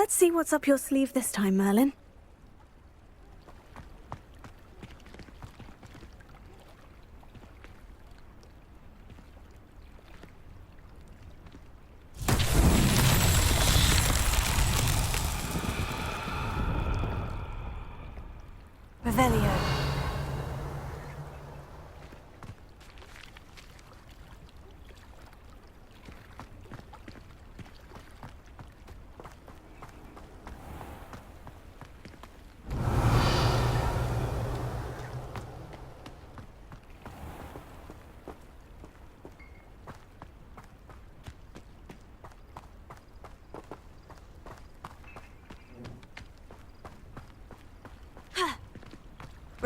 Let's see what's up your sleeve this time, Merlin. Revelio.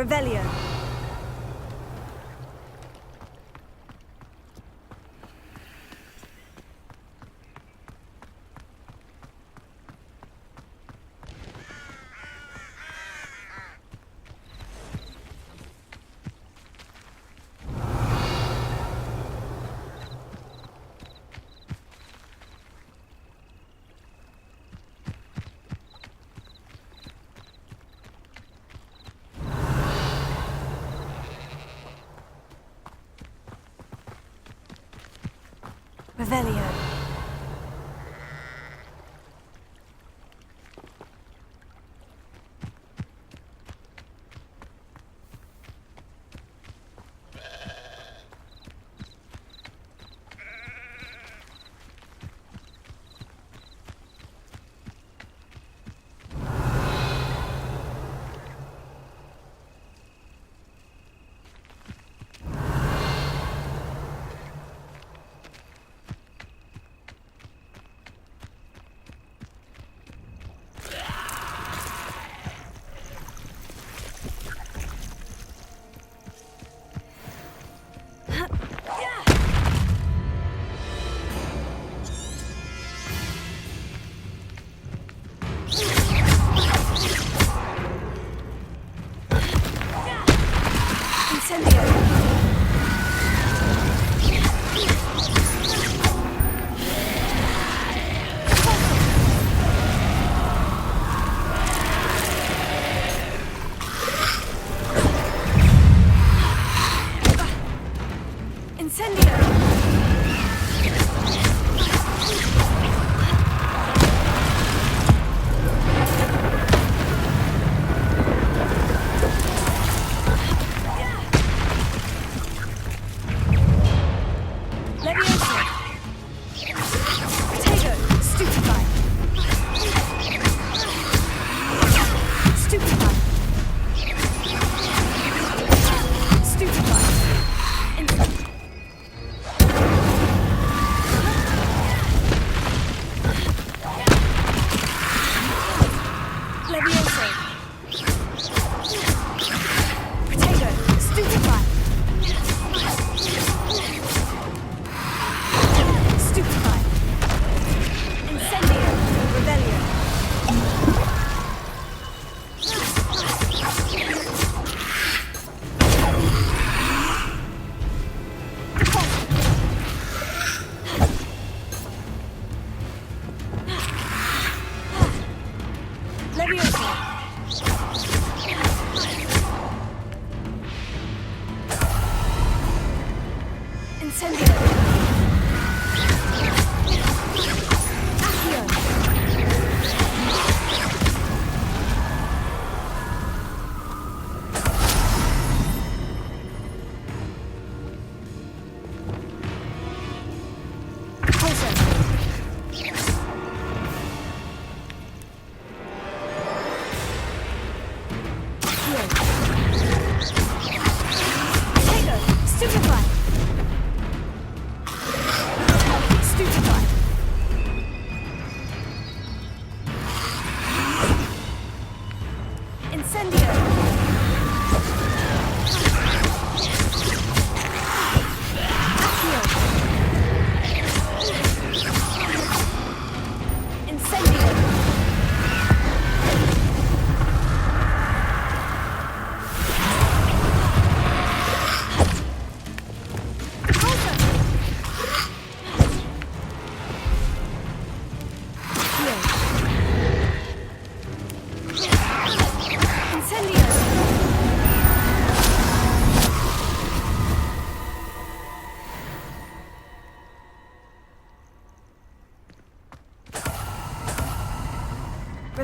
Revelio. Revelio.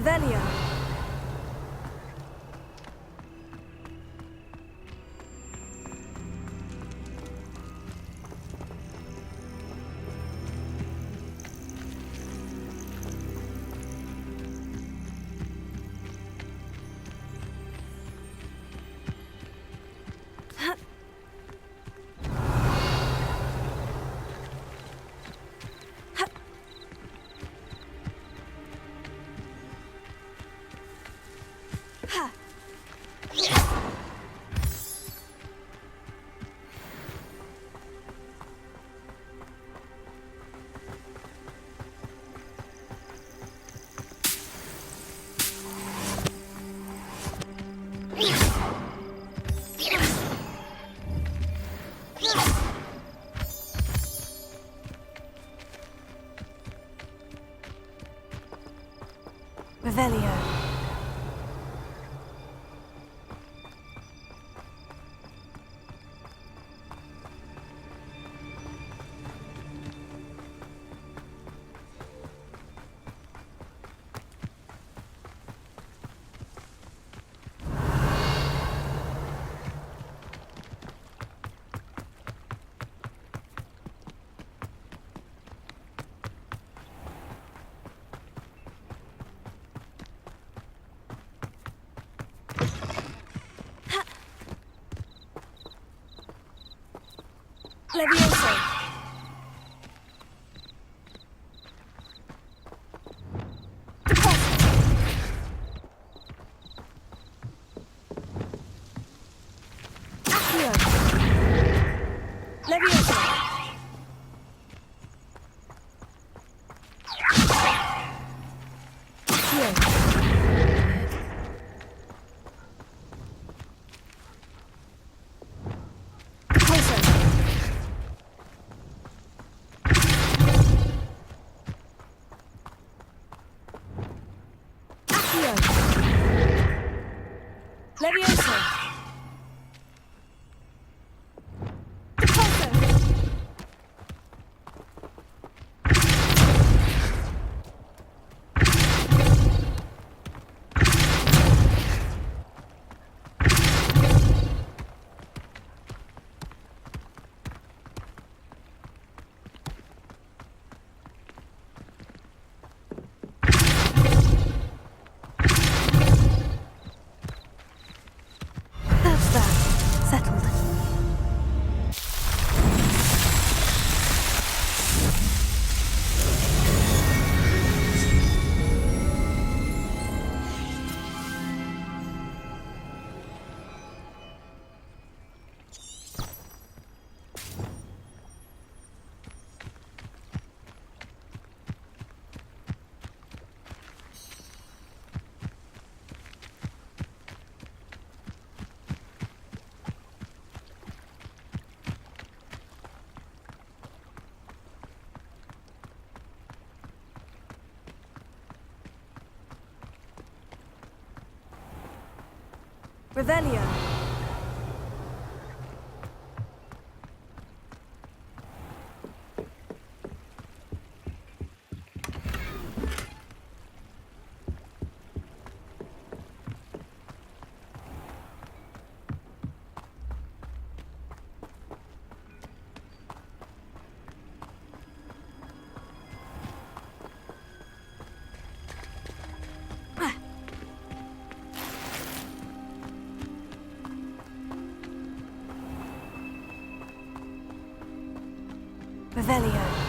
Revelio. Revelio. Levioso. Accio. Levioso. Accio. Levioso. That's that. Settled. Revelio. Revelio.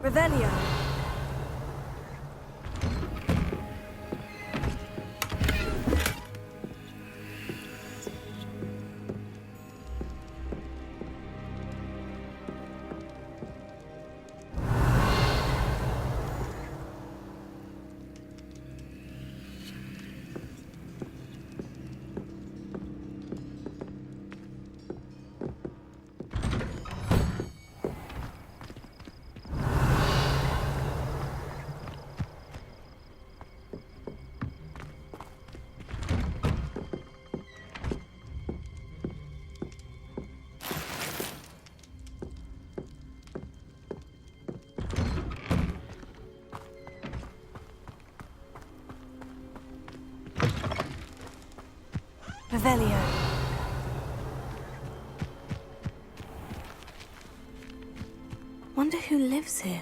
Revelio. Revelio. Wonder who lives here.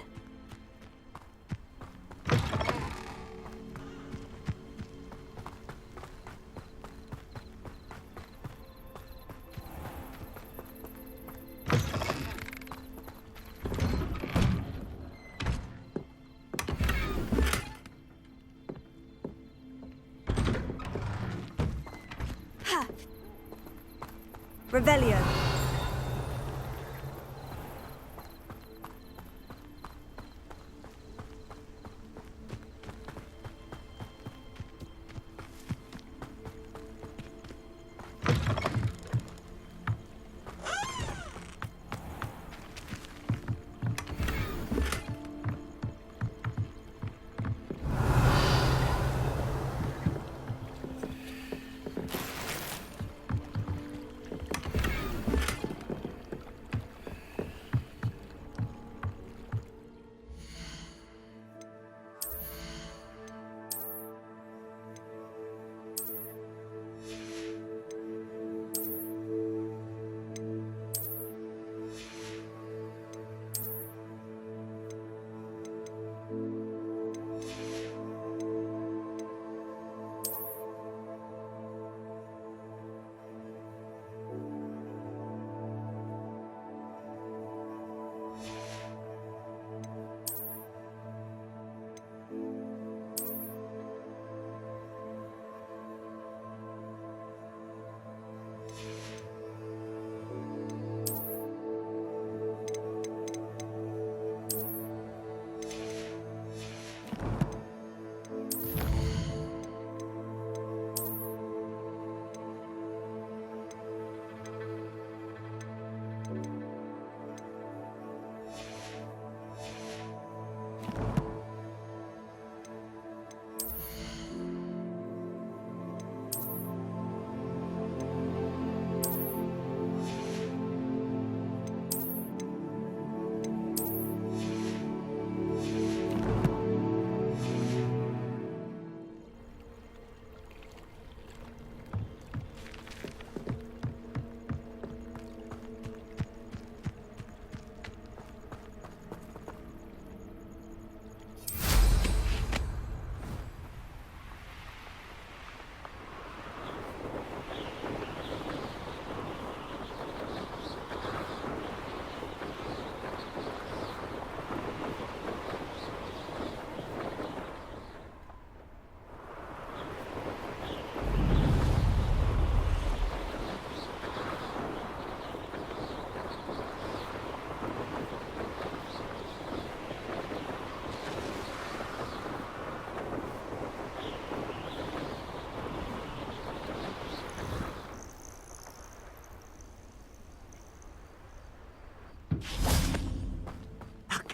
Ha! Revelio.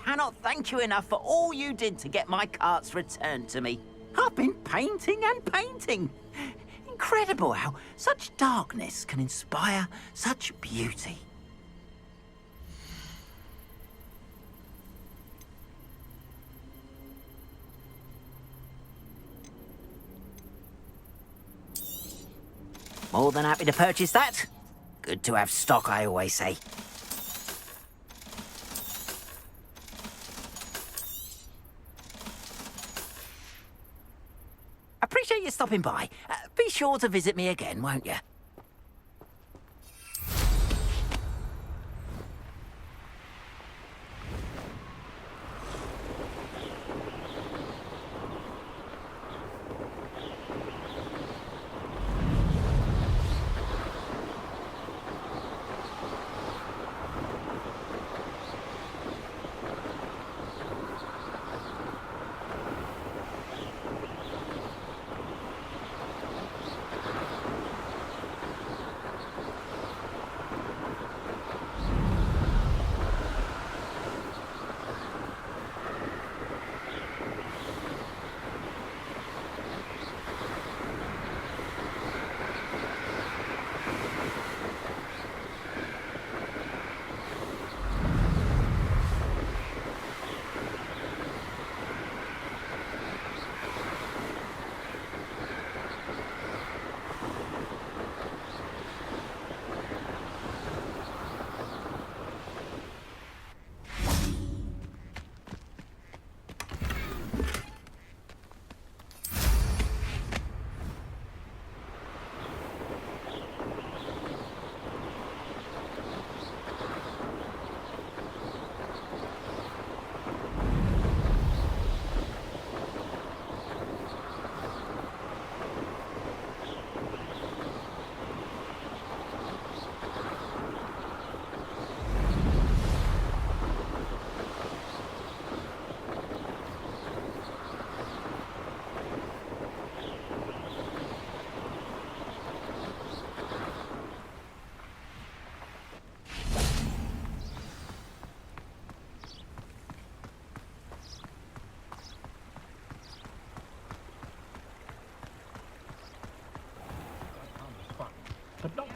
Cannot thank you enough for all you did to get my carts returned to me. I've been painting and painting. Incredible how such darkness can inspire such beauty. More than happy to purchase that. Good to have stock, I always say. Appreciate you stopping by. Be sure to visit me again, won't you?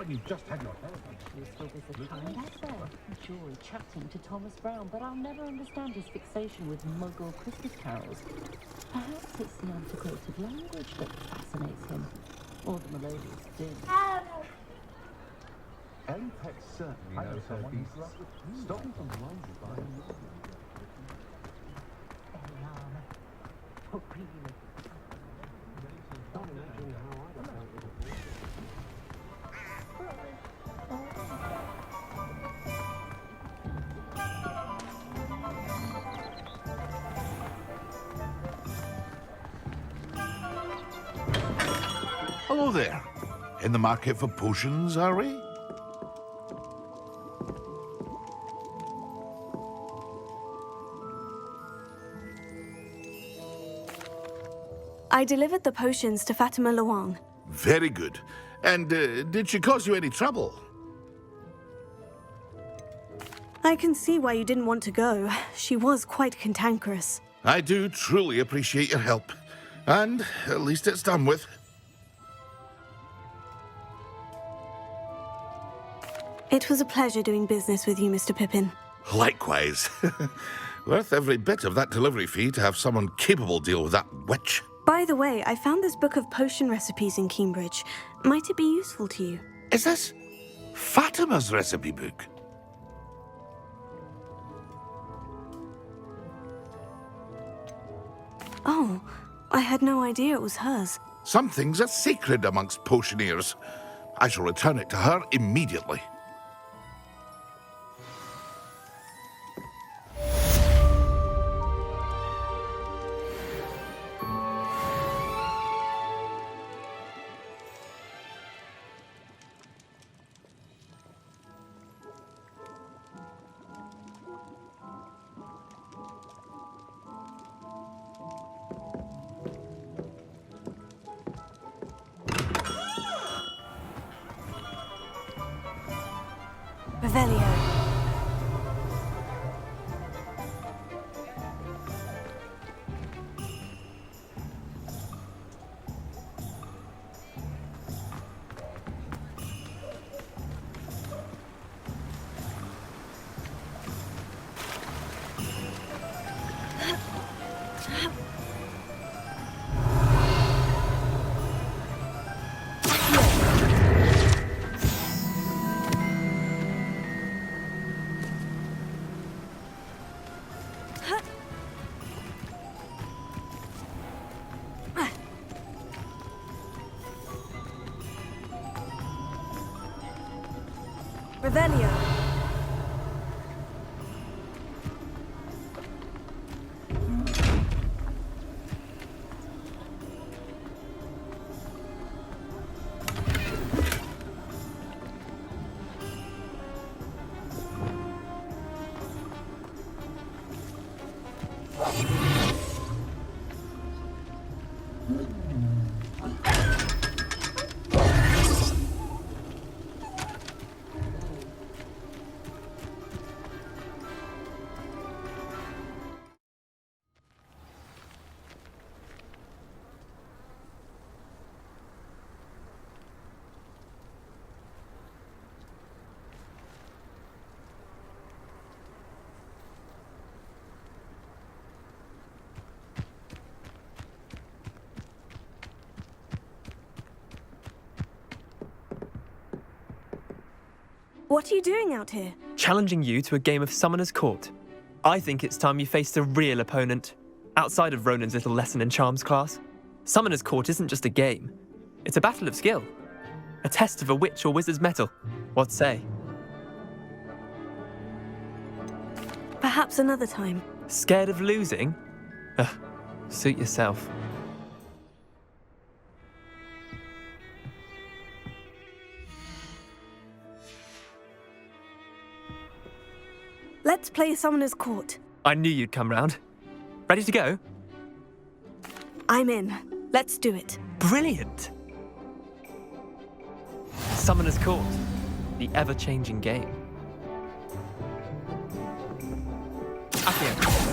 you've just had your hair. You still visit kind out there. Enjoy chatting to Thomas Brown, but I'll never understand his fixation with Muggle Christmas carols. Perhaps it's the antiquated language that fascinates him, or the melodious din. Ellie Peck certainly knows her beasts. Stopping from blindly by Hello there. In the market for potions, are we? I delivered the potions to Fatima Luang. Very good. And did she cause you any trouble? I can see why you didn't want to go. She was quite cantankerous. I do truly appreciate your help. And at least it's done with. It was a pleasure doing business with you, Mr. Pippin. Likewise. Worth every bit of that delivery fee to have someone capable deal with that witch. By the way, I found this book of potion recipes in Cambridge. Might it be useful to you? Is this Fatima's recipe book? Oh, I had no idea it was hers. Some things are sacred amongst potioneers. I shall return it to her immediately. Revelio. Revelio. What are you doing out here? Challenging you to a game of Summoner's Court. I think it's time you faced a real opponent, outside of Ronan's little lesson in charms class. Summoner's Court isn't just a game. It's a battle of skill. A test of a witch or wizard's mettle. What say? Perhaps another time. Scared of losing? Ugh, suit yourself. Let's play Summoner's Court. I knew you'd come round. Ready to go? I'm in. Let's do it. Brilliant! Summoner's Court, the ever-changing game. Accio.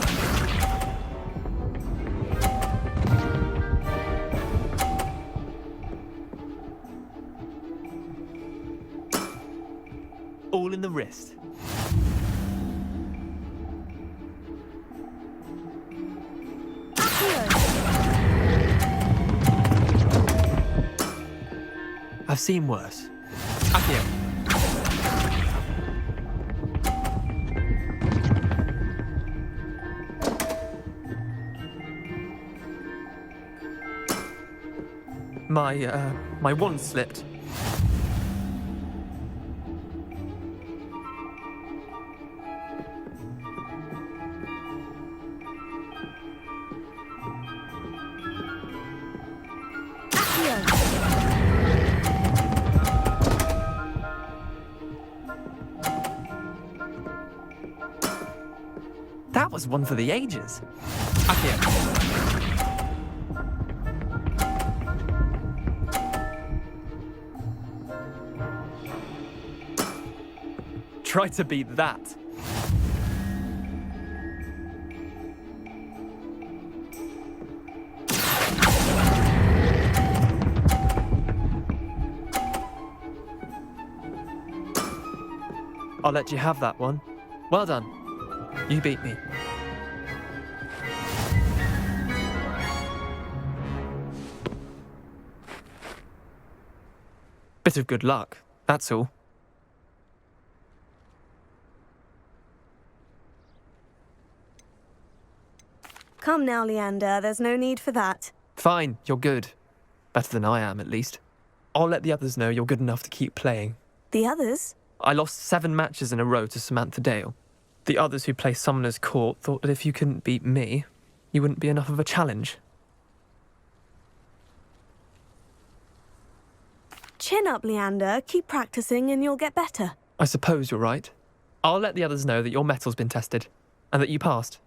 all in the wrist. I've seen worse. Accio. My wand slipped. That was one for the ages. Accio. Try to beat that. I'll let you have that one. Well done. You beat me. Bit of good luck, that's all. Come now, Leander, there's no need for that. Fine, you're good. Better than I am, at least. I'll let the others know you're good enough to keep playing. The others? I lost 7 matches in a row to Samantha Dale. The others who play Summoner's Court thought that if you couldn't beat me, you wouldn't be enough of a challenge. Chin up, Leander. Keep practicing and you'll get better. I suppose you're right. I'll let the others know that your metal's been tested, and that you passed.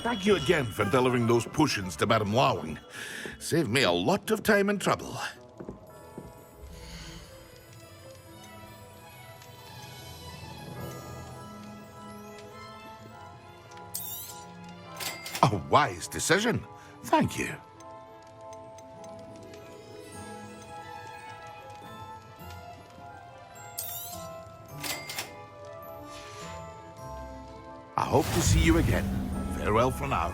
Thank you again for delivering those potions to Madame Lawing. Saved me a lot of time and trouble. A wise decision. Thank you. I hope to see you again. Farewell for now.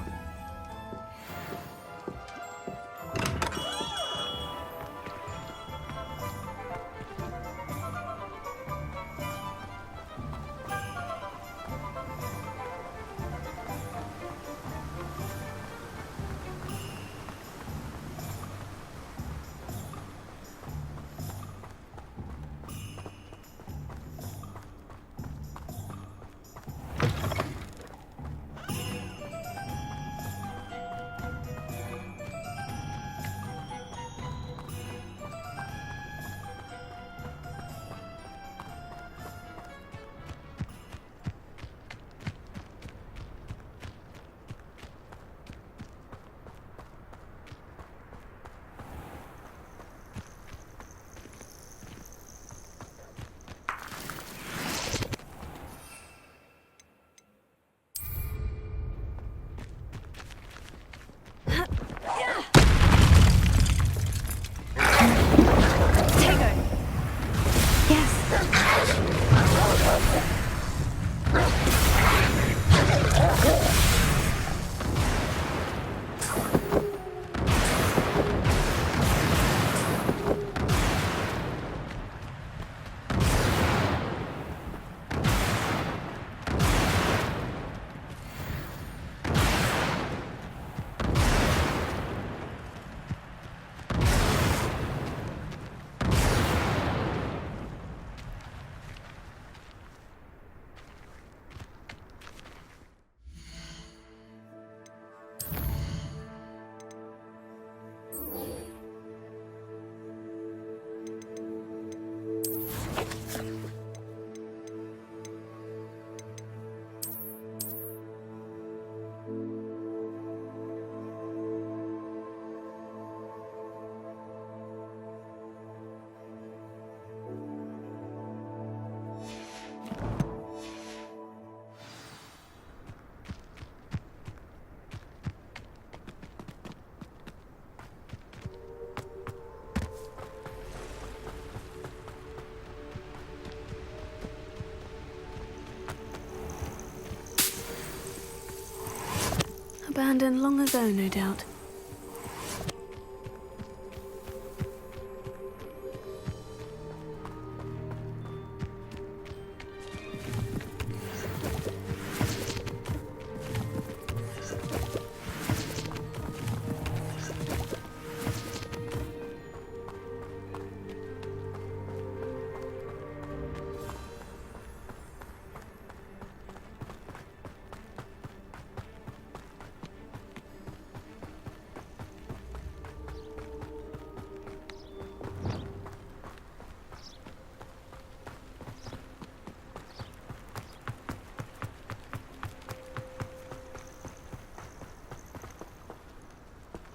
Abandoned long ago, no doubt.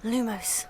Lumos.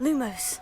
Lumos.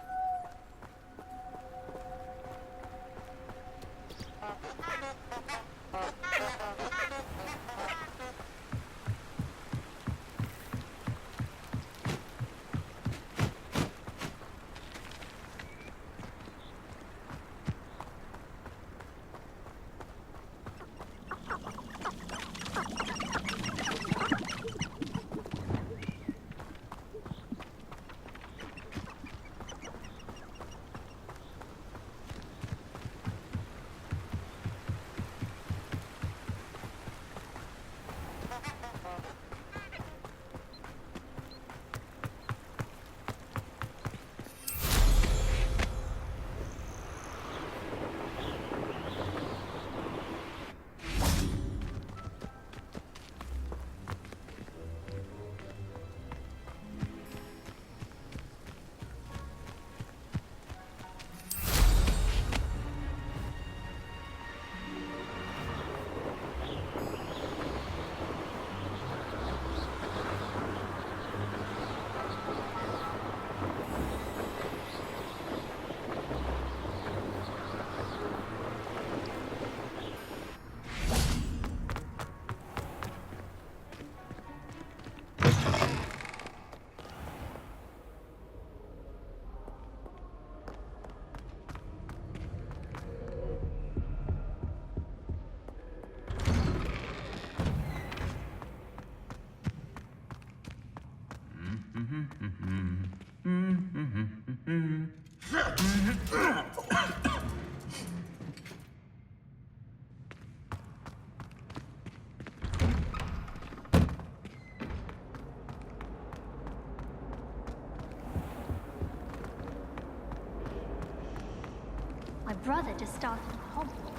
My brother just started Hogwarts.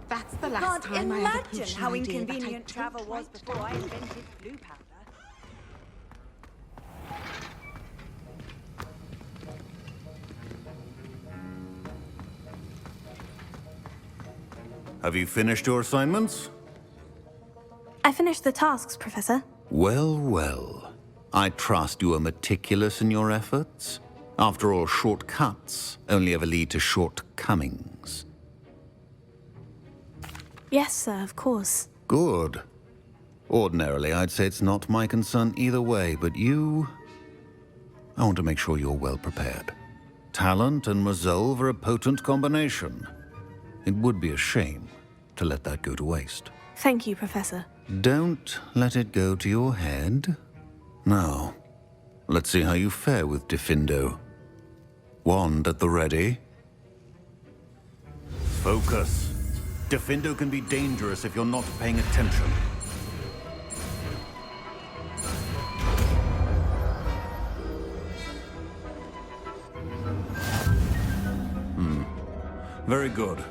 That's the last time I had a Imagine potion how idea that I inconvenient travel took was right before I invented blue powder. Have you finished your assignments? I finished the tasks, Professor. Well, well. I trust you are meticulous in your efforts. After all, shortcuts only ever lead to shortcomings. Yes, sir, of course. Good. Ordinarily, I'd say it's not my concern either way, but you... I want to make sure you're well prepared. Talent and resolve are a potent combination. It would be a shame to let that go to waste. Thank you, Professor. Don't let it go to your head. Now, let's see how you fare with Diffindo. Wand at the ready. Focus. Diffindo can be dangerous if you're not paying attention. Very good.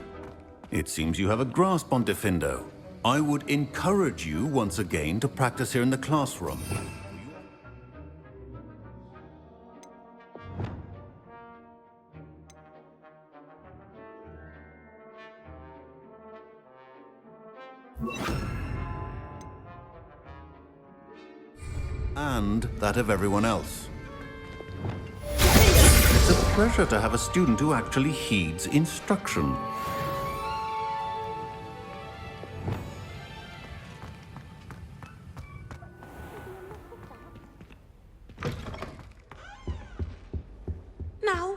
It seems you have a grasp on Diffindo. I would encourage you once again to practice here in the classroom. And that of everyone else. It's a pleasure to have a student who actually heeds instruction. Now.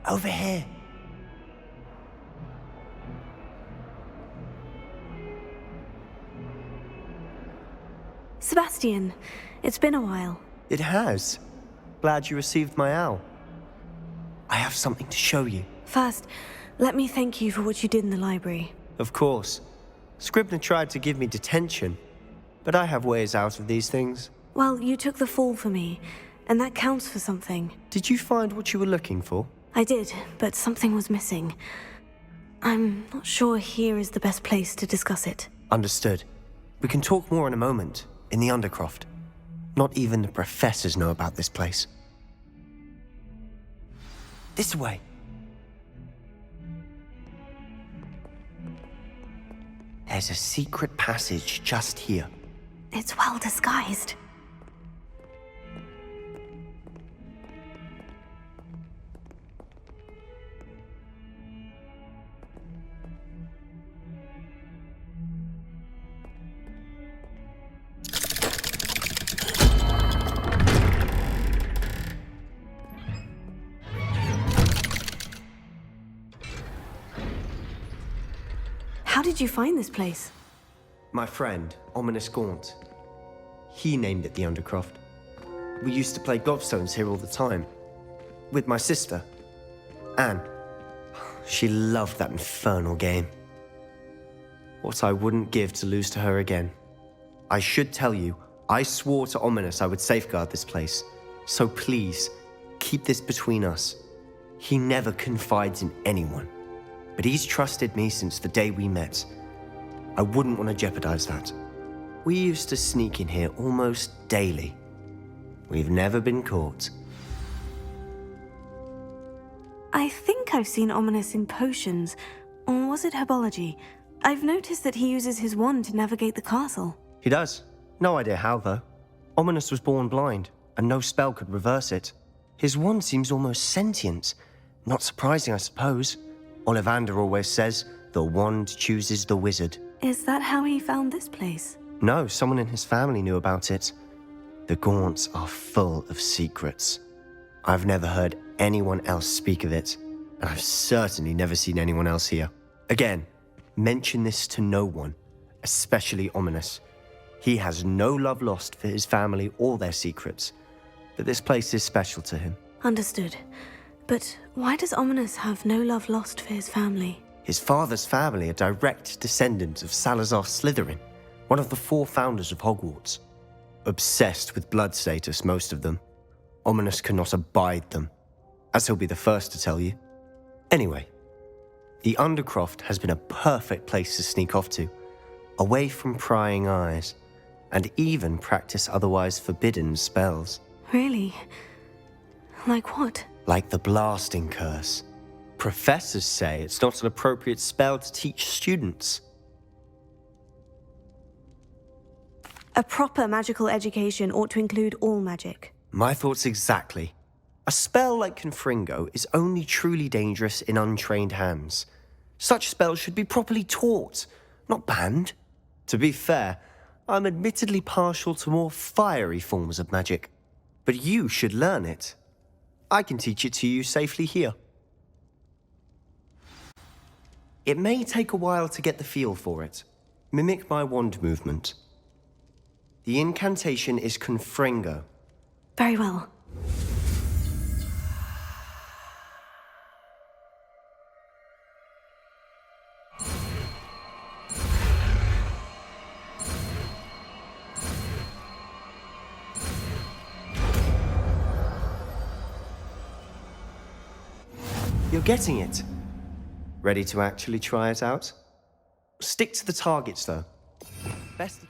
Over here. Sebastian, it's been a while. It has. Glad you received my owl. I have something to show you. First, let me thank you for what you did in the library. Of course. Scribner tried to give me detention, but I have ways out of these things. Well, you took the fall for me, and that counts for something. Did you find what you were looking for? I did, but something was missing. I'm not sure here is the best place to discuss it. Understood. We can talk more in a moment, in the Undercroft. Not even the professors know about this place. This way. There's a secret passage just here. It's well disguised. How did you find this place? My friend, Ominous Gaunt. He named it the Undercroft. We used to play gobstones here all the time. With my sister, Anne. She loved that infernal game. What I wouldn't give to lose to her again. I should tell you, I swore to Ominous I would safeguard this place. So please, keep this between us. He never confides in anyone. But he's trusted me since the day we met. I wouldn't want to jeopardize that. We used to sneak in here almost daily. We've never been caught. I think I've seen Ominous in potions. Or was it herbology? I've noticed that he uses his wand to navigate the castle. He does. No idea how, though. Ominous was born blind, and no spell could reverse it. His wand seems almost sentient. Not surprising, I suppose. Ollivander always says, the wand chooses the wizard. Is that how he found this place? No, someone in his family knew about it. The Gaunts are full of secrets. I've never heard anyone else speak of it, and I've certainly never seen anyone else here. Again, mention this to no one, especially Ominous. He has no love lost for his family or their secrets, but this place is special to him. Understood. But why does Ominous have no love lost for his family? His father's family are direct descendants of Salazar Slytherin, one of the 4 founders of Hogwarts. Obsessed with blood status, most of them. Ominous cannot abide them, as he'll be the first to tell you. Anyway, the Undercroft has been a perfect place to sneak off to, away from prying eyes, and even practice otherwise forbidden spells. Really? Like what? Like the blasting curse. Professors say it's not an appropriate spell to teach students. A proper magical education ought to include all magic. My thoughts exactly. A spell like Confringo is only truly dangerous in untrained hands. Such spells should be properly taught, not banned. To be fair, I'm admittedly partial to more fiery forms of magic. But you should learn it. I can teach it to you safely here. It may take a while to get the feel for it. Mimic my wand movement. The incantation is Confringo. Very well. You're getting it. Ready to actually try it out? Stick to the targets, though. Best.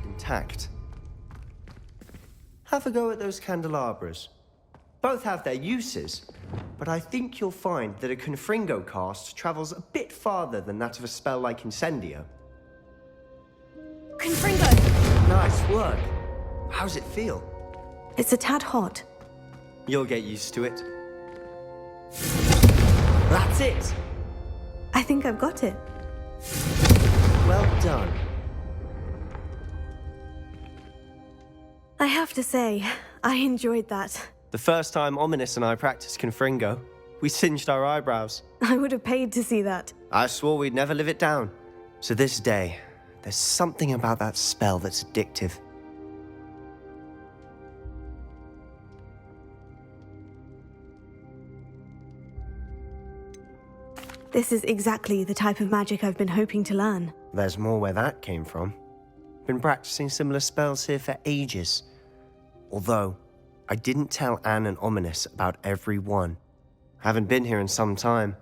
Intact. Have a go at those candelabras. Both have their uses, but I think you'll find that a Confringo cast travels a bit farther than that of a spell like Incendio. Confringo! Nice work. How's it feel? It's a tad hot. You'll get used to it. That's it! I think I've got it. Well done. I have to say, I enjoyed that. The first time Ominous and I practiced Confringo, we singed our eyebrows. I would have paid to see that. I swore we'd never live it down. To this day, there's something about that spell that's addictive. This is exactly the type of magic I've been hoping to learn. There's more where that came from. Been practicing similar spells here for ages. Although, I didn't tell Anne and Ominous about every one. Haven't been here in some time.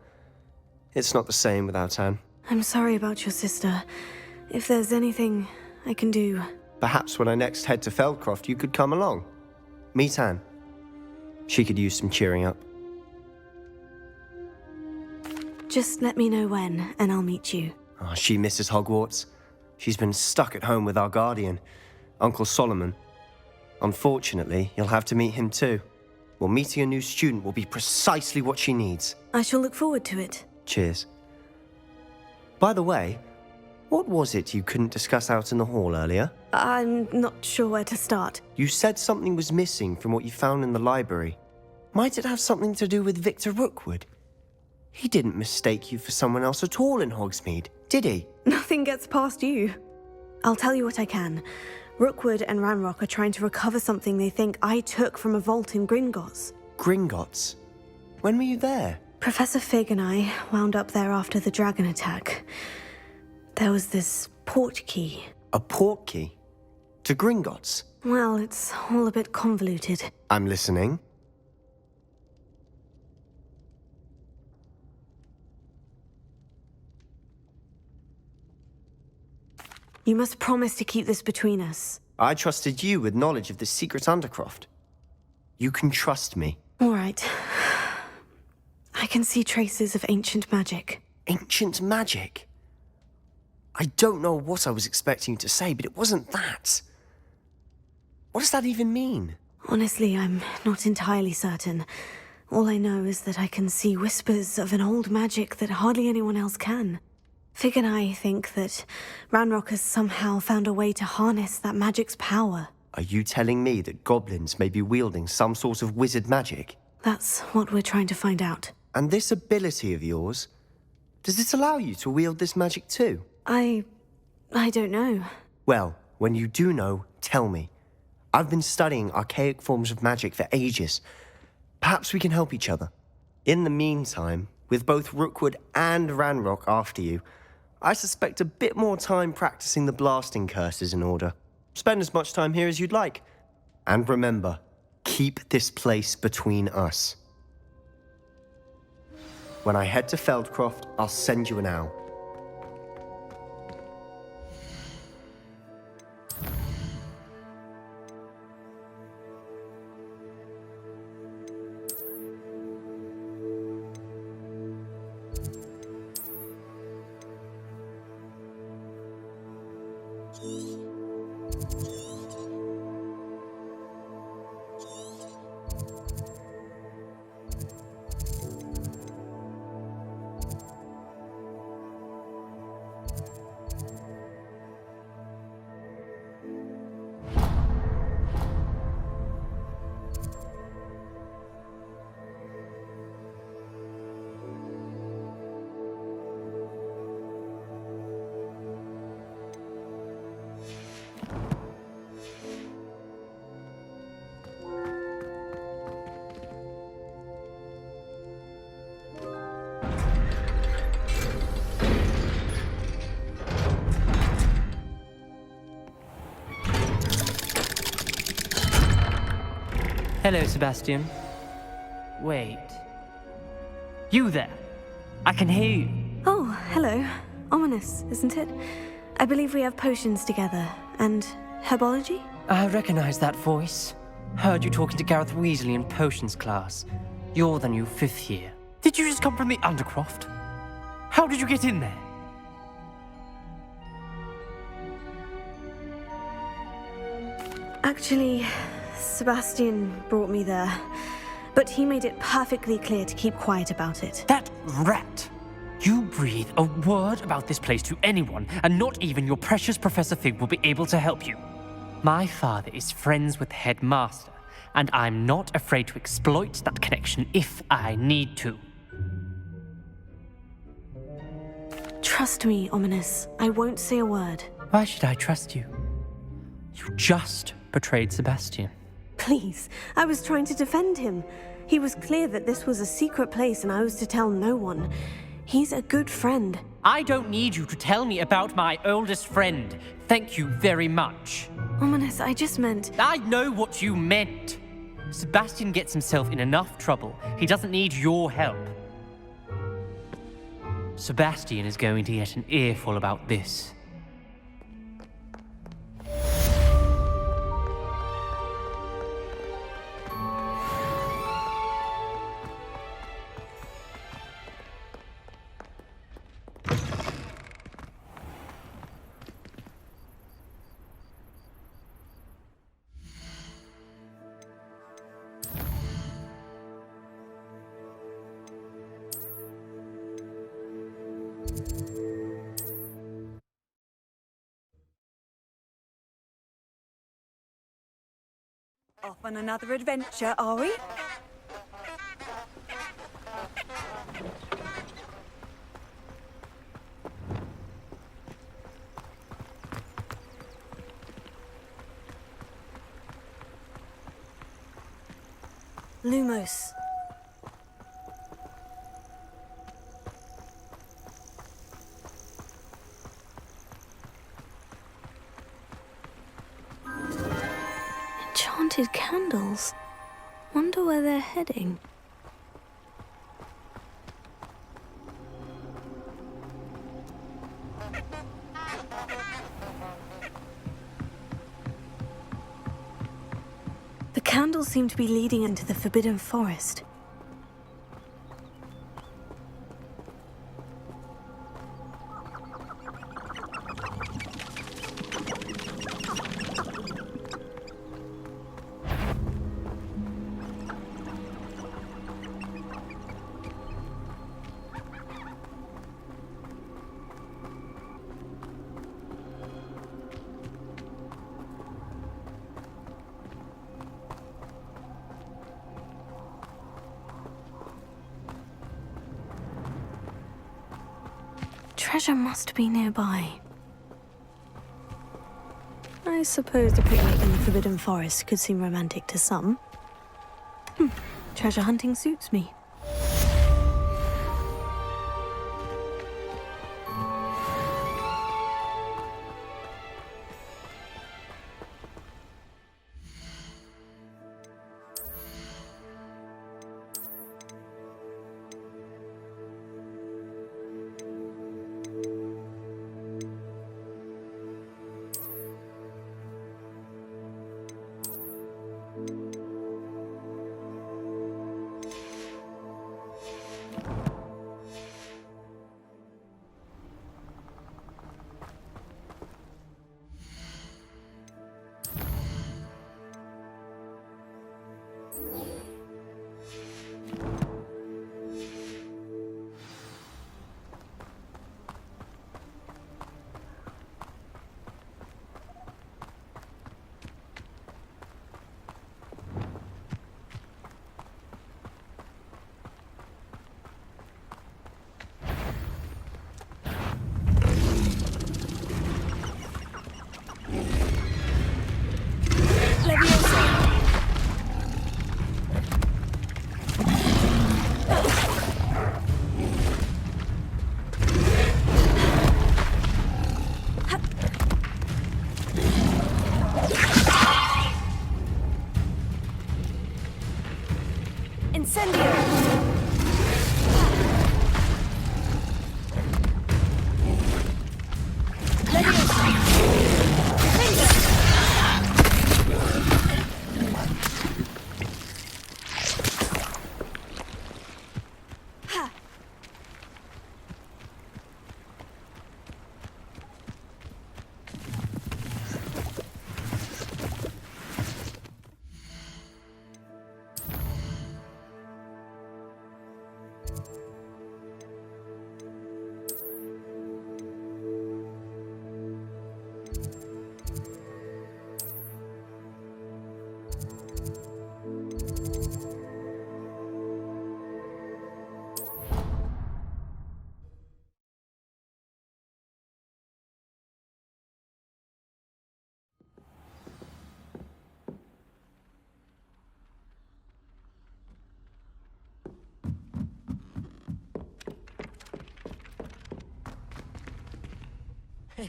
It's not the same without Anne. I'm sorry about your sister. If there's anything I can do... Perhaps when I next head to Feldcroft, you could come along. Meet Anne. She could use some cheering up. Just let me know when, and I'll meet you. Oh, she misses Hogwarts. She's been stuck at home with our guardian, Uncle Solomon. Unfortunately, you'll have to meet him too. Well, meeting a new student will be precisely what she needs. I shall look forward to it. Cheers. By the way, what was it you couldn't discuss out in the hall earlier? I'm not sure where to start. You said something was missing from what you found in the library. Might it have something to do with Victor Rookwood? He didn't mistake you for someone else at all in Hogsmeade, did he? Nothing gets past you. I'll tell you what I can. Rookwood and Ranrock are trying to recover something they think I took from a vault in Gringotts. Gringotts? When were you there? Professor Fig and I wound up there after the dragon attack. There was this port key. A port key? To Gringotts? Well, it's all a bit convoluted. I'm listening. You must promise to keep this between us. I trusted you with knowledge of the secret Undercroft. You can trust me. All right. I can see traces of ancient magic. Ancient magic? I don't know what I was expecting you to say, but it wasn't that. What does that even mean? Honestly, I'm not entirely certain. All I know is that I can see whispers of an old magic that hardly anyone else can. Fig and I think that Ranrock has somehow found a way to harness that magic's power. Are you telling me that goblins may be wielding some sort of wizard magic? That's what we're trying to find out. And this ability of yours, does it allow you to wield this magic too? I don't know. Well, when you do know, tell me. I've been studying archaic forms of magic for ages. Perhaps we can help each other. In the meantime, with both Rookwood and Ranrock after you, I suspect a bit more time practicing the blasting curse is in order. Spend as much time here as you'd like. And remember, keep this place between us. When I head to Feldcroft, I'll send you an owl. Hello, Sebastian. Wait. You there? I can hear you. Oh, hello. Ominous, isn't it? I believe we have potions together. And herbology? I recognize that voice. Heard you talking to Gareth Weasley in potions class. You're the new 5th year. Did you just come from the Undercroft? How did you get in there? Actually, Sebastian brought me there. But he made it perfectly clear to keep quiet about it. That rat! You breathe a word about this place to anyone, and not even your precious Professor Fig will be able to help you. My father is friends with the headmaster, and I'm not afraid to exploit that connection if I need to. Trust me, Ominous. I won't say a word. Why should I trust you? You just betrayed Sebastian. Please, I was trying to defend him. He was clear that this was a secret place and I was to tell no one. He's a good friend. I don't need you to tell me about my oldest friend. Thank you very much. Ominous, I just meant... I know what you meant. Sebastian gets himself in enough trouble. He doesn't need your help. Sebastian is going to get an earful about this. Off on another adventure, are we? Lumos. Enchanted candles. Wonder where they're heading. The candles seem to be leading into the Forbidden Forest. Treasure must be nearby. I suppose a picnic in the Forbidden Forest could seem romantic to some. Treasure hunting suits me.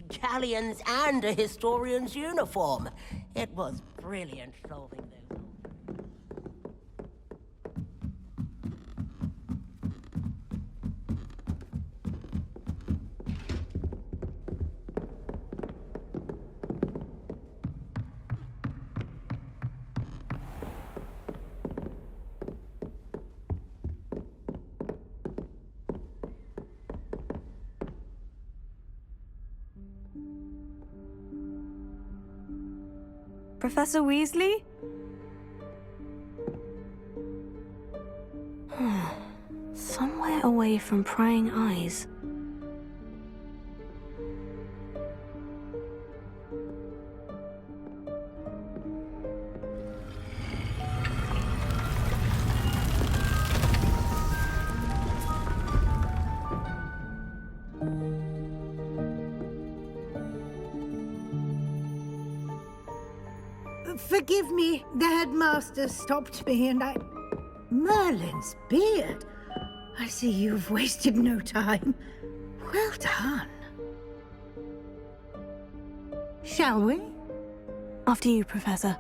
Galleons and a historian's uniform. It was brilliant solving those. Professor Weasley? Somewhere away from prying eyes. Forgive me, the headmaster stopped me and I... Merlin's beard. I see you've wasted no time. Well done. Shall we? After you, Professor.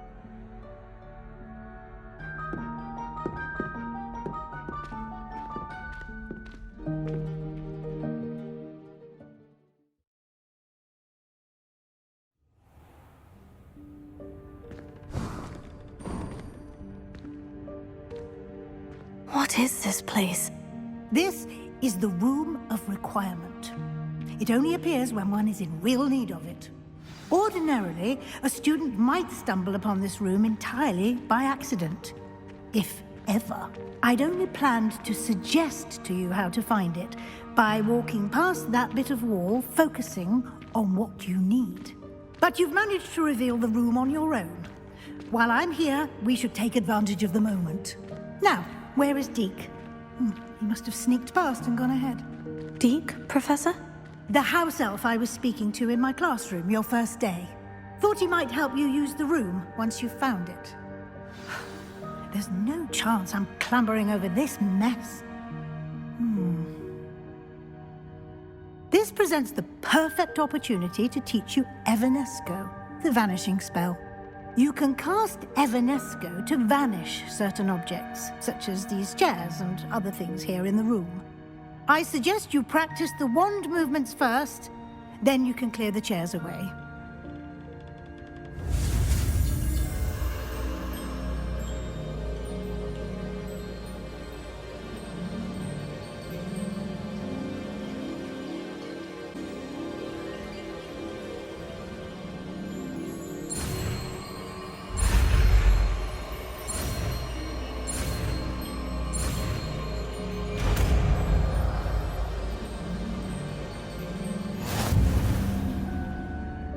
What is this place? This is the Room of Requirement. It only appears when one is in real need of it. Ordinarily, a student might stumble upon this room entirely by accident, if ever. I'd only planned to suggest to you how to find it by walking past that bit of wall, focusing on what you need. But you've managed to reveal the room on your own. While I'm here, we should take advantage of the moment. Now, where is Deke? He must have sneaked past and gone ahead. Deke, Professor? The house elf I was speaking to in my classroom your first day. Thought he might help you use the room once you've found it. There's no chance I'm clambering over this mess. This presents the perfect opportunity to teach you Evanesco, the vanishing spell. You can cast Evanesco to vanish certain objects, such as these chairs and other things here in the room. I suggest you practice the wand movements first, then you can clear the chairs away.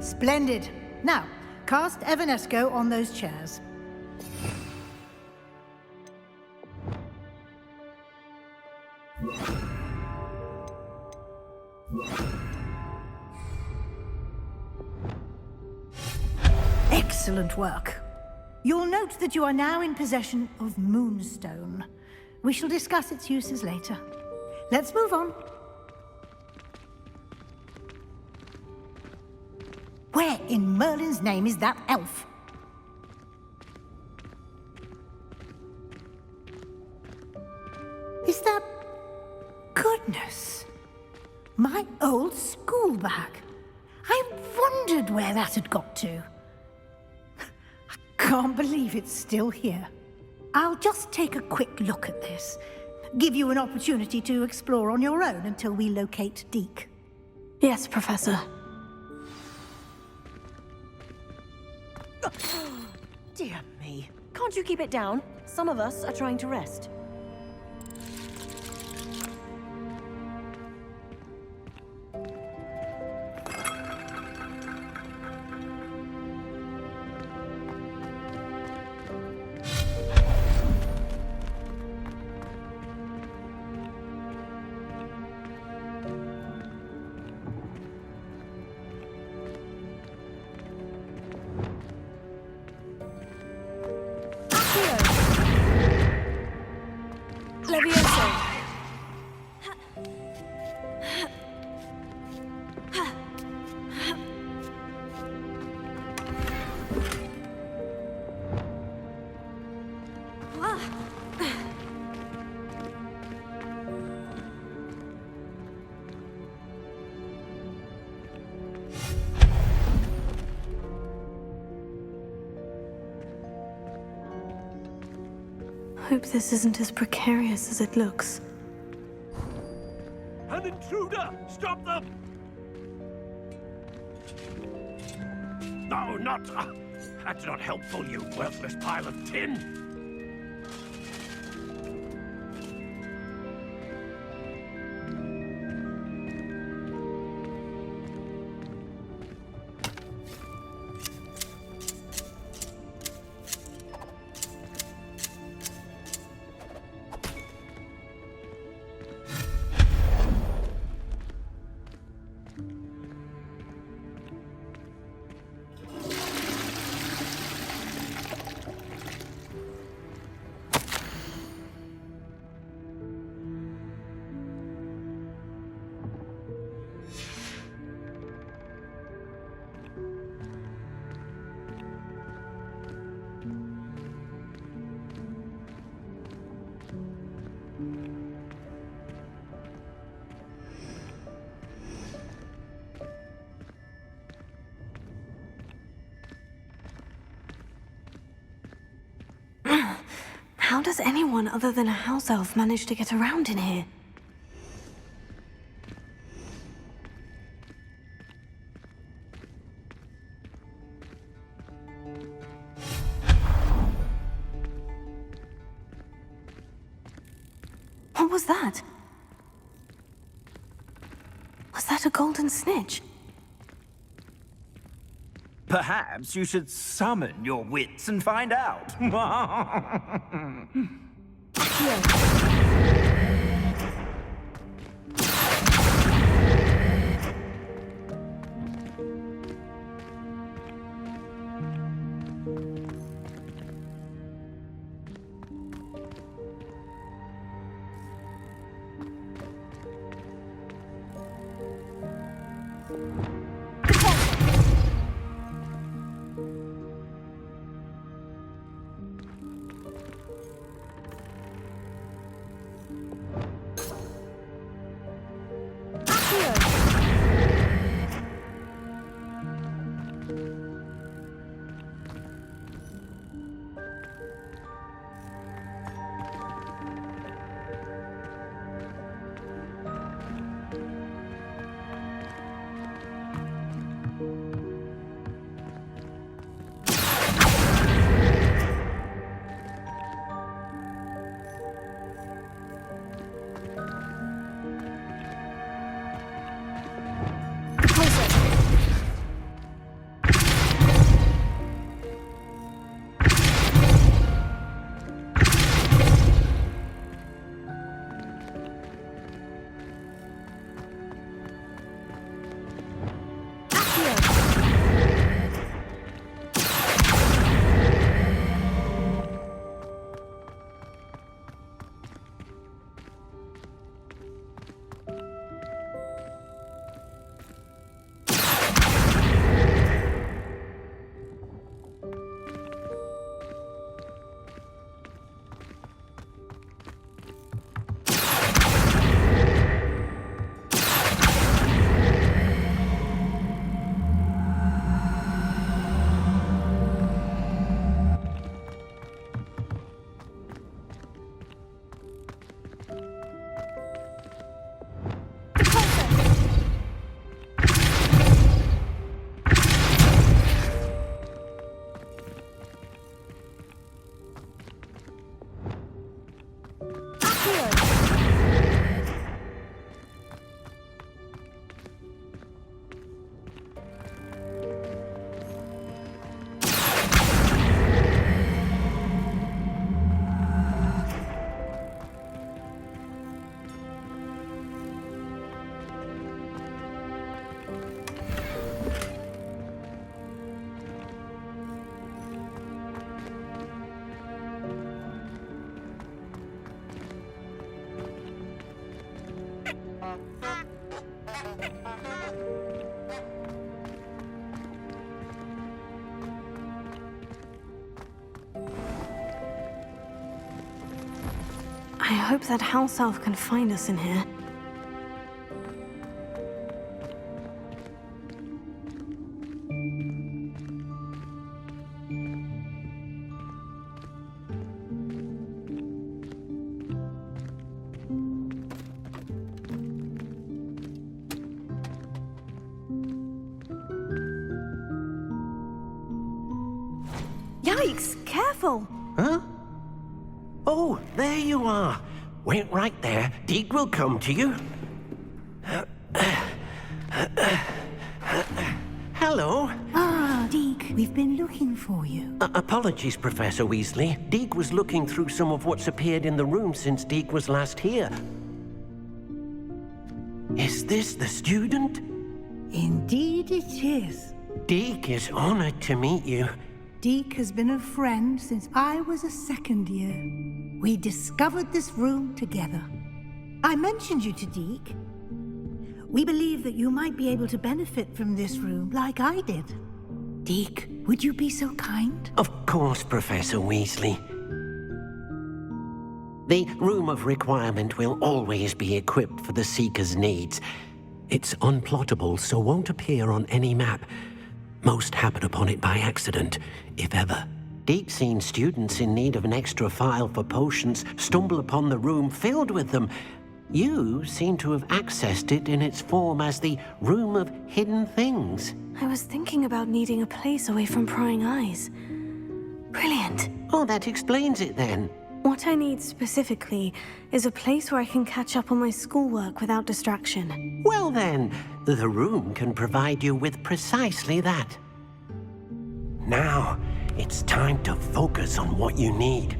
Splendid. Now, cast Evanesco on those chairs. Excellent work. You'll note that you are now in possession of Moonstone. We shall discuss its uses later. Let's move on. Where in Merlin's name is that elf? Is that... Goodness! My old school bag. I wondered where that had got to. I can't believe it's still here. I'll just take a quick look at this. Give you an opportunity to explore on your own until we locate Deke. Yes, Professor. Dear me. Can't you keep it down? Some of us are trying to rest. Hope this isn't as precarious as it looks. An intruder! Stop them! No, not... that's not helpful, you worthless pile of tin! How does anyone other than a house elf manage to get around in here? What was that? Was that a golden snitch? Perhaps you should summon your wits and find out. I hope that house elf can find us in here. Yikes! Careful! Huh? Oh, there you are. Wait right there. Deke will come to you. Hello. Ah, Deke, we've been looking for you. Apologies, Professor Weasley. Deke was looking through some of what's appeared in the room since Deke was last here. Is this the student? Indeed it is. Deke is honored to meet you. Deke has been a friend since I was a second year. We discovered this room together. I mentioned you to Deke. We believe that you might be able to benefit from this room like I did. Deke, would you be so kind? Of course, Professor Weasley. The Room of Requirement will always be equipped for the Seeker's needs. It's unplottable, so won't appear on any map. Most happen upon it by accident, if ever. Deke's seen students in need of an extra file for potions stumble upon the room filled with them. You seem to have accessed it in its form as the Room of Hidden Things. I was thinking about needing a place away from prying eyes. Brilliant. Oh, that explains it then. What I need specifically is a place where I can catch up on my schoolwork without distraction. Well then, the room can provide you with precisely that. Now, it's time to focus on what you need.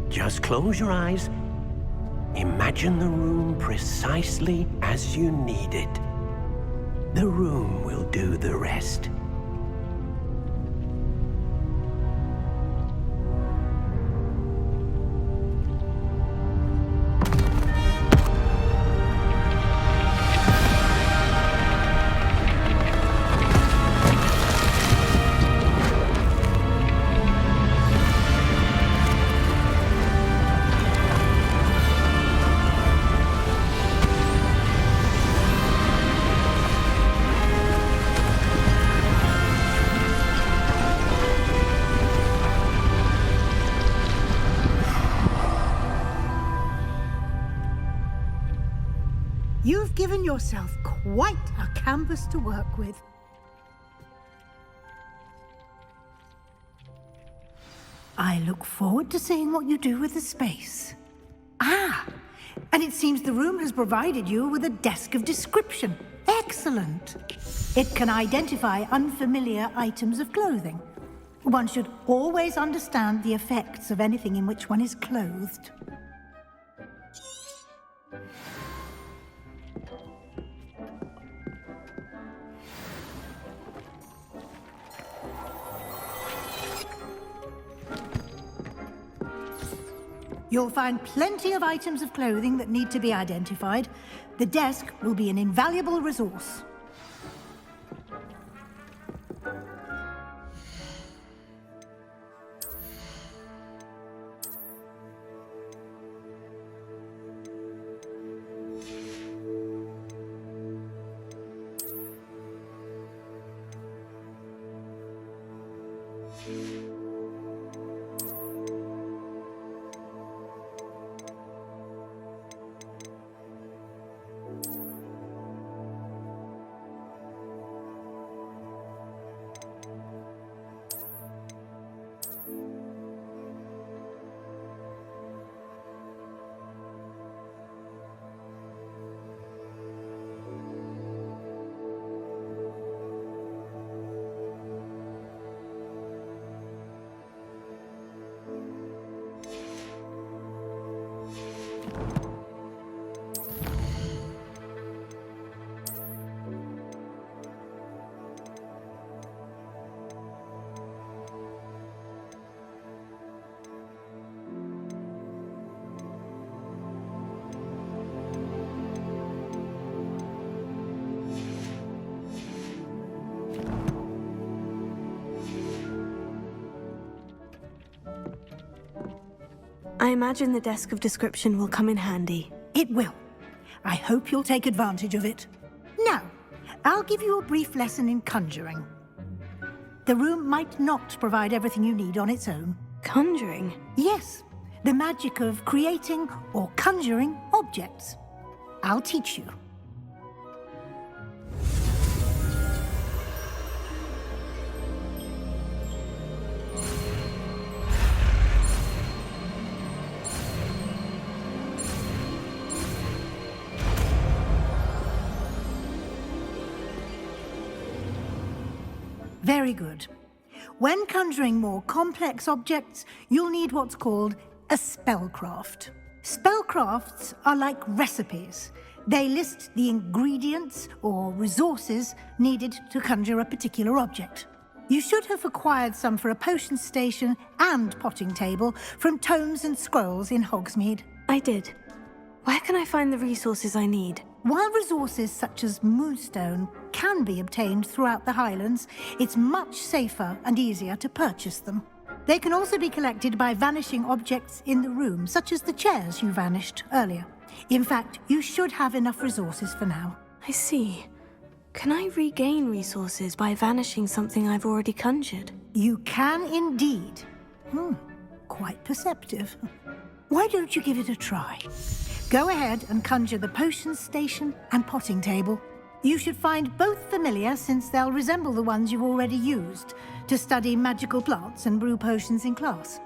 Just close your eyes. Imagine the room precisely as you need it. The room will do the rest. You've given yourself quite a canvas to work with. I look forward to seeing what you do with the space. Ah, and it seems the room has provided you with a desk of description. Excellent. It can identify unfamiliar items of clothing. One should always understand the effects of anything in which one is clothed. You'll find plenty of items of clothing that need to be identified. The desk will be an invaluable resource. I imagine the desk of description will come in handy. It will. I hope you'll take advantage of it. Now, I'll give you a brief lesson in conjuring. The room might not provide everything you need on its own. Conjuring? Yes, the magic of creating or conjuring objects. I'll teach you. Very good. When conjuring more complex objects, you'll need what's called a spellcraft. Spellcrafts are like recipes. They list the ingredients or resources needed to conjure a particular object. You should have acquired some for a potion station and potting table from tomes and scrolls in Hogsmeade. I did. Where can I find the resources I need? While resources such as moonstone can be obtained throughout the Highlands, it's much safer and easier to purchase them. They can also be collected by vanishing objects in the room, such as the chairs you vanished earlier. In fact, you should have enough resources for now. I see. Can I regain resources by vanishing something I've already conjured? You can indeed. Quite perceptive. Why don't you give it a try? Go ahead and conjure the potion station and potting table. You should find both familiar, since they'll resemble the ones you've already used to study magical plants and brew potions in class.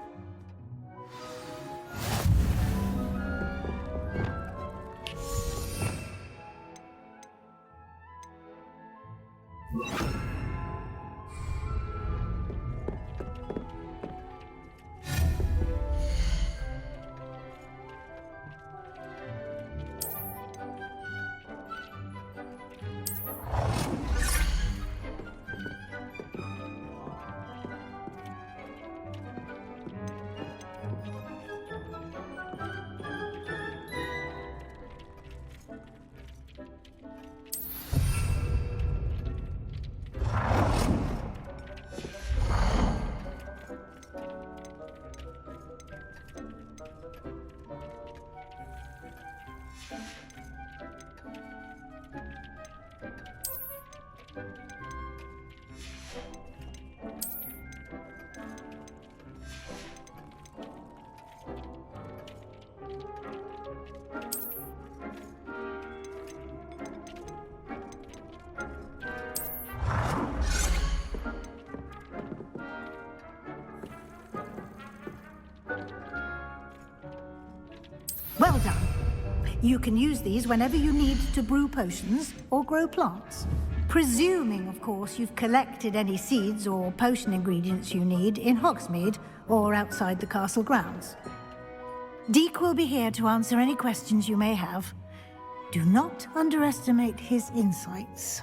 Well done. You can use these whenever you need to brew potions or grow plants. Presuming, of course, you've collected any seeds or potion ingredients you need in Hogsmeade or outside the castle grounds. Deek will be here to answer any questions you may have. Do not underestimate his insights.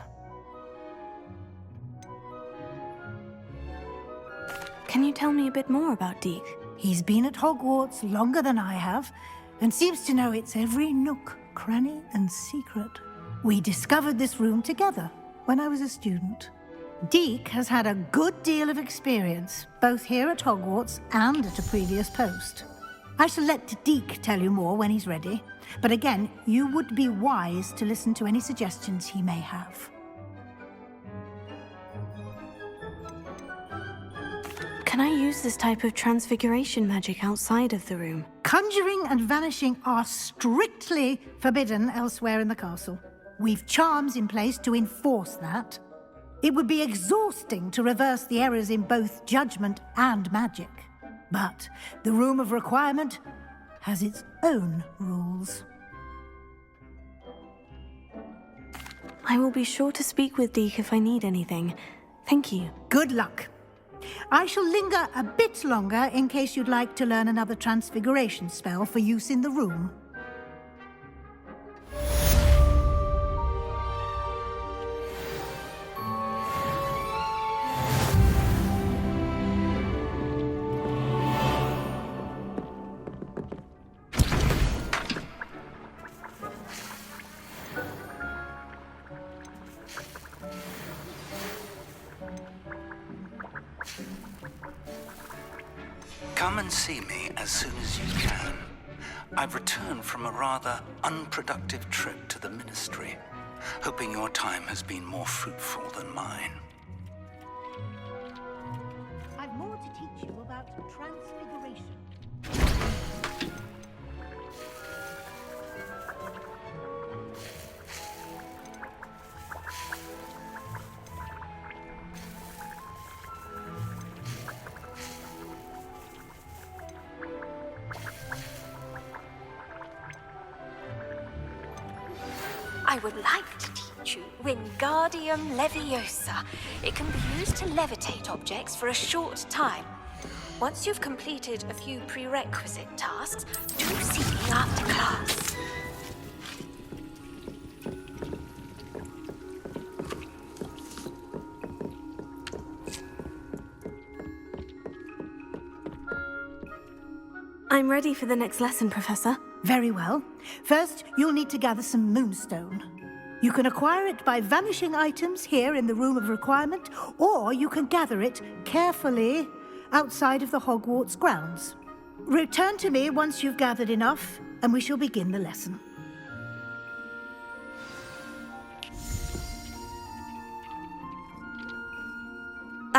Can you tell me a bit more about Deek? He's been at Hogwarts longer than I have, and seems to know its every nook, cranny, and secret. We discovered this room together when I was a student. Deek has had a good deal of experience, both here at Hogwarts and at a previous post. I shall let Deek tell you more when he's ready, but again, you would be wise to listen to any suggestions he may have. Can I use this type of transfiguration magic outside of the room? Conjuring and vanishing are strictly forbidden elsewhere in the castle. We've charms in place to enforce that. It would be exhausting to reverse the errors in both judgment and magic. But the Room of Requirement has its own rules. I will be sure to speak with Deek if I need anything. Thank you. Good luck. I shall linger a bit longer in case you'd like to learn another transfiguration spell for use in the room. Come and see me as soon as you can. I've returned from a rather unproductive trip to the Ministry, hoping your time has been more fruitful than mine. I've more to teach you about transfiguration. I would like to teach you Wingardium Leviosa. It can be used to levitate objects for a short time. Once you've completed a few prerequisite tasks, do see me after class. I'm ready for the next lesson, Professor. Very well. First, you'll need to gather some moonstone. You can acquire it by vanishing items here in the Room of Requirement, or you can gather it carefully outside of the Hogwarts grounds. Return to me once you've gathered enough, and we shall begin the lesson.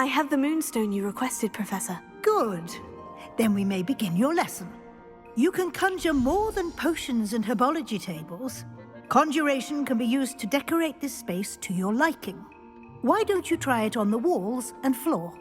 I have the moonstone you requested, Professor. Good. Then we may begin your lesson. You can conjure more than potions and herbology tables. Conjuration can be used to decorate this space to your liking. Why don't you try it on the walls and floor?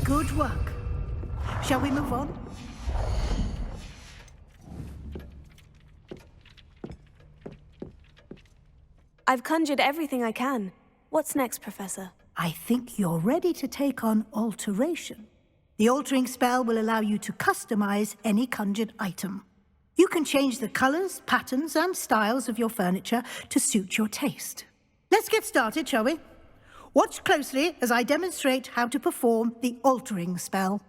Good work. Shall we move on? I've conjured everything I can. What's next, Professor? I think you're ready to take on alteration. The altering spell will allow you to customize any conjured item. You can change the colors, patterns, and styles of your furniture to suit your taste. Let's get started, shall we? Watch closely as I demonstrate how to perform the altering spell.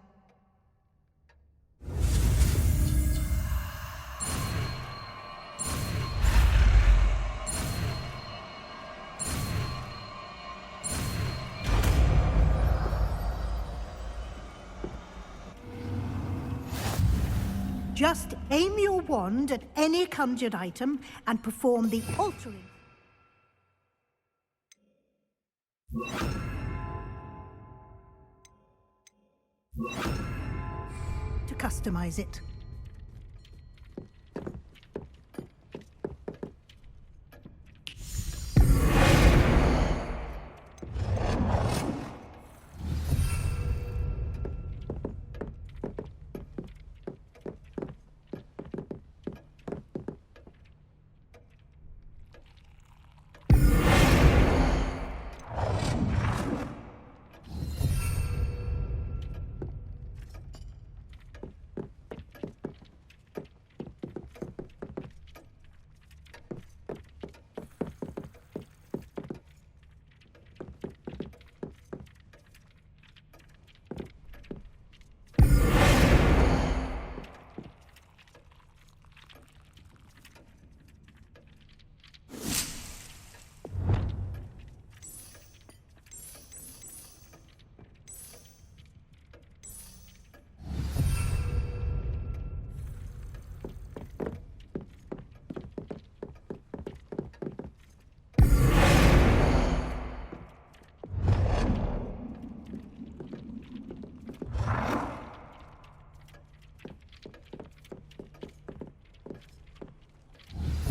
Just aim your wand at any conjured item and perform the altering. To customize it.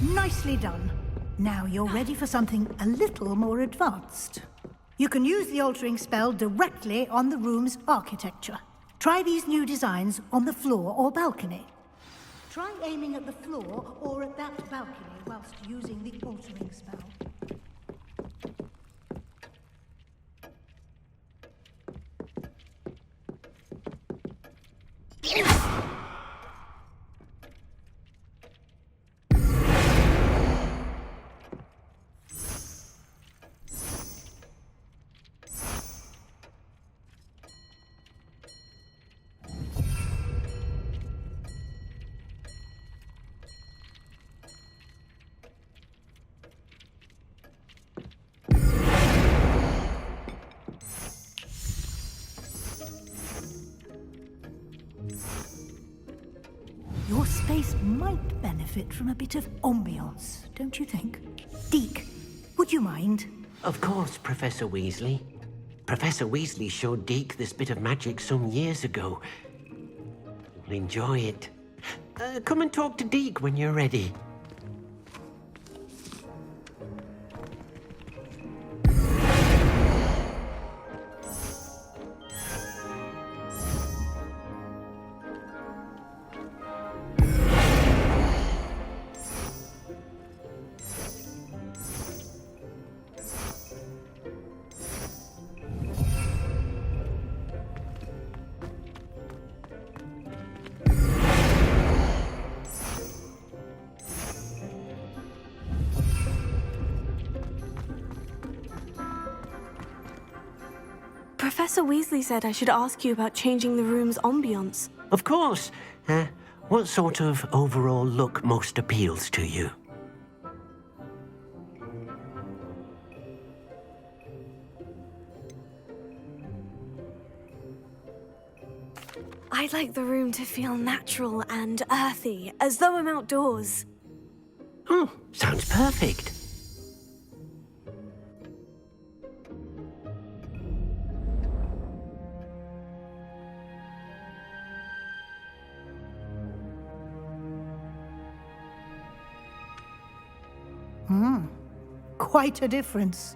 Nicely done. Now you're ready for something a little more advanced. You can use the altering spell directly on the room's architecture. Try these new designs on the floor or balcony. Try aiming at the floor or at that balcony whilst using the altering spell. Your space might benefit from a bit of ambiance, don't you think? Deke, would you mind? Of course, Professor Weasley. Professor Weasley showed Deke this bit of magic some years ago. You'll enjoy it. Come and talk to Deke when you're ready. Professor Weasley said I should ask you about changing the room's ambiance. Of course. What sort of overall look most appeals to you? I'd like the room to feel natural and earthy, as though I'm outdoors. Oh, sounds perfect. Quite a difference.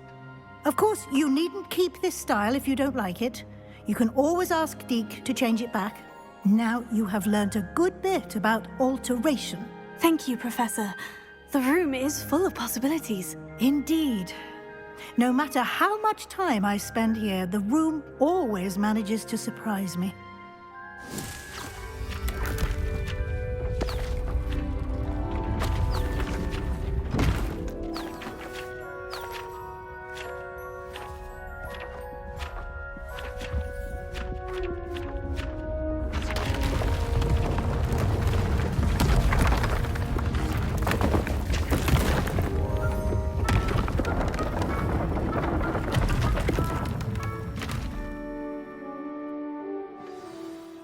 Of course, you needn't keep this style if you don't like it. You can always ask Deke to change it back. Now you have learnt a good bit about alteration. Thank you, Professor. The room is full of possibilities. Indeed. No matter how much time I spend here, the room always manages to surprise me.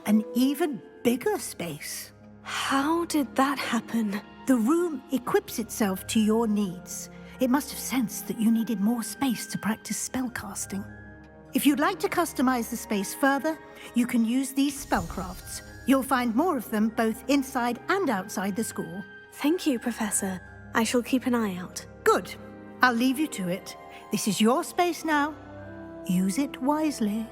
An even bigger space. How did that happen? The room equips itself to your needs. It must have sensed that you needed more space to practice spellcasting. If you'd like to customize the space further, you can use these spellcrafts. You'll find more of them both inside and outside the school. Thank you, Professor. I shall keep an eye out. Good. I'll leave you to it. This is your space now. Use it wisely.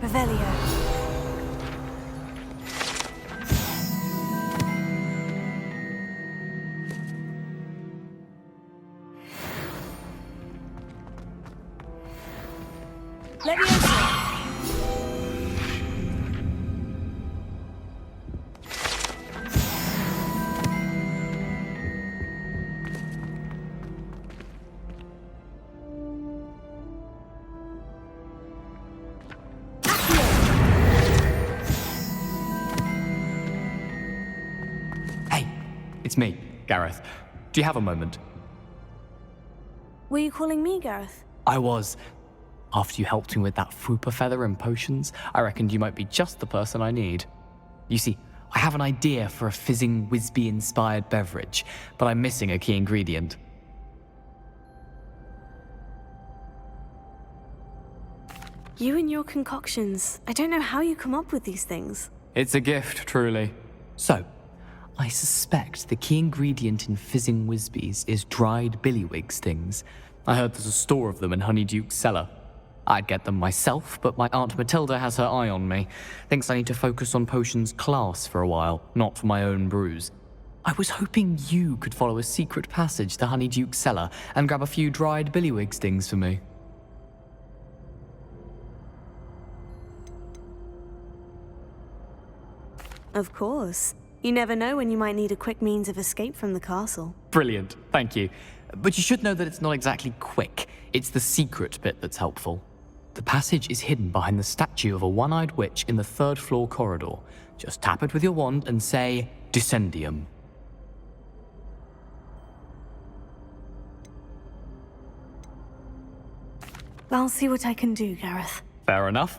Revelio. Leviosa. Hey, it's me, Gareth. Do you have a moment? Were you calling me, Gareth? I was. After you helped me with that Fupa feather and potions, I reckoned you might be just the person I need. You see, I have an idea for a fizzing Wisby-inspired beverage, but I'm missing a key ingredient. You and your concoctions. I don't know how you come up with these things. It's a gift, truly. So, I suspect the key ingredient in fizzing Wisbies is dried billywig stings. I heard there's a store of them in Honeyduke's cellar. I'd get them myself, but my Aunt Matilda has her eye on me. Thinks I need to focus on potions class for a while, not for my own brews. I was hoping you could follow a secret passage to Honeyduke's cellar and grab a few dried billywig stings for me. Of course. You never know when you might need a quick means of escape from the castle. Brilliant, thank you. But you should know that it's not exactly quick. It's the secret bit that's helpful. The passage is hidden behind the statue of a one-eyed witch in the third-floor corridor. Just tap it with your wand and say, Descendium. I'll see what I can do, Gareth. Fair enough.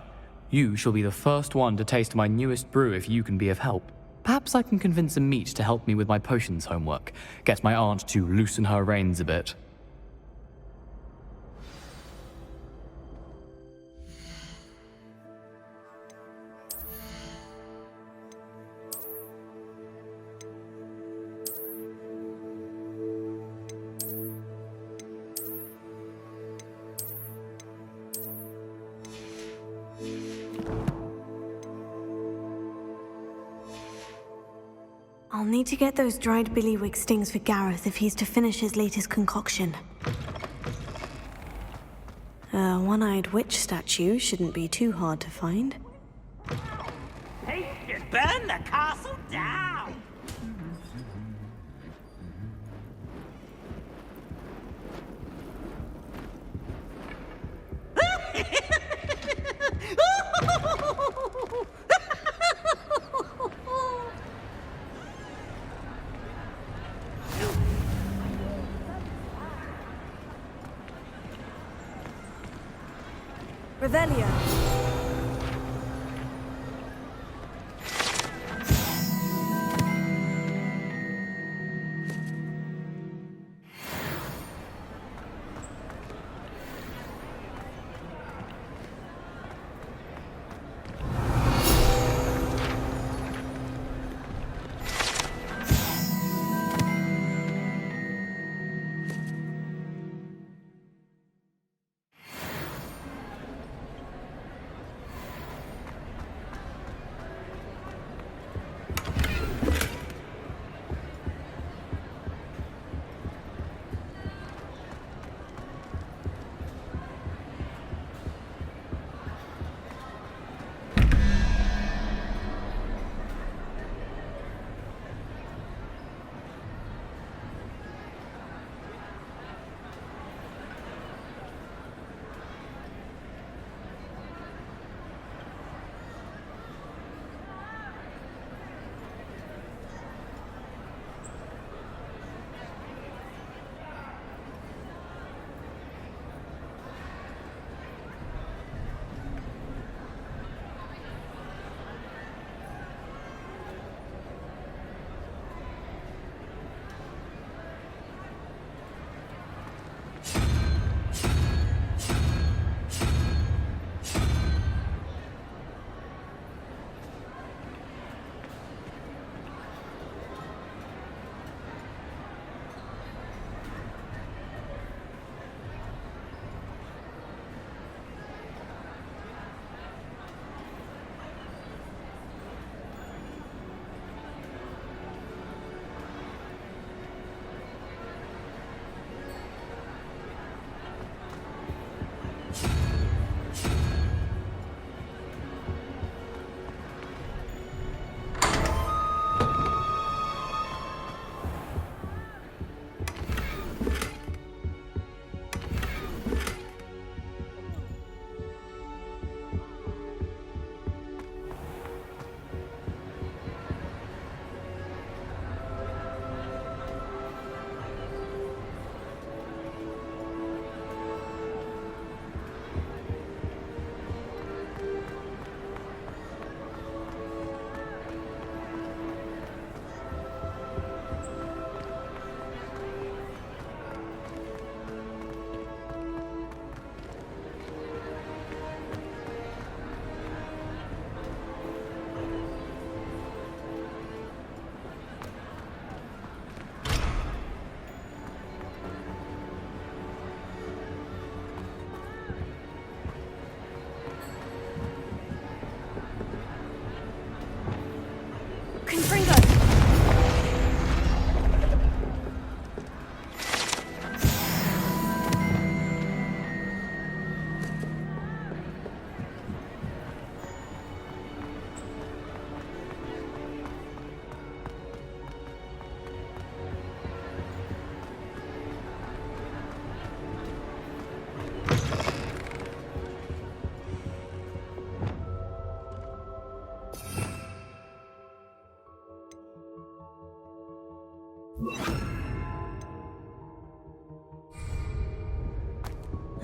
You shall be the first one to taste my newest brew if you can be of help. Perhaps I can convince a meat to help me with my potions homework. Get my aunt to loosen her reins a bit. I'll need to get those dried billywig stings for Gareth if he's to finish his latest concoction. A one-eyed witch statue shouldn't be too hard to find. Burn the castle down! Revelio.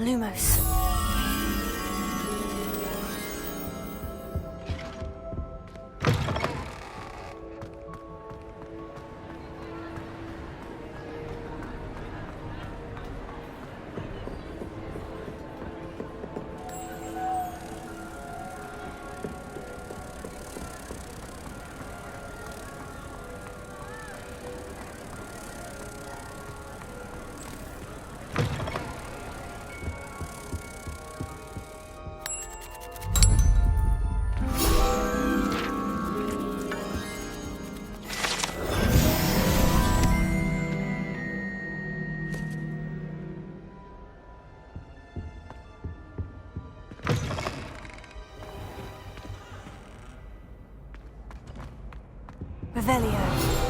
Lumos. Revelio.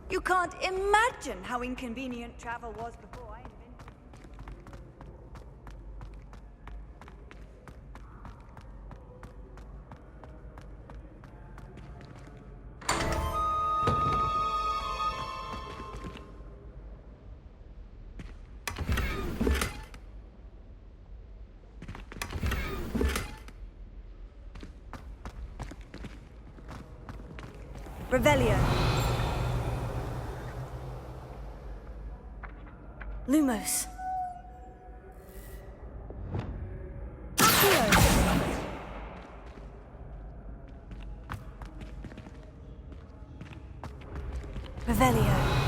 You can't imagine how inconvenient travel was before I invented Revelio. Lumos. Revelio.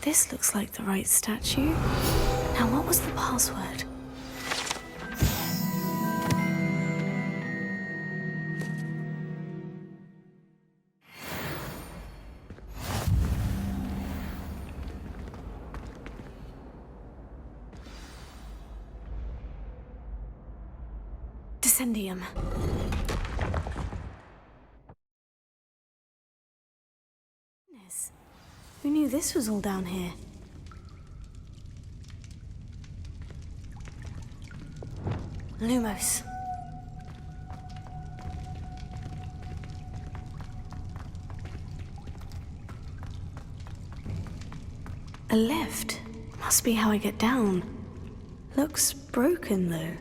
This looks like the right statue. Now, what was the password? Descendium. Who knew this was all down here? Lumos. A lift. Must be how I get down. Looks broken, though.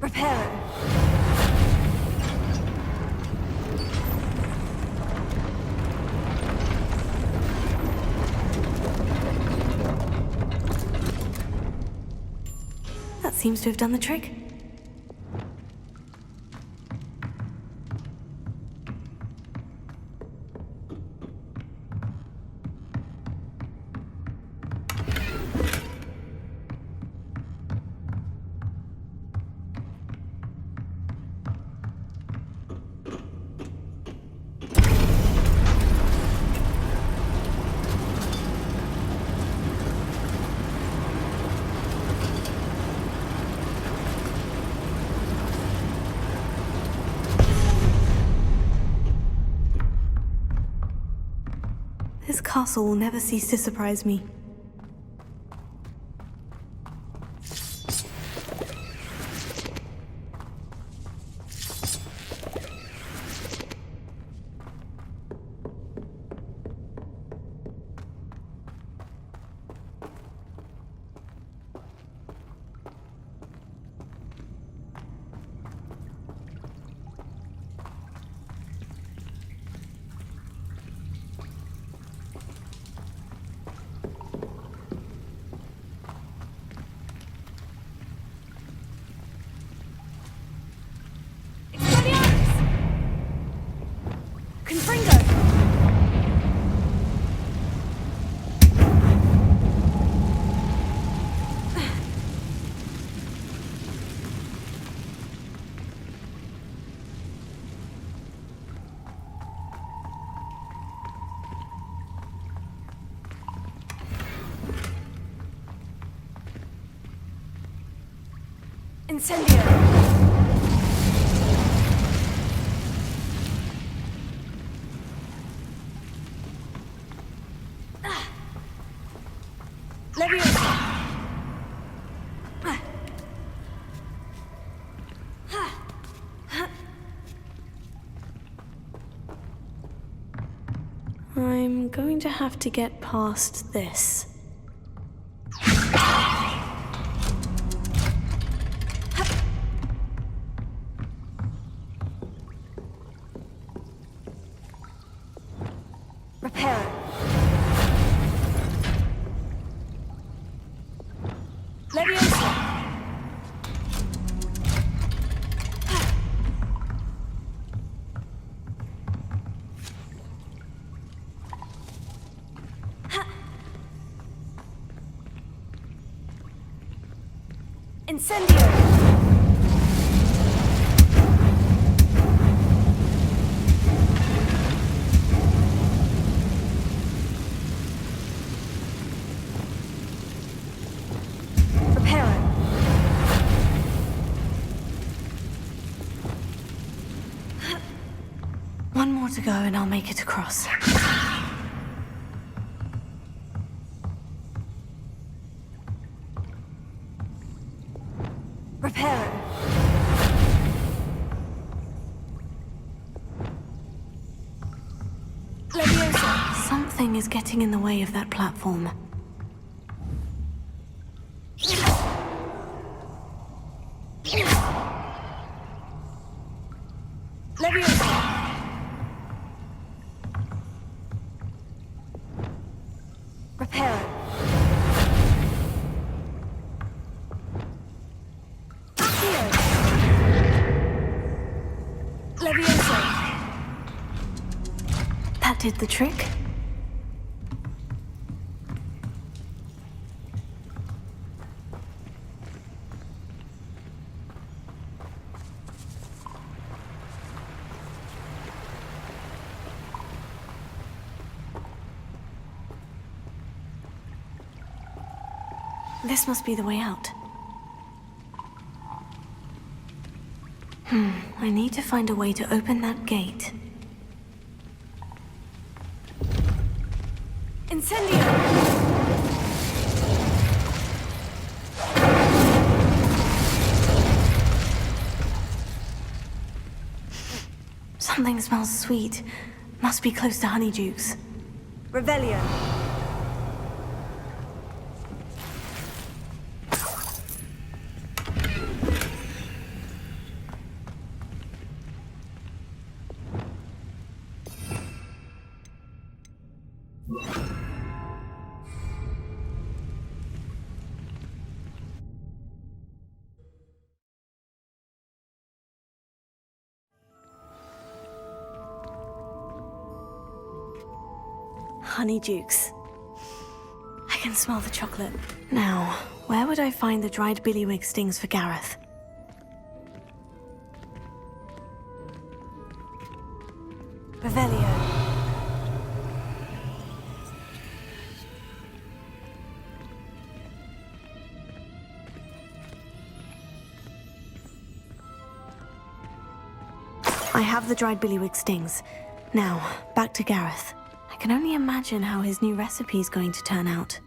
Reparo. That seems to have done the trick. This castle will never cease to surprise me. Incendio! I'm going to have to get past this. One more to go and I'll make it across. Reparo. Leviosa. Something is getting in the way of that platform. Leviosa. Reparo. Leviosa. That did the trick. This must be the way out. I need to find a way to open that gate. Incendio! Something smells sweet. Must be close to Honeydukes. Revelio. honeydukes. I can smell the chocolate. Now, where would I find the dried billywig stings for Gareth? Revelio. I have the dried billywig stings. Now, back to Gareth. I can only imagine how his new recipe is going to turn out.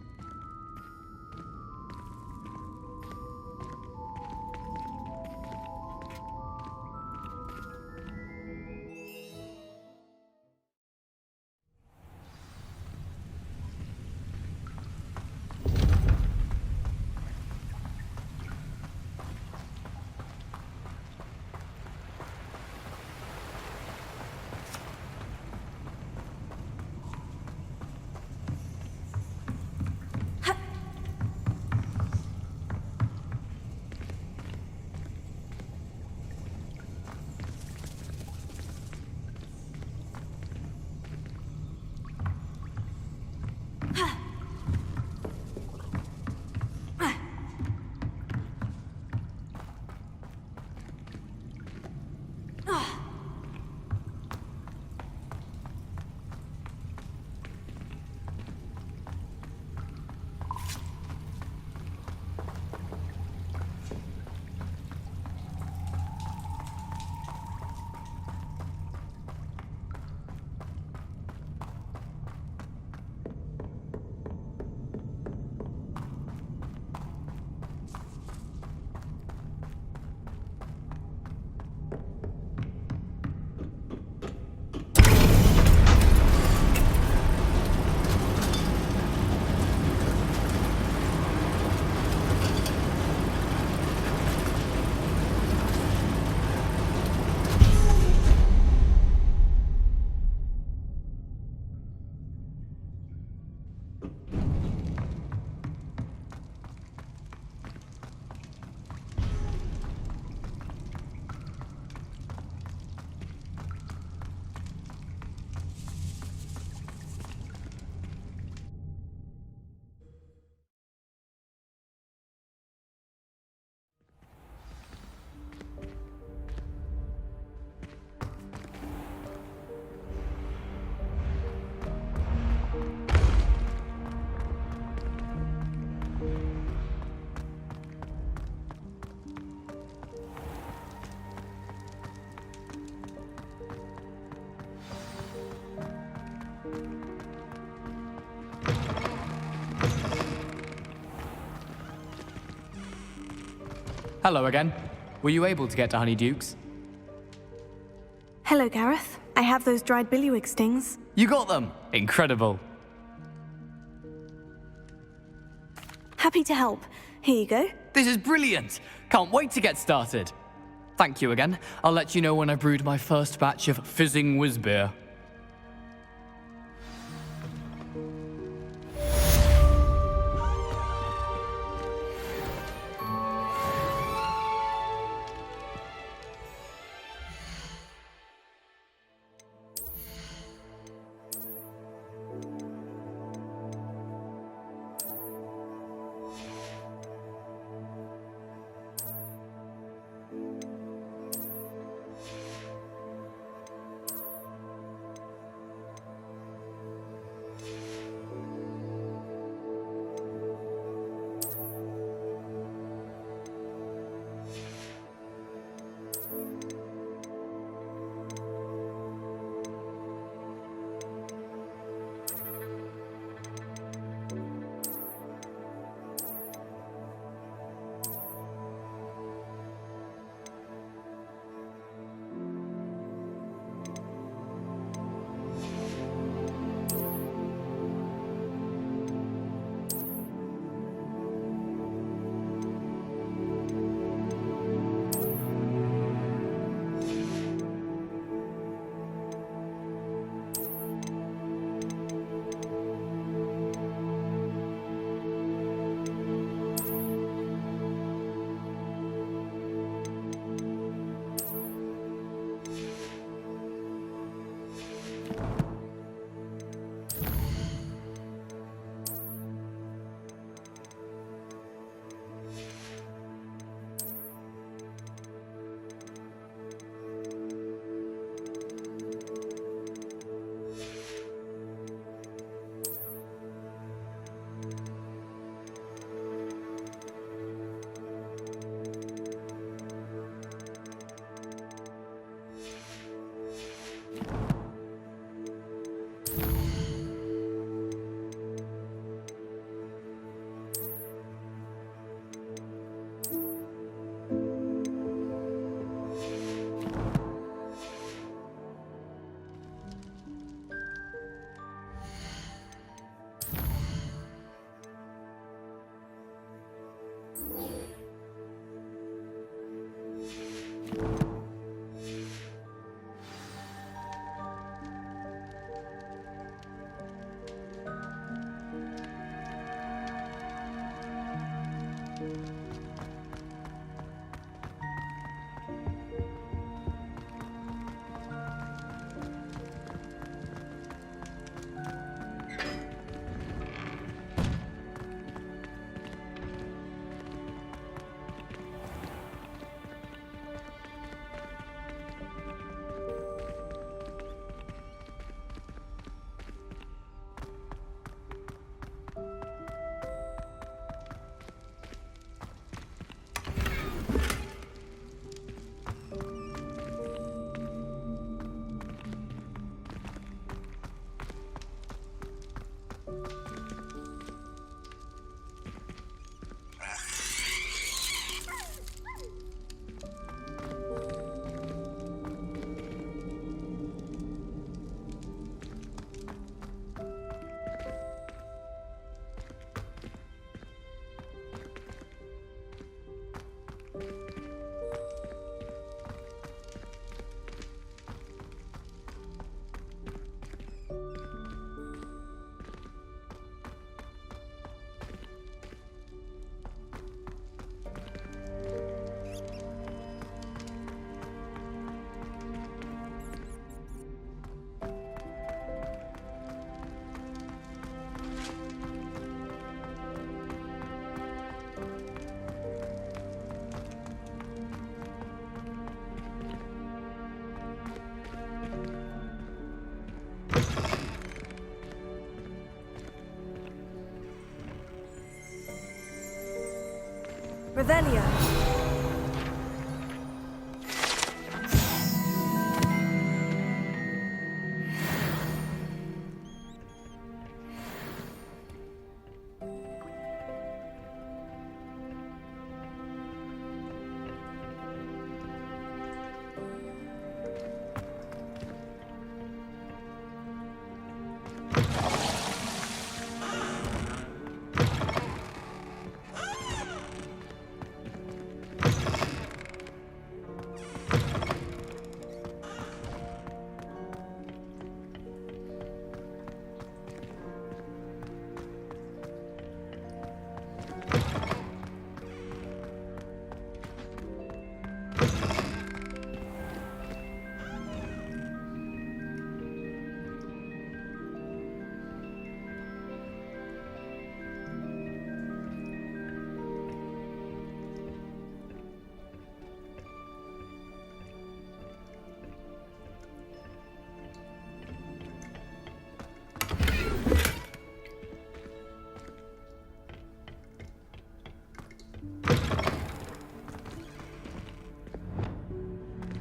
Hello again. Were you able to get to Honeydukes? Hello, Gareth. I have those dried billywig stings. You got them! Incredible. Happy to help. Here you go. This is brilliant! Can't wait to get started. Thank you again. I'll let you know when I brewed my first batch of fizzing whiz-beer. Revelio.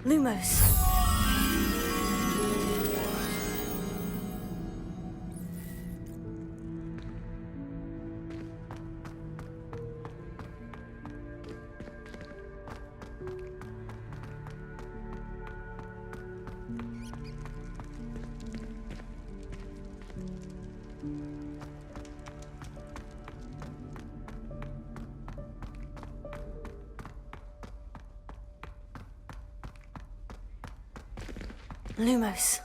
Lumos. Lumos.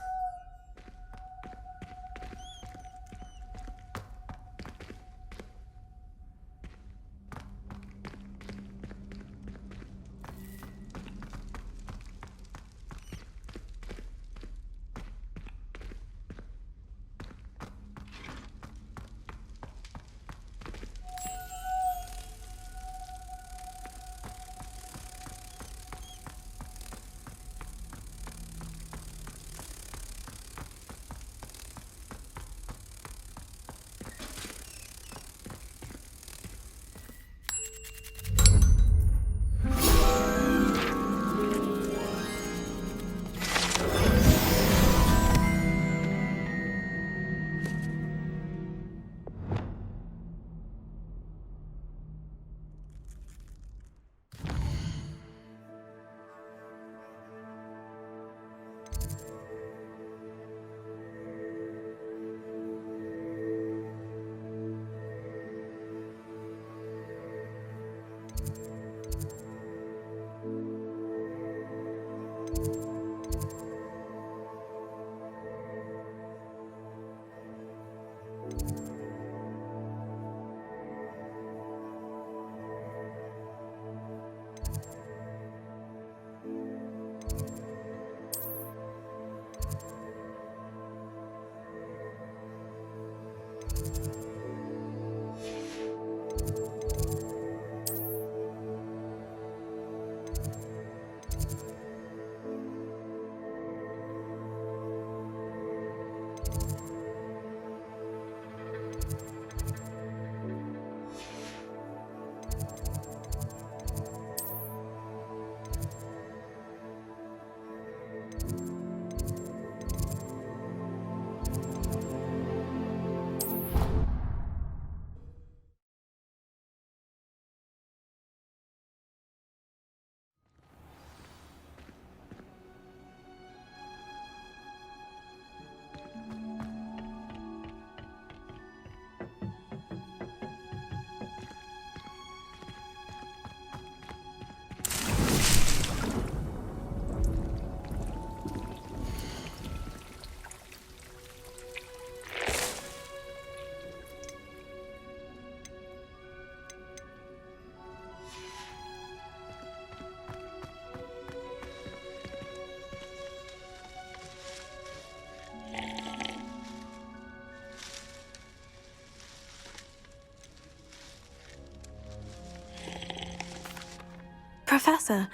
Professor,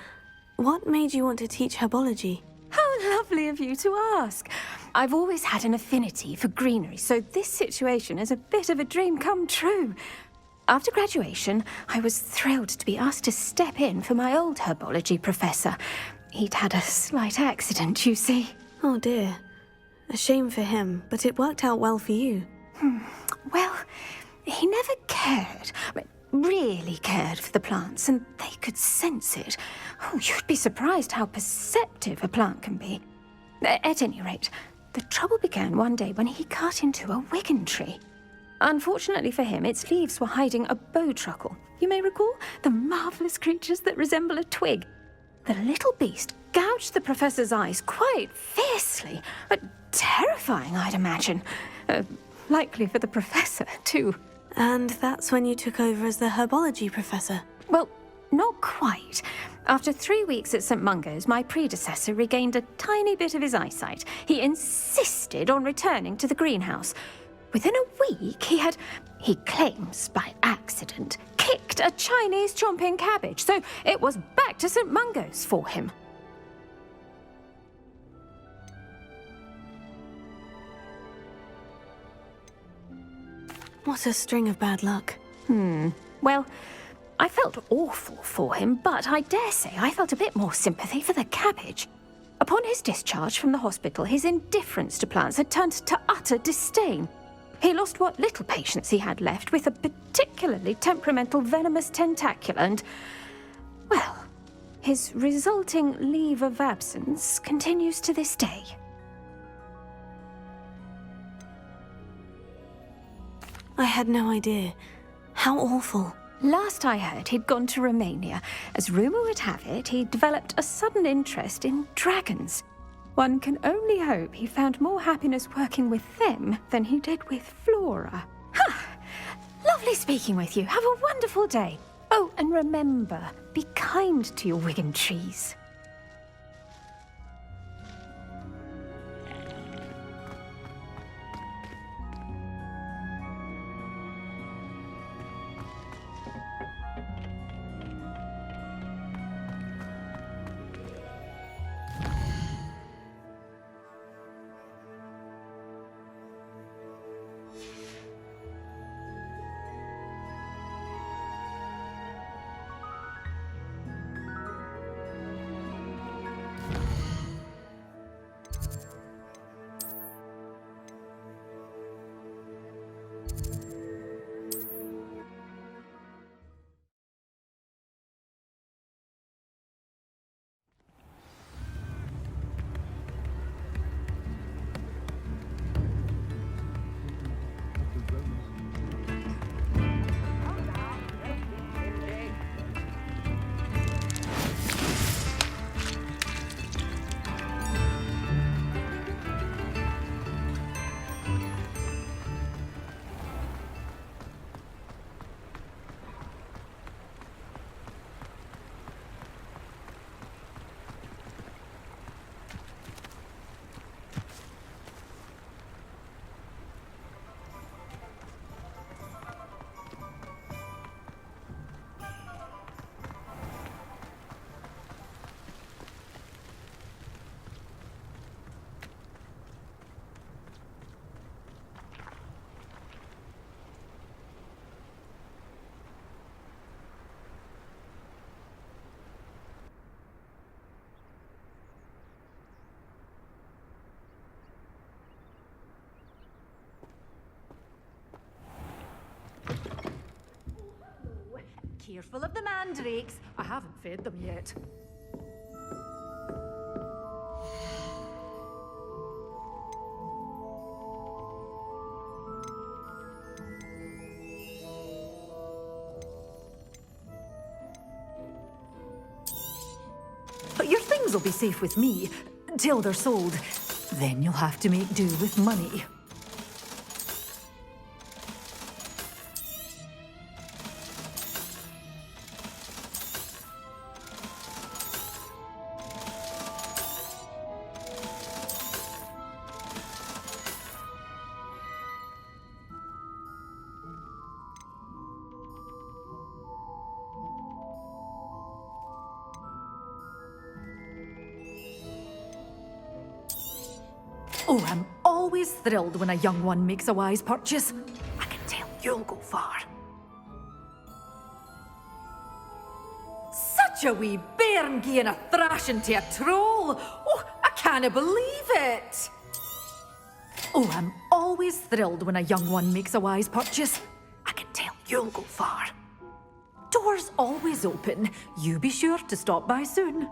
what made you want to teach herbology? How lovely of you to ask. I've always had an affinity for greenery, so this situation is a bit of a dream come true. After graduation, I was thrilled to be asked to step in for my old herbology professor. He'd had a slight accident, you see. Oh dear. A shame for him, but it worked out well for you. Well, he never cared, really cared for the plants, and they could sense it. Oh, you'd be surprised how perceptive a plant can be. At any rate, the trouble began one day when he cut into a wigan tree. Unfortunately for him, its leaves were hiding a bowtruckle. You may recall the marvellous creatures that resemble a twig. The little beast gouged the professor's eyes quite fiercely, but terrifying, I'd imagine. Likely for the professor, too. And that's when you took over as the herbology professor? Well, not quite. After 3 weeks at St. Mungo's, my predecessor regained a tiny bit of his eyesight. He insisted on returning to the greenhouse. Within a week, he claims by accident, kicked a Chinese chomping cabbage, so it was back to St. Mungo's for him. What a string of bad luck. Well, I felt awful for him, but I dare say I felt a bit more sympathy for the cabbage. Upon his discharge from the hospital, his indifference to plants had turned to utter disdain. He lost what little patience he had left with a particularly temperamental venomous tentacula and, well, his resulting leave of absence continues to this day. I had no idea. How awful. Last I heard, he'd gone to Romania. As rumour would have it, he'd developed a sudden interest in dragons. One can only hope he found more happiness working with them than he did with Flora. Lovely speaking with you. Have a wonderful day. Oh, and remember, be kind to your wigan trees. Careful of the mandrakes. I haven't fed them yet. But your things will be safe with me, till they're sold. Then you'll have to make do with money. Oh, I'm always thrilled when a young one makes a wise purchase. I can tell you'll go far. Such a wee bairn gieing a thrashing to a troll. Oh, I can't believe it. Oh, I'm always thrilled when a young one makes a wise purchase. I can tell you'll go far. Doors always open. You be sure to stop by soon.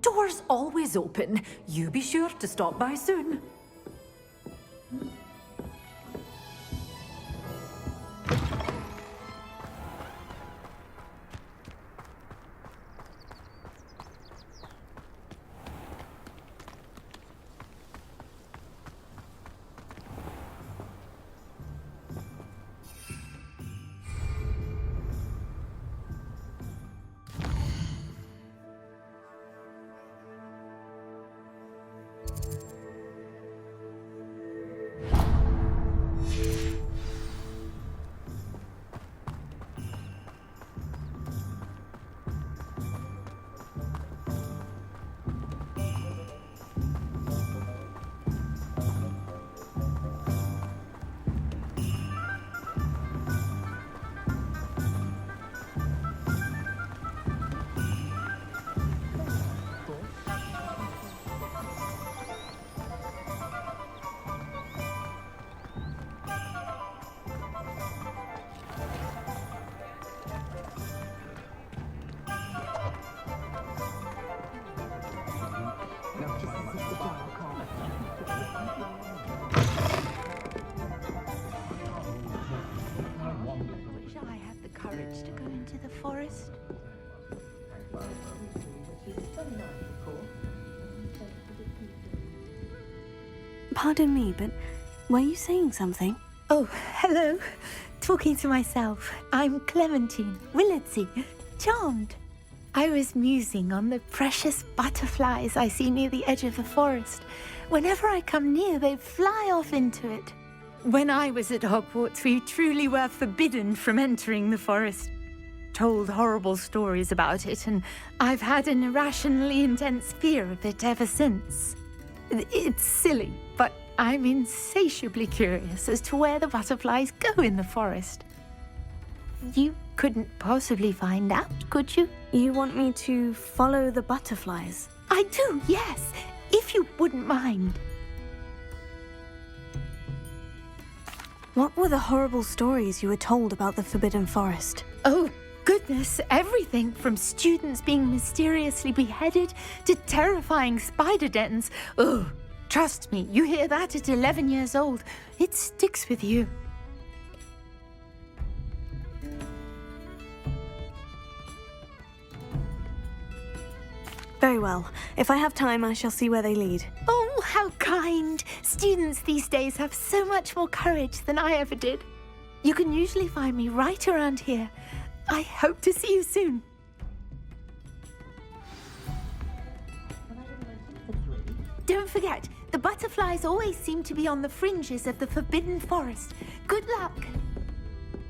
Doors always open. You be sure to stop by soon. Wish I had the courage to go into the forest. Pardon me, but were you saying something? Oh, hello. Talking to myself. I'm Clementine Willardsey. Charmed. I was musing on the precious butterflies I see near the edge of the forest. Whenever I come near, they fly off into it. When I was at Hogwarts, we truly were forbidden from entering the forest. Told horrible stories about it, and I've had an irrationally intense fear of it ever since. It's silly, but I'm insatiably curious as to where the butterflies go in the forest. You couldn't possibly find out, could you? You want me to follow the butterflies? I do, yes, if you wouldn't mind. What were the horrible stories you were told about the Forbidden Forest? Oh, goodness, everything from students being mysteriously beheaded to terrifying spider dens. Oh, trust me, you hear that at 11 years old, it sticks with you. Very well. If I have time, I shall see where they lead. Oh, how kind! Students these days have so much more courage than I ever did. You can usually find me right around here. I hope to see you soon. Don't forget, the butterflies always seem to be on the fringes of the Forbidden Forest. Good luck!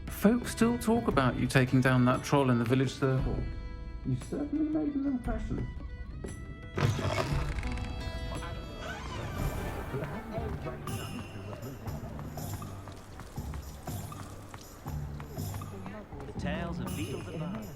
Folks still talk about you taking down that troll in the village circle. You certainly made an impression. The tales of beetles above.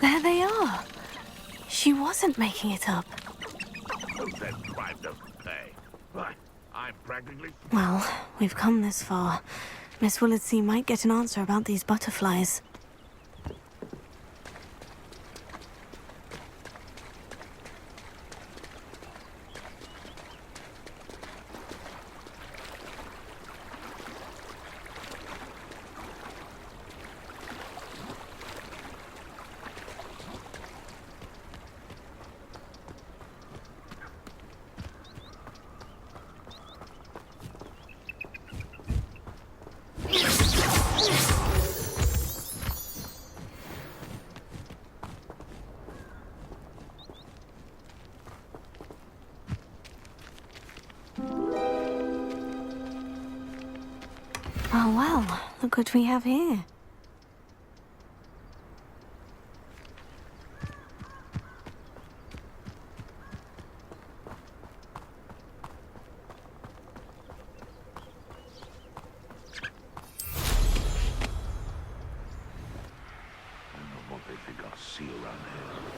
There they are. She wasn't making it up. Who said crime doesn't pay? I'm practically... Well, we've come this far. Miss Willardsey might get an answer about these butterflies. Oh well, look what we have here. What they think I'll see around here.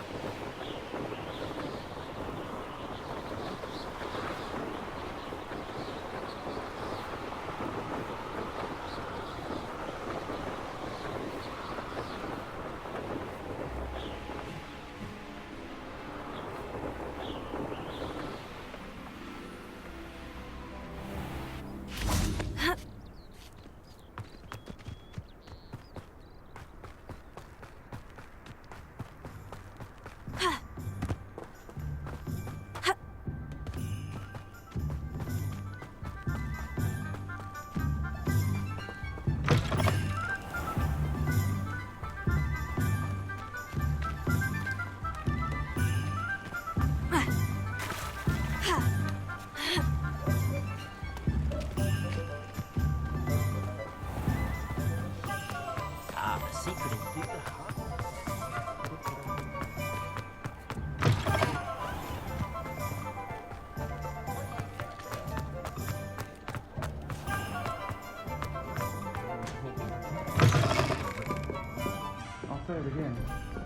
Again.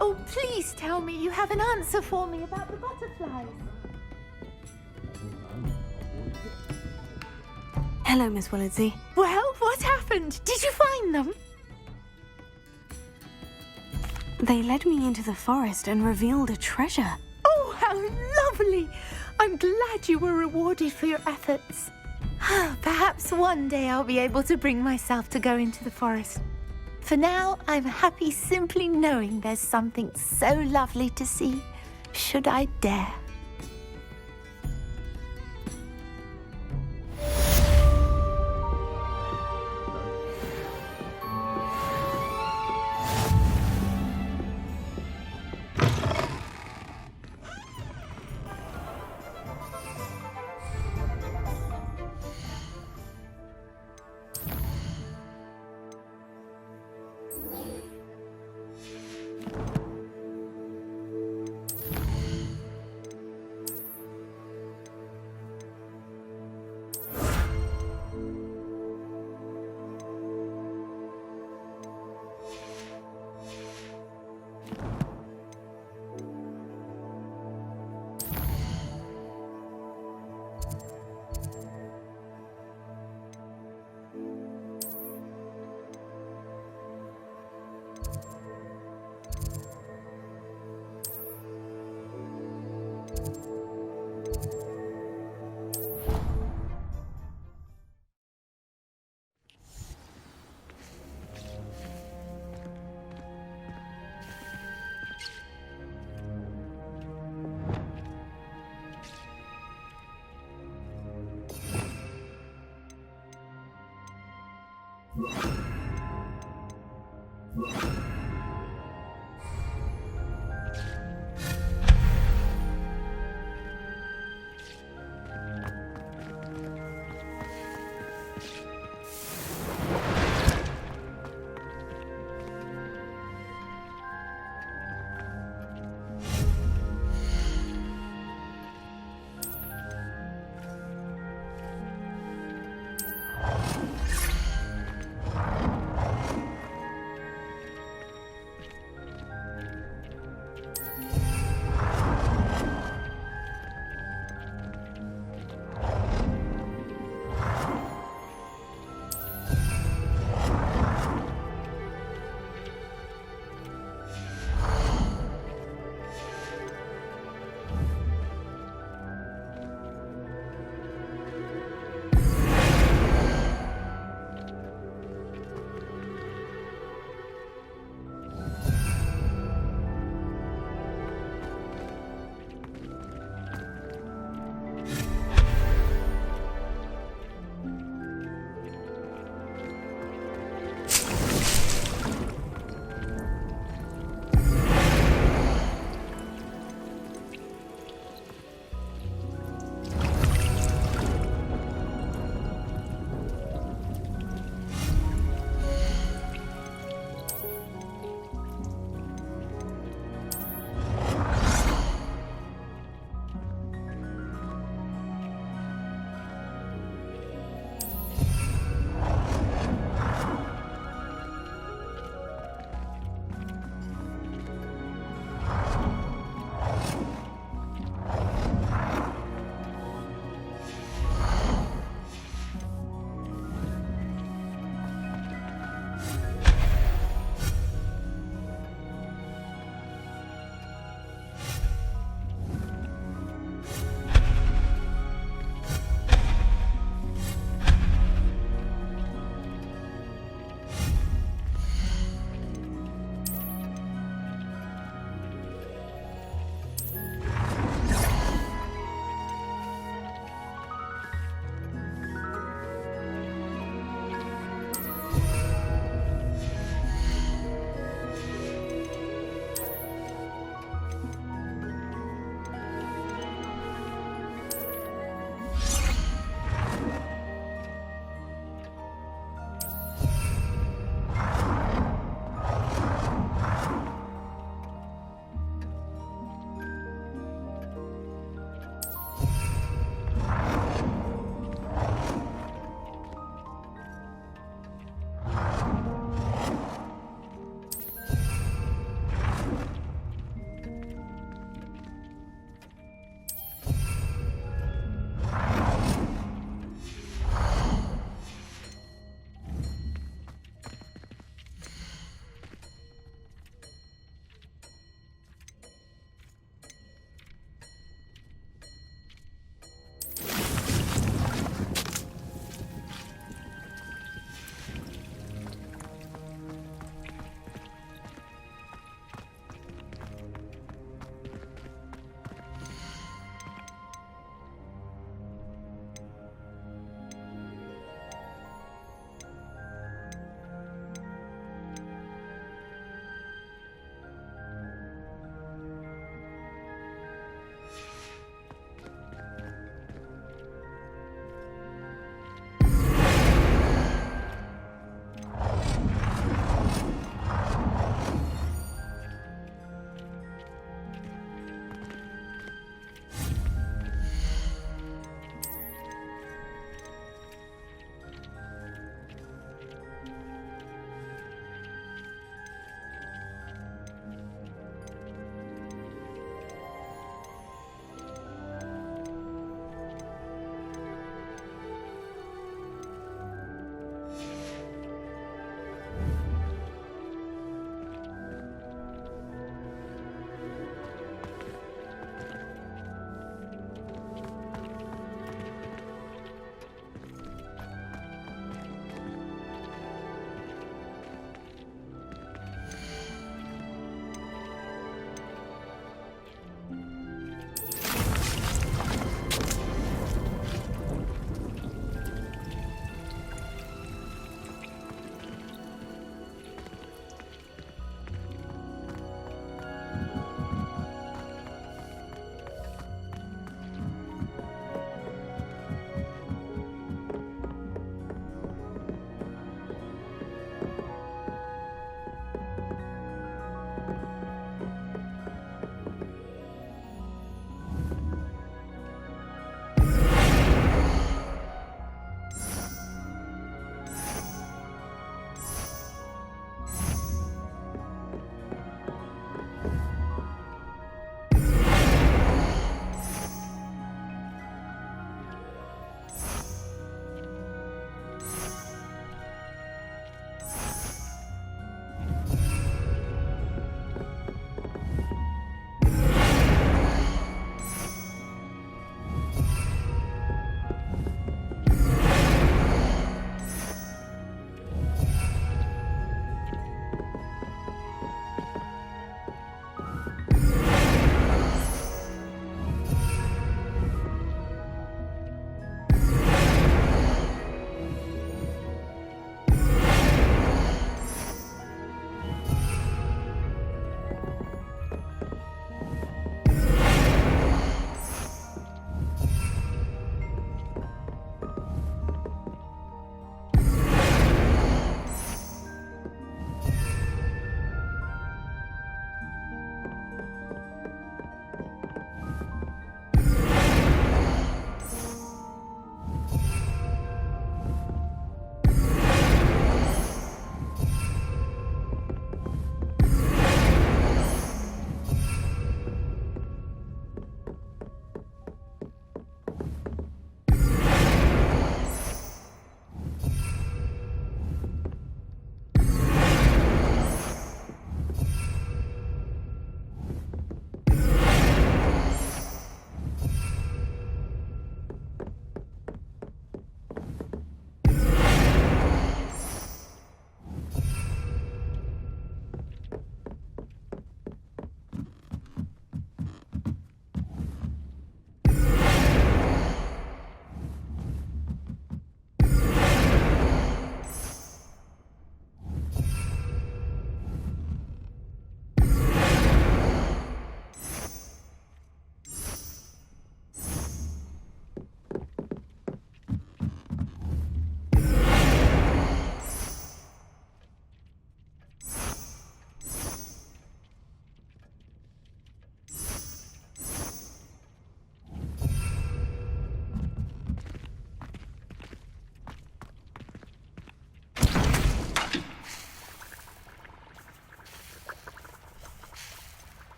Oh, please tell me you have an answer for me about the butterflies. Hello, Miss Willardsey. Well, what happened? Did you find them? They led me into the forest and revealed a treasure. Oh, how lovely! I'm glad you were rewarded for your efforts. Perhaps one day I'll be able to bring myself to go into the forest. For now, I'm happy simply knowing there's something so lovely to see, should I dare.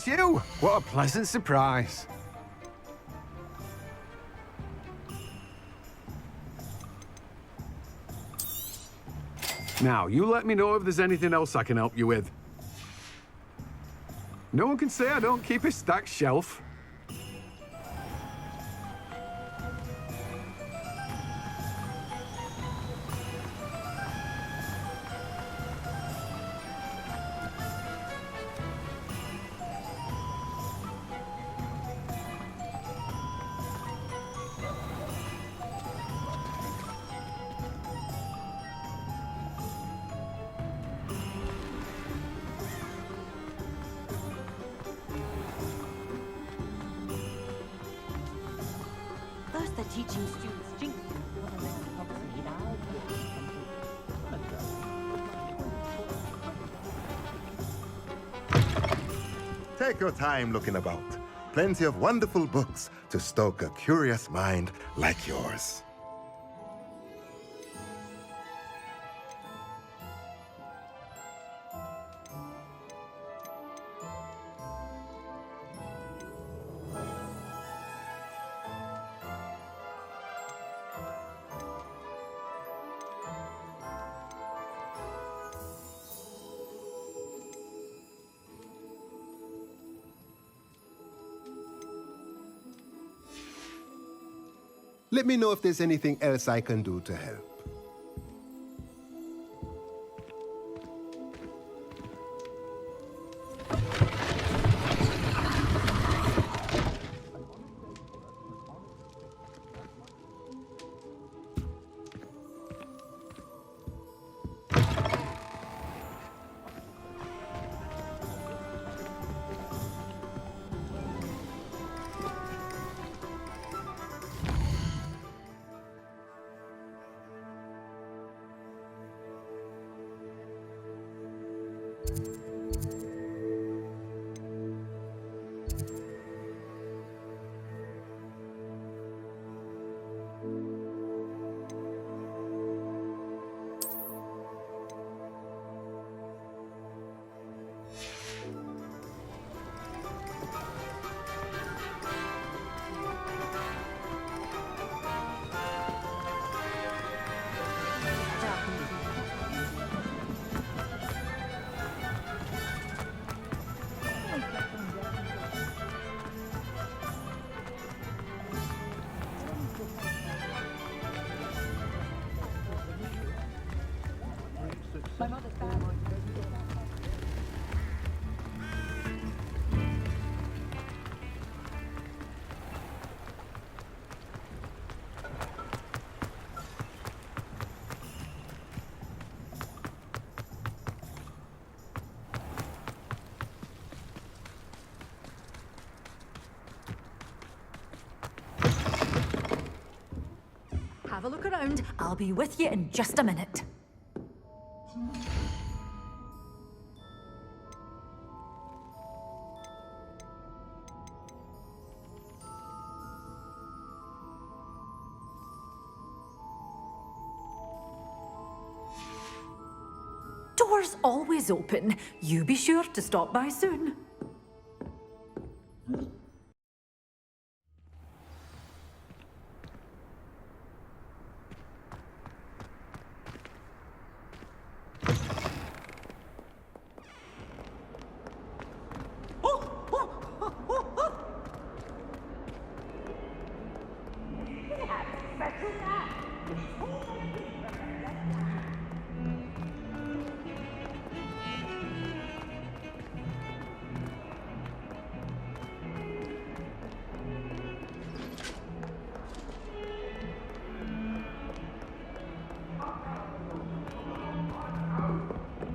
it's you! What a pleasant surprise. Now, you let me know if there's anything else I can help you with. No one can say I don't keep a stacked shelf. First they're teaching students jingle. Take your time looking about. Plenty of wonderful books to stoke a curious mind like yours. Let me know if there's anything else I can do to help. Have a look around. I'll be with you in just a minute. Door's always open. You be sure to stop by soon.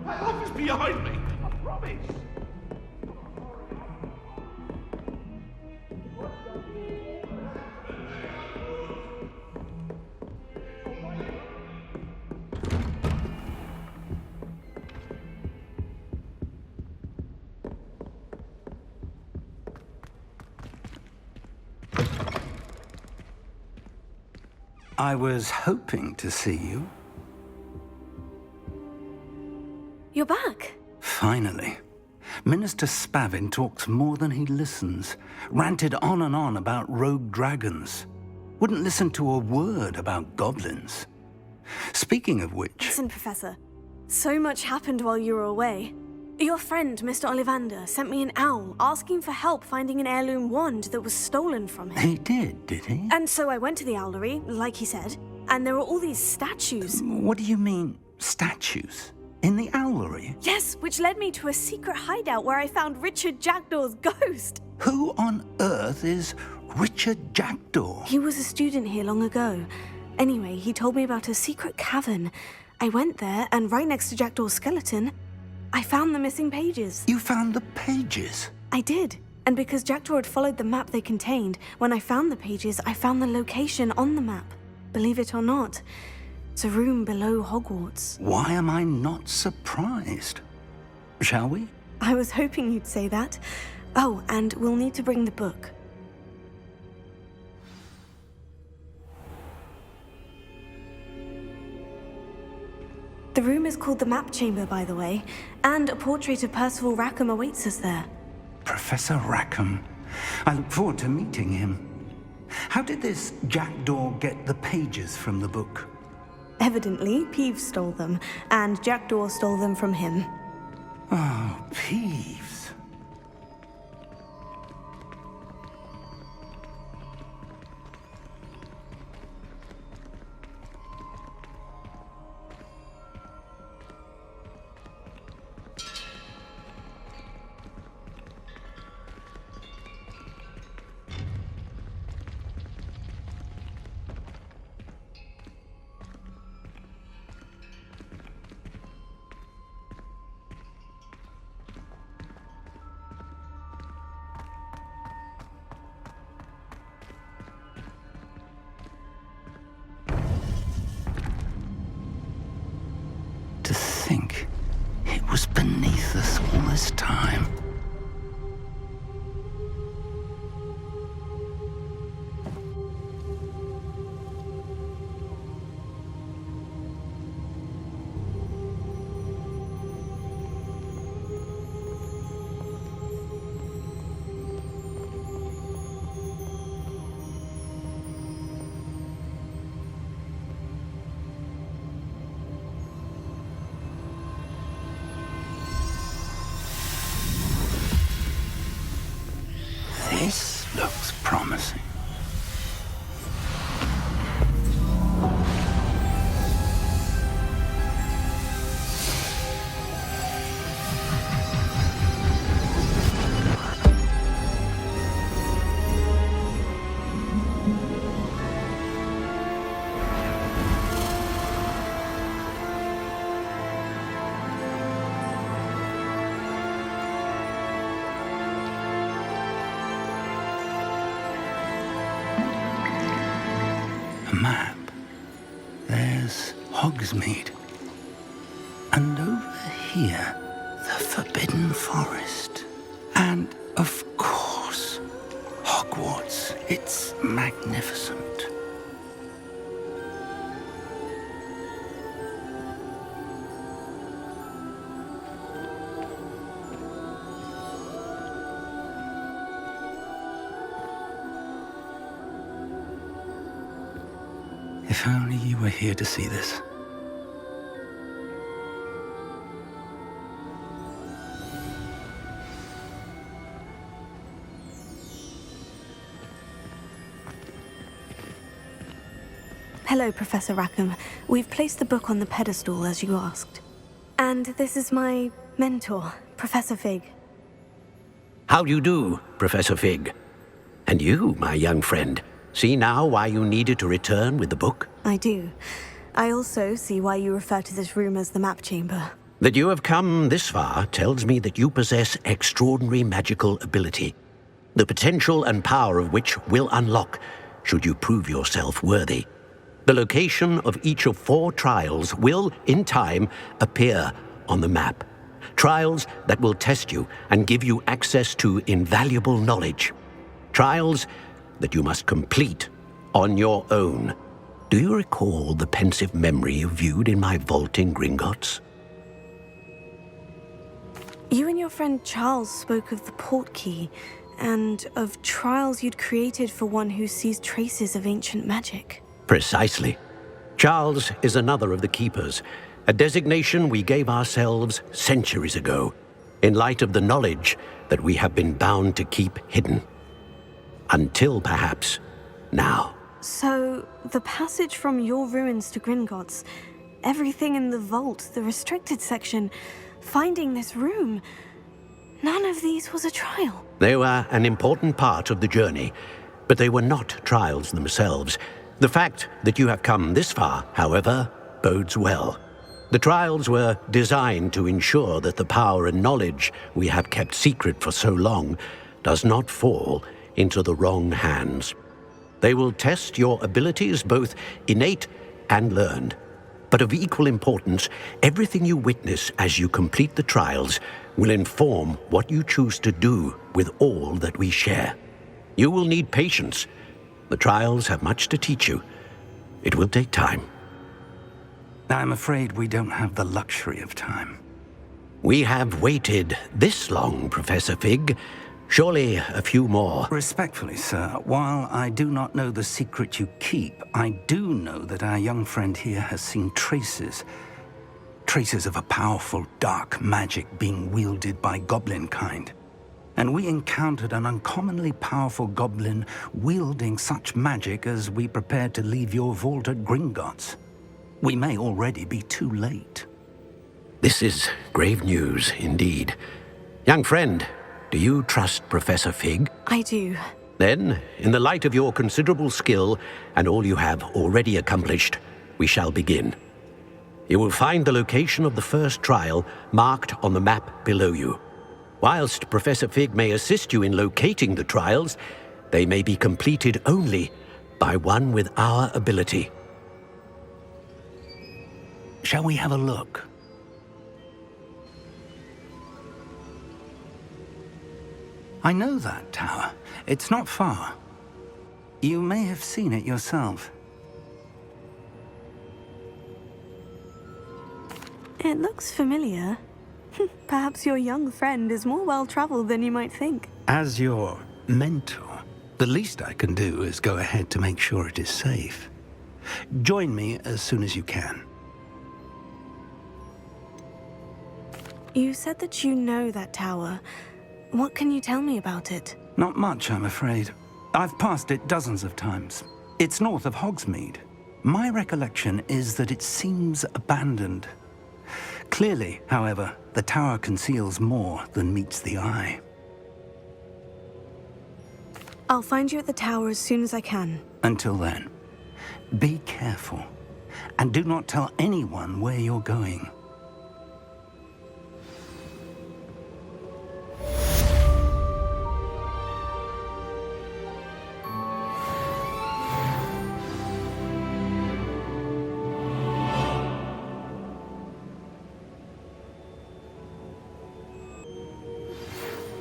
My life is behind me, I promise. I was hoping to see you. You're back. Finally. Minister Spavin talks more than he listens. Ranted on and on about rogue dragons. Wouldn't listen to a word about goblins. Speaking of which... Listen, Professor. So much happened while you were away. Your friend, Mr. Ollivander, sent me an owl asking for help finding an heirloom wand that was stolen from him. He did he? And so I went to the owlery, like he said, and there were all these statues. What do you mean, statues? In the owlery? Yes, which led me to a secret hideout where I found Richard Jackdaw's ghost. Who on earth is Richard Jackdaw? He was a student here long ago. Anyway, he told me about a secret cavern. I went there, and right next to Jackdaw's skeleton, I found the missing pages. You found the pages? I did. And because Jackdaw had followed the map they contained, when I found the pages, I found the location on the map. Believe it or not, it's a room below Hogwarts. Why am I not surprised? Shall we? I was hoping you'd say that. Oh, and we'll need to bring the book. The room is called the Map Chamber, by the way, and a portrait of Percival Rackham awaits us there. Professor Rackham. I look forward to meeting him. How did this Jackdaw get the pages from the book? Evidently, Peeves stole them, and Jackdaw stole them from him. Oh, Peeves. To think it was beneath us all this time. This looks promising. Map. There's Hogsmeade. And over here, the Forbidden Forest. And, of course, Hogwarts. It's magnificent. If only you were here to see this. Hello, Professor Rackham. We've placed the book on the pedestal, as you asked. And this is my mentor, Professor Fig. How do you do, Professor Fig? And you, my young friend, see now why you needed to return with the book? I do. I also see why you refer to this room as the Map Chamber. That you have come this far tells me that you possess extraordinary magical ability, the potential and power of which will unlock should you prove yourself worthy. The location of each of 4 trials will, in time, appear on the map. Trials that will test you and give you access to invaluable knowledge. Trials that you must complete on your own. Do you recall the pensive memory you viewed in my vault in Gringotts? You and your friend Charles spoke of the portkey, and of trials you'd created for one who sees traces of ancient magic. Precisely. Charles is another of the Keepers, a designation we gave ourselves centuries ago, in light of the knowledge that we have been bound to keep hidden. Until, perhaps, now. So, the passage from your ruins to Gringotts, everything in the vault, the restricted section, finding this room, none of these was a trial. They were an important part of the journey, but they were not trials themselves. The fact that you have come this far, however, bodes well. The trials were designed to ensure that the power and knowledge we have kept secret for so long does not fall into the wrong hands. They will test your abilities, both innate and learned. But of equal importance, everything you witness as you complete the trials will inform what you choose to do with all that we share. You will need patience. The trials have much to teach you. It will take time. I'm afraid we don't have the luxury of time. We have waited this long, Professor Fig. Surely a few more. Respectfully, sir, while I do not know the secret you keep, I do know that our young friend here has seen traces of a powerful dark magic being wielded by goblin kind. And we encountered an uncommonly powerful goblin wielding such magic as we prepared to leave your vault at Gringotts. We may already be too late. This is grave news indeed. Young friend, do you trust Professor Fig? I do. Then, in the light of your considerable skill and all you have already accomplished, we shall begin. You will find the location of the first trial marked on the map below you. Whilst Professor Fig may assist you in locating the trials, they may be completed only by one with our ability. Shall we have a look? I know that tower. It's not far. You may have seen it yourself. It looks familiar. Perhaps your young friend is more well-traveled than you might think. As your mentor, the least I can do is go ahead to make sure it is safe. Join me as soon as you can. You said that you know that tower. What can you tell me about it? Not much, I'm afraid. I've passed it dozens of times. It's north of Hogsmeade. My recollection is that it seems abandoned. Clearly, however, the tower conceals more than meets the eye. I'll find you at the tower as soon as I can. Until then, be careful, and do not tell anyone where you're going.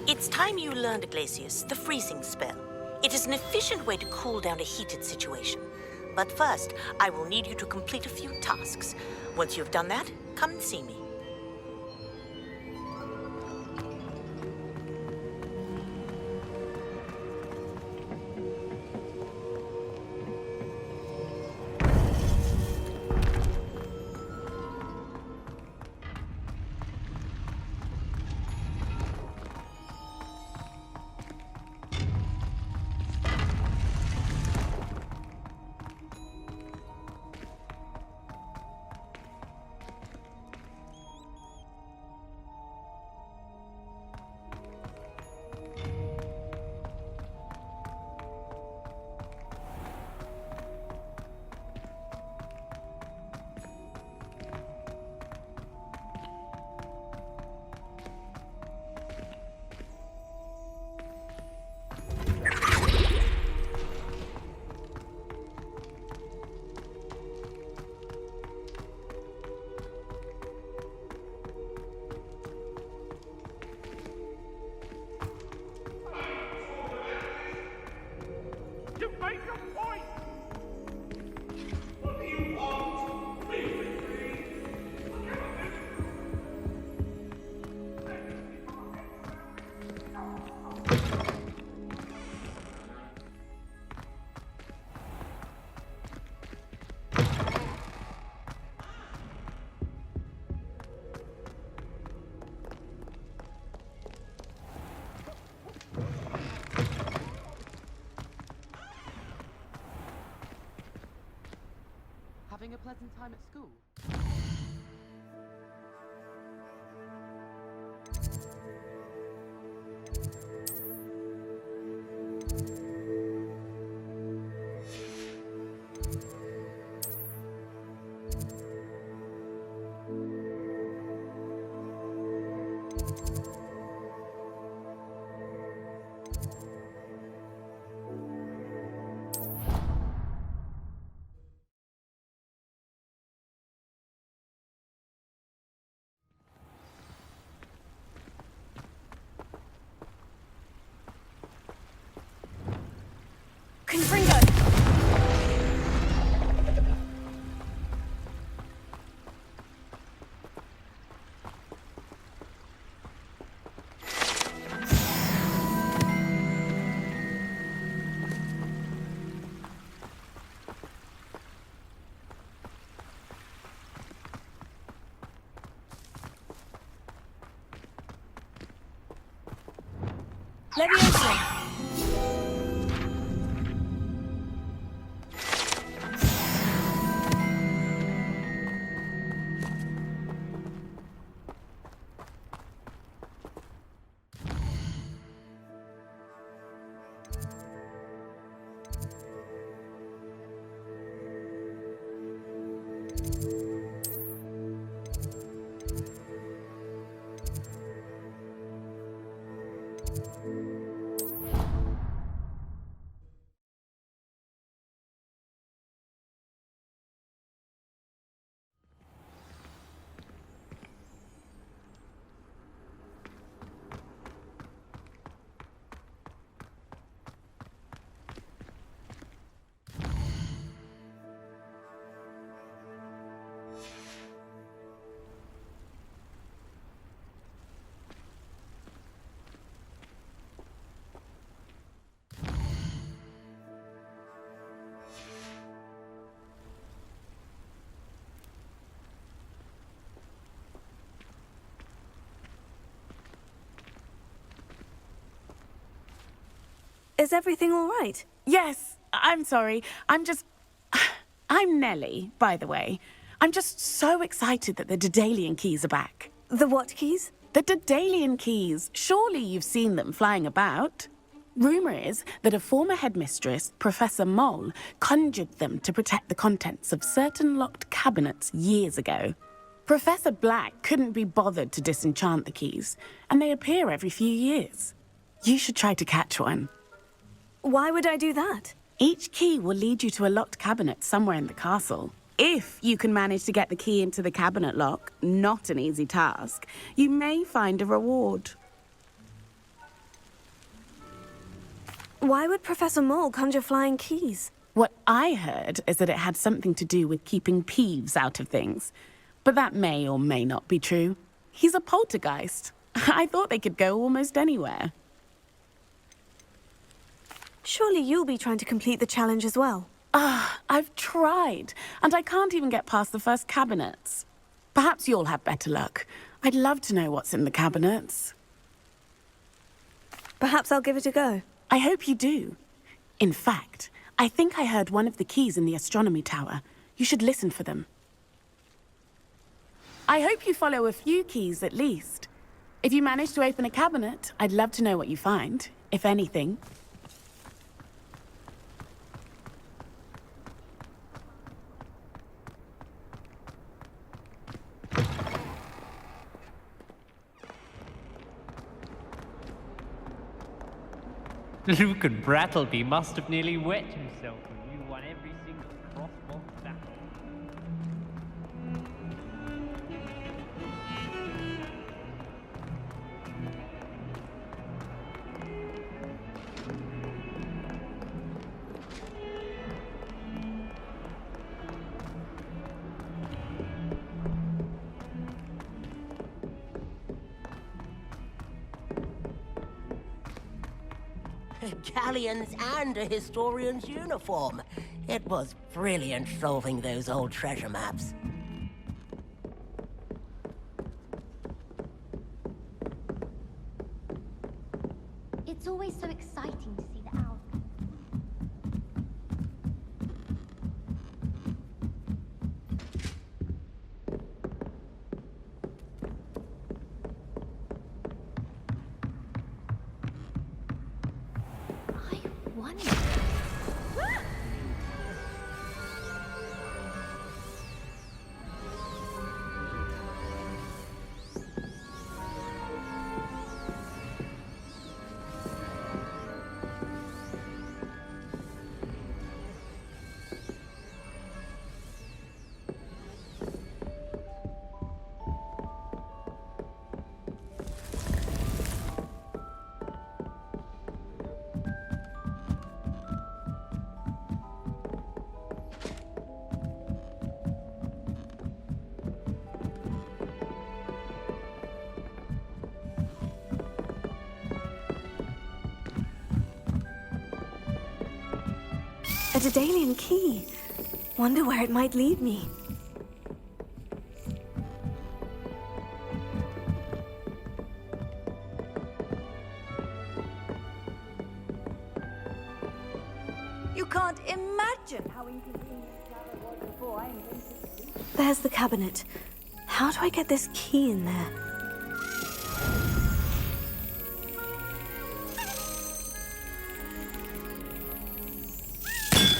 It's time you learned, Glacius, the freezing spell. It is an efficient way to cool down a heated situation. But first, I will need you to complete a few tasks. Once you've done that, come and see me. pleasant time at school? Confringo! Leviosa! Is everything all right? Yes, I'm sorry. I'm Nellie, by the way. I'm just so excited that the Daedalian keys are back. The what keys? The Daedalian keys. Surely you've seen them flying about. Rumour is that a former headmistress, Professor Moll, conjured them to protect the contents of certain locked cabinets years ago. Professor Black couldn't be bothered to disenchant the keys, and they appear every few years. You should try to catch one. Why would I do that? Each key will lead you to a locked cabinet somewhere in the castle. If you can manage to get the key into the cabinet lock, not an easy task, you may find a reward. Why would Professor Moll conjure flying keys? What I heard is that it had something to do with keeping Peeves out of things. But that may or may not be true. He's a poltergeist. I thought they could go almost anywhere. Surely you'll be trying to complete the challenge as well. I've tried, and I can't even get past the first cabinets. Perhaps you'll have better luck. I'd love to know what's in the cabinets. Perhaps I'll give it a go. I hope you do. In fact, I think I heard one of the keys in the astronomy tower. You should listen for them. I hope you follow a few keys at least. If you manage to open a cabinet, I'd love to know what you find, if anything. Luke and Brattleby must have nearly wet himself when you won every single crossbow battle. Galleons and a historian's uniform. It was brilliant solving those old treasure maps. It's always so exciting to see the owls. Daedalian key. Wonder where it might lead me. You can't imagine how inconvenient travel was before I invented it. There's the cabinet. How do I get this key in there?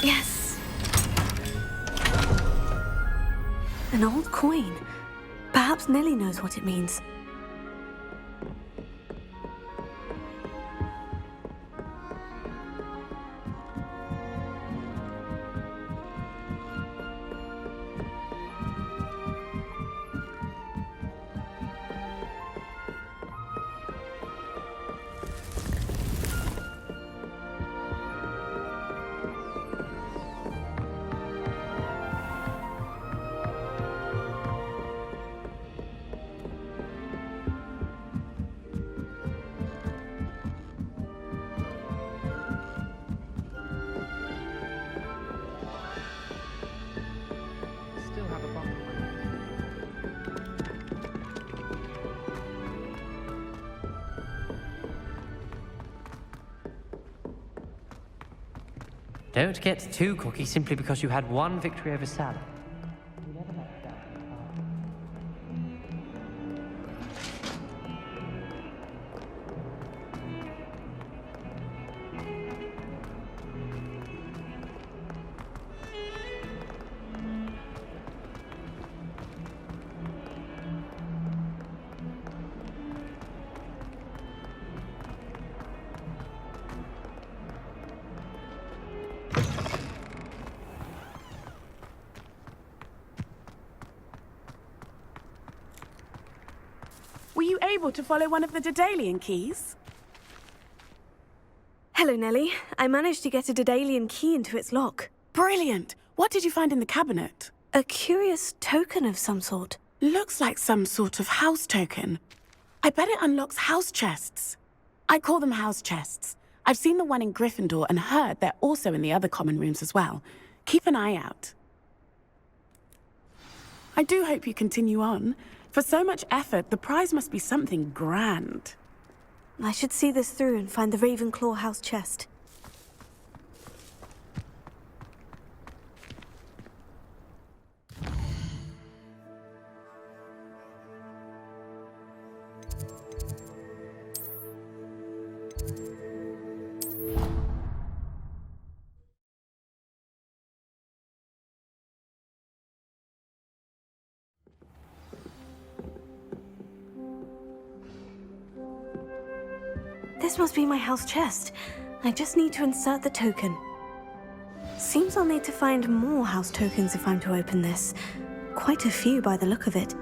Yes! An old coin. Perhaps Nellie knows what it means. Don't get too cocky simply because you had one victory over Salah. Were you able to follow one of the Daedalian keys? Hello, Nellie. I managed to get a Daedalian key into its lock. Brilliant! What did you find in the cabinet? A curious token of some sort. Looks like some sort of house token. I bet it unlocks house chests. I call them house chests. I've seen the one in Gryffindor and heard they're also in the other common rooms as well. Keep an eye out. I do hope you continue on. For so much effort, the prize must be something grand. I should see this through and find the Ravenclaw house chest. This must be my house chest. I just need to insert the token. Seems I'll need to find more house tokens if I'm to open this. Quite a few by the look of it.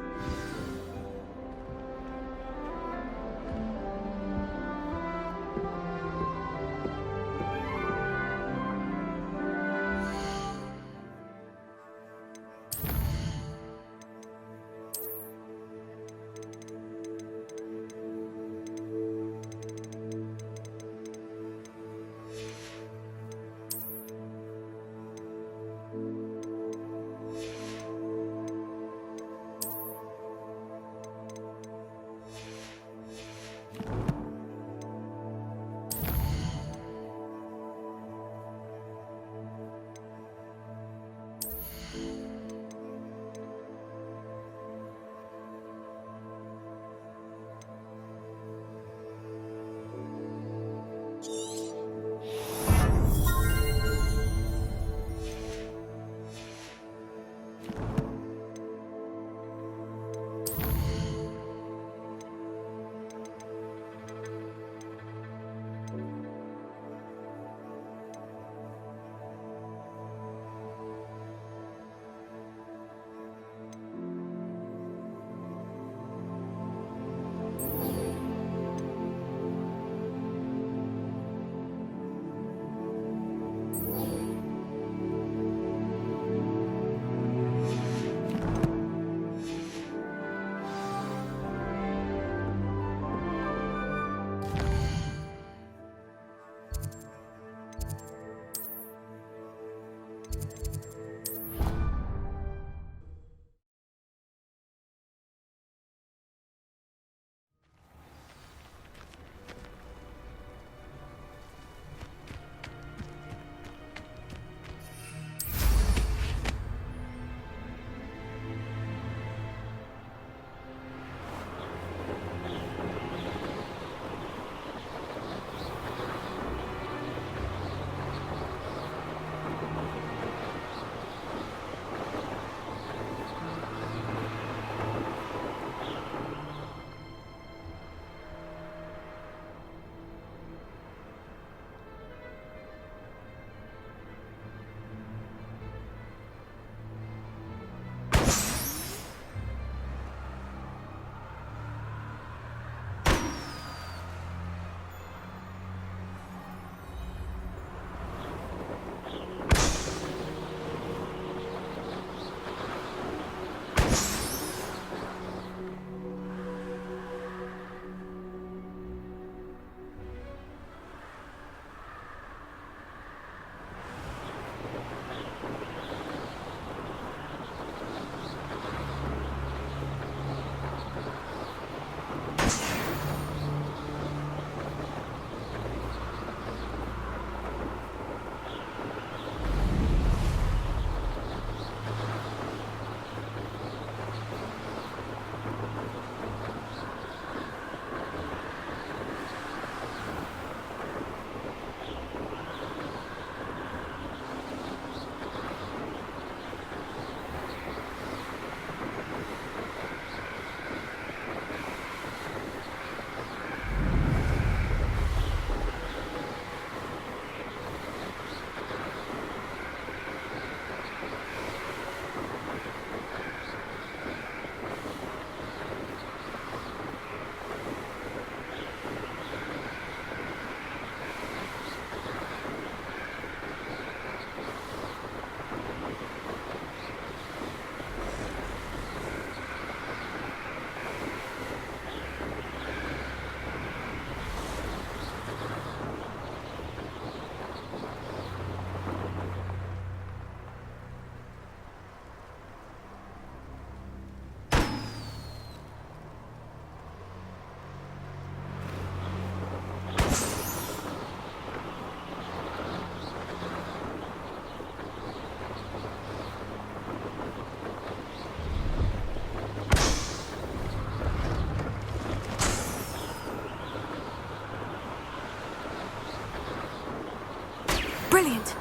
Brilliant.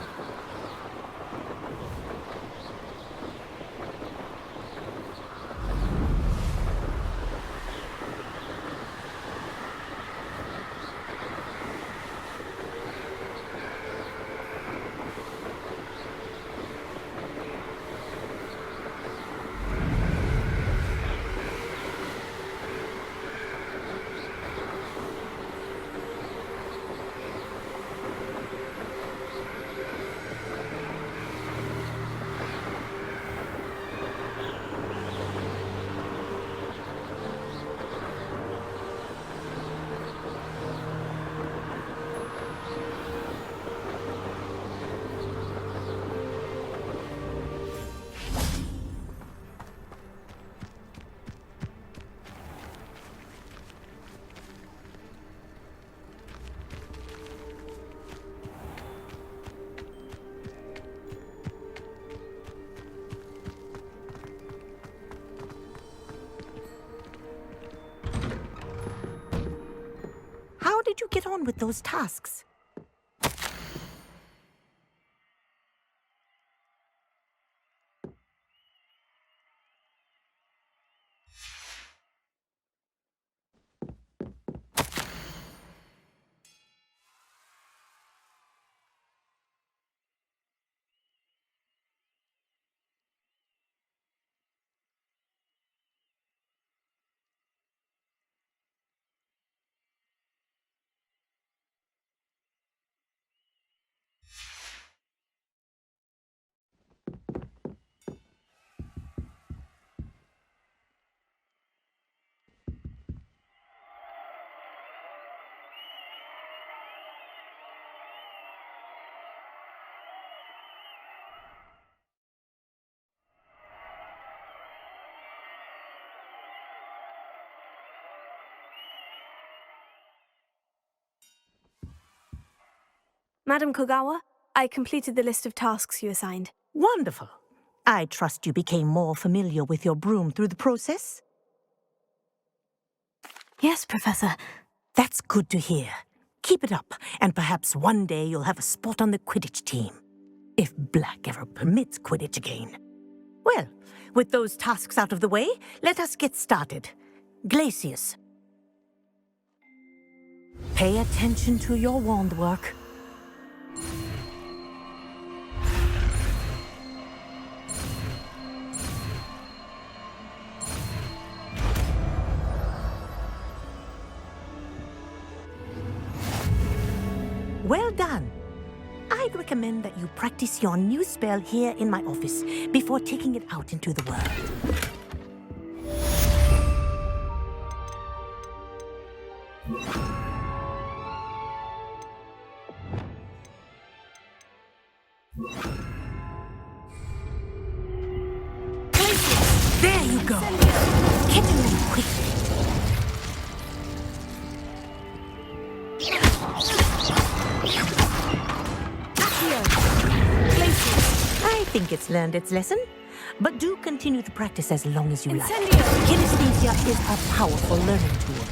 How did you get on with those tasks? Madam Kogawa, I completed the list of tasks you assigned. Wonderful. I trust you became more familiar with your broom through the process? Yes, Professor. That's good to hear. Keep it up, and perhaps one day you'll have a spot on the Quidditch team. If Black ever permits Quidditch again. Well, with those tasks out of the way, let us get started. Glacius. Pay attention to your wand work. Well done. I'd recommend that you practice your new spell here in my office before taking it out into the world. There you go. Get in there quickly. I think it's learned its lesson, but do continue to practice as long as you like. Kinesthesia is a powerful learning tool.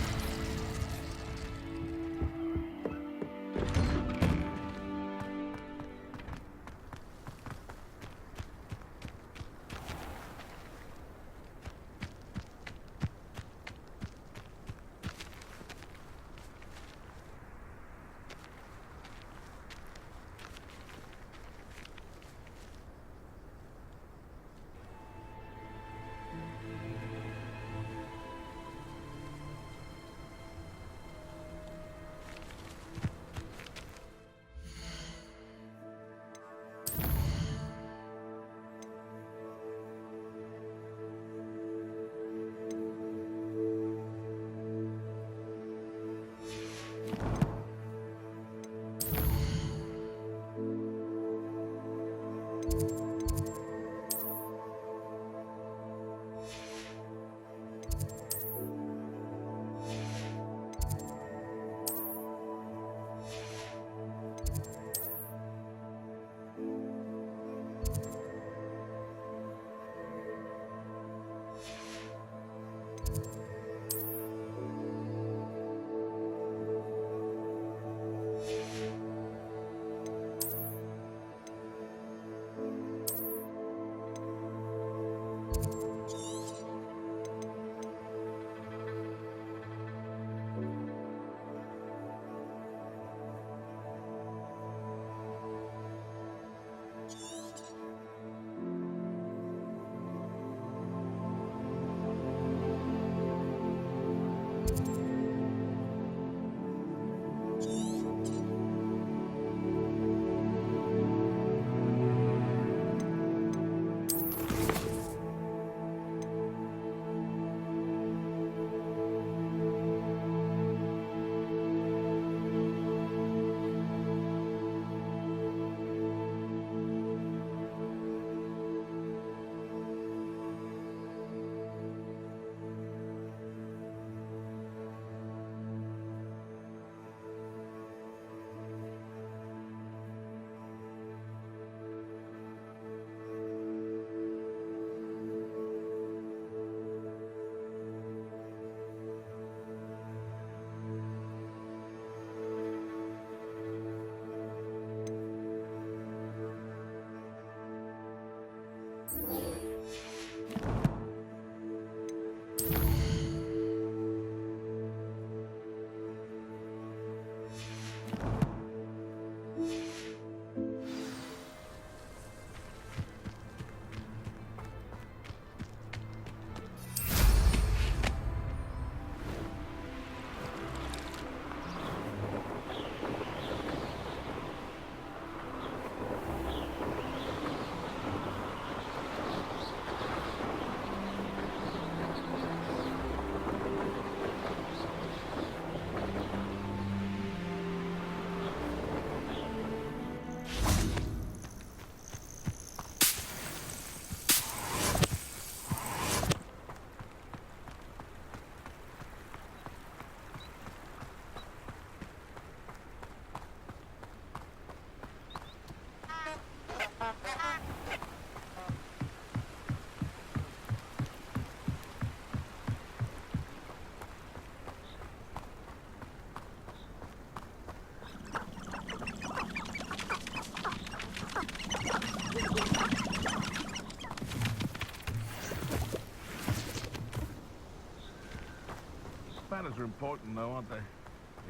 manners are important, though, aren't they?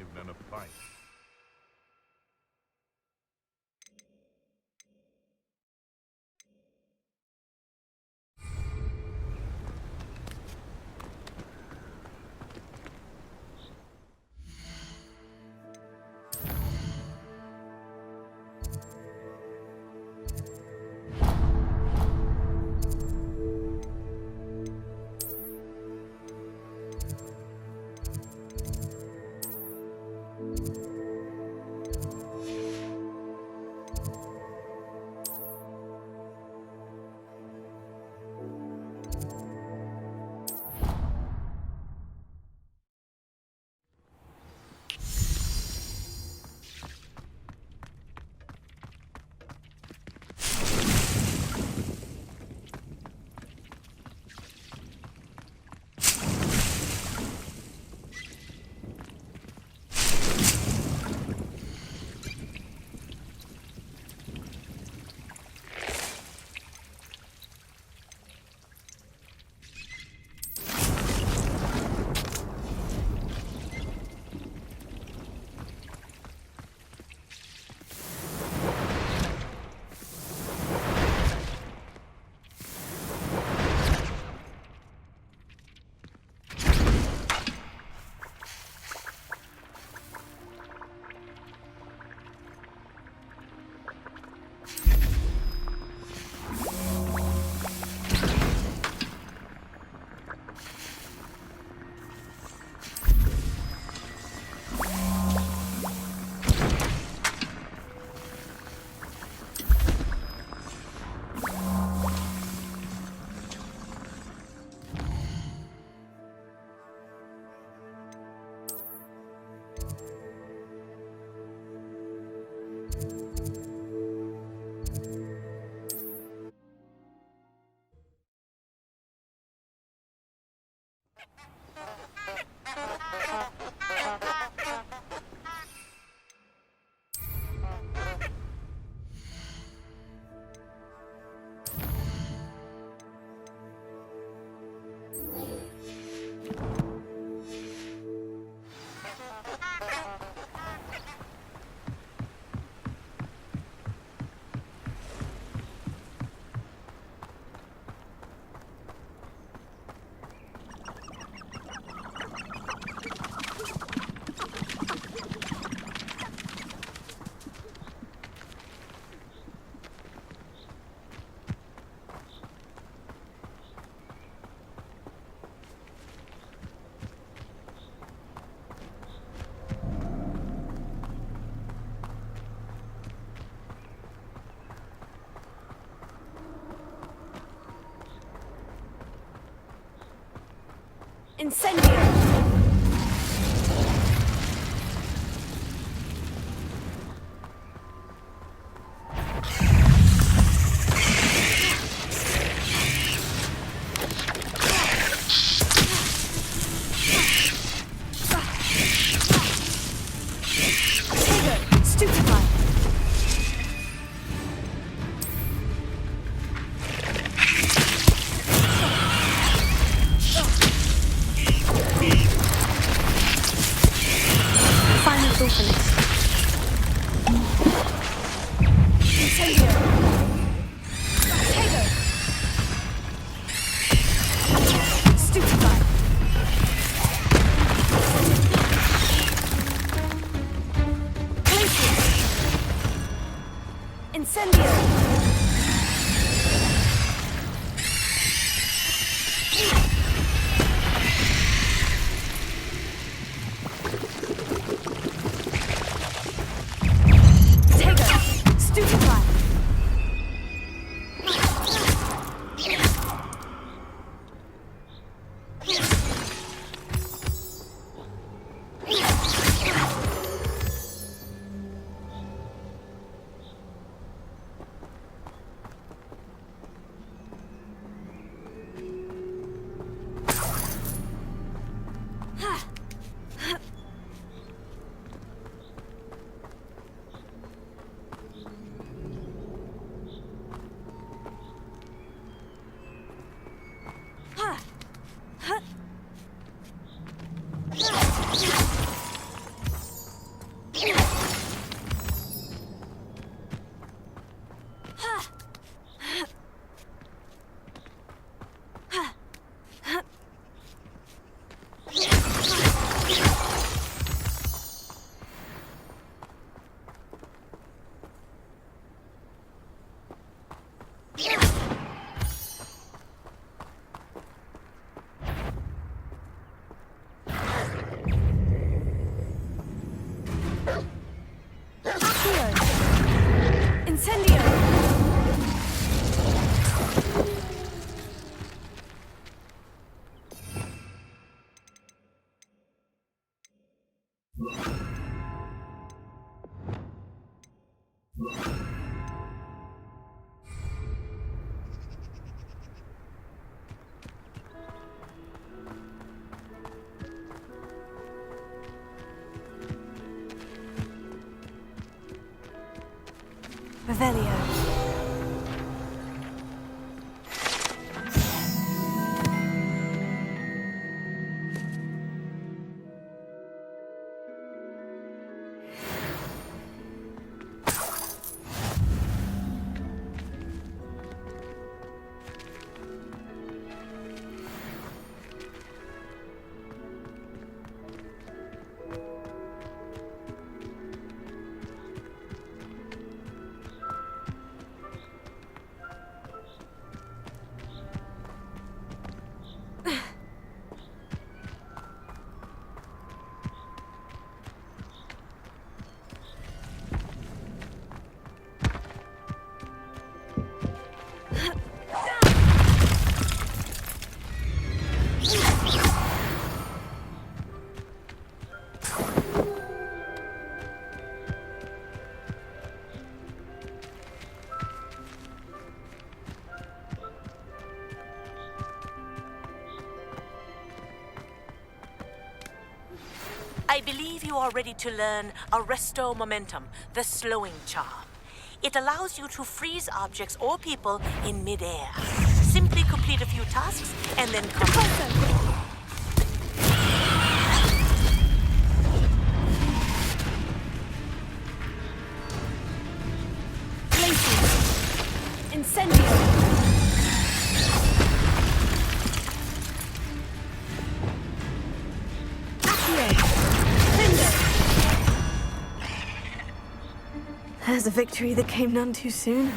Even in a fight. Incendio! Revelio. I believe you are ready to learn Arresto Momentum, the slowing charm. It allows you to freeze objects or people in midair. Simply complete a few tasks and then come. There's a victory that came none too soon.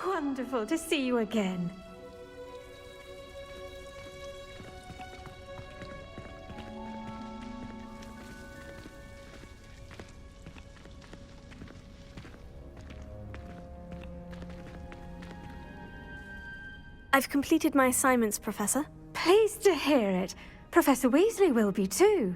Wonderful to see you again. I've completed my assignments, Professor. Pleased to hear it. Professor Weasley will be too.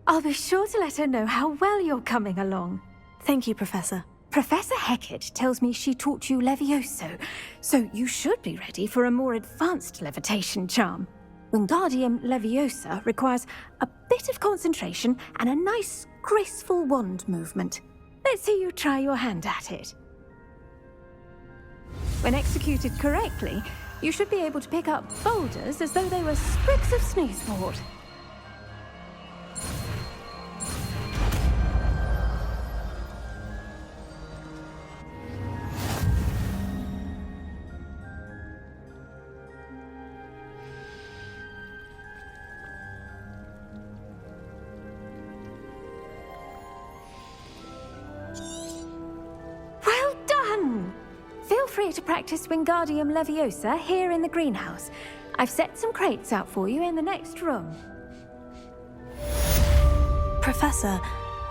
I'll be sure to let her know how well you're coming along. Thank you, Professor. Professor Hecat tells me she taught you Levioso, so you should be ready for a more advanced levitation charm. Wingardium Leviosa requires a bit of concentration and a nice, graceful wand movement. Let's see you try your hand at it. When executed correctly, you should be able to pick up boulders as though they were sprigs of snoozefort. Well done! Feel free to practice Wingardium Leviosa here in the greenhouse. I've set some crates out for you in the next room. Professor,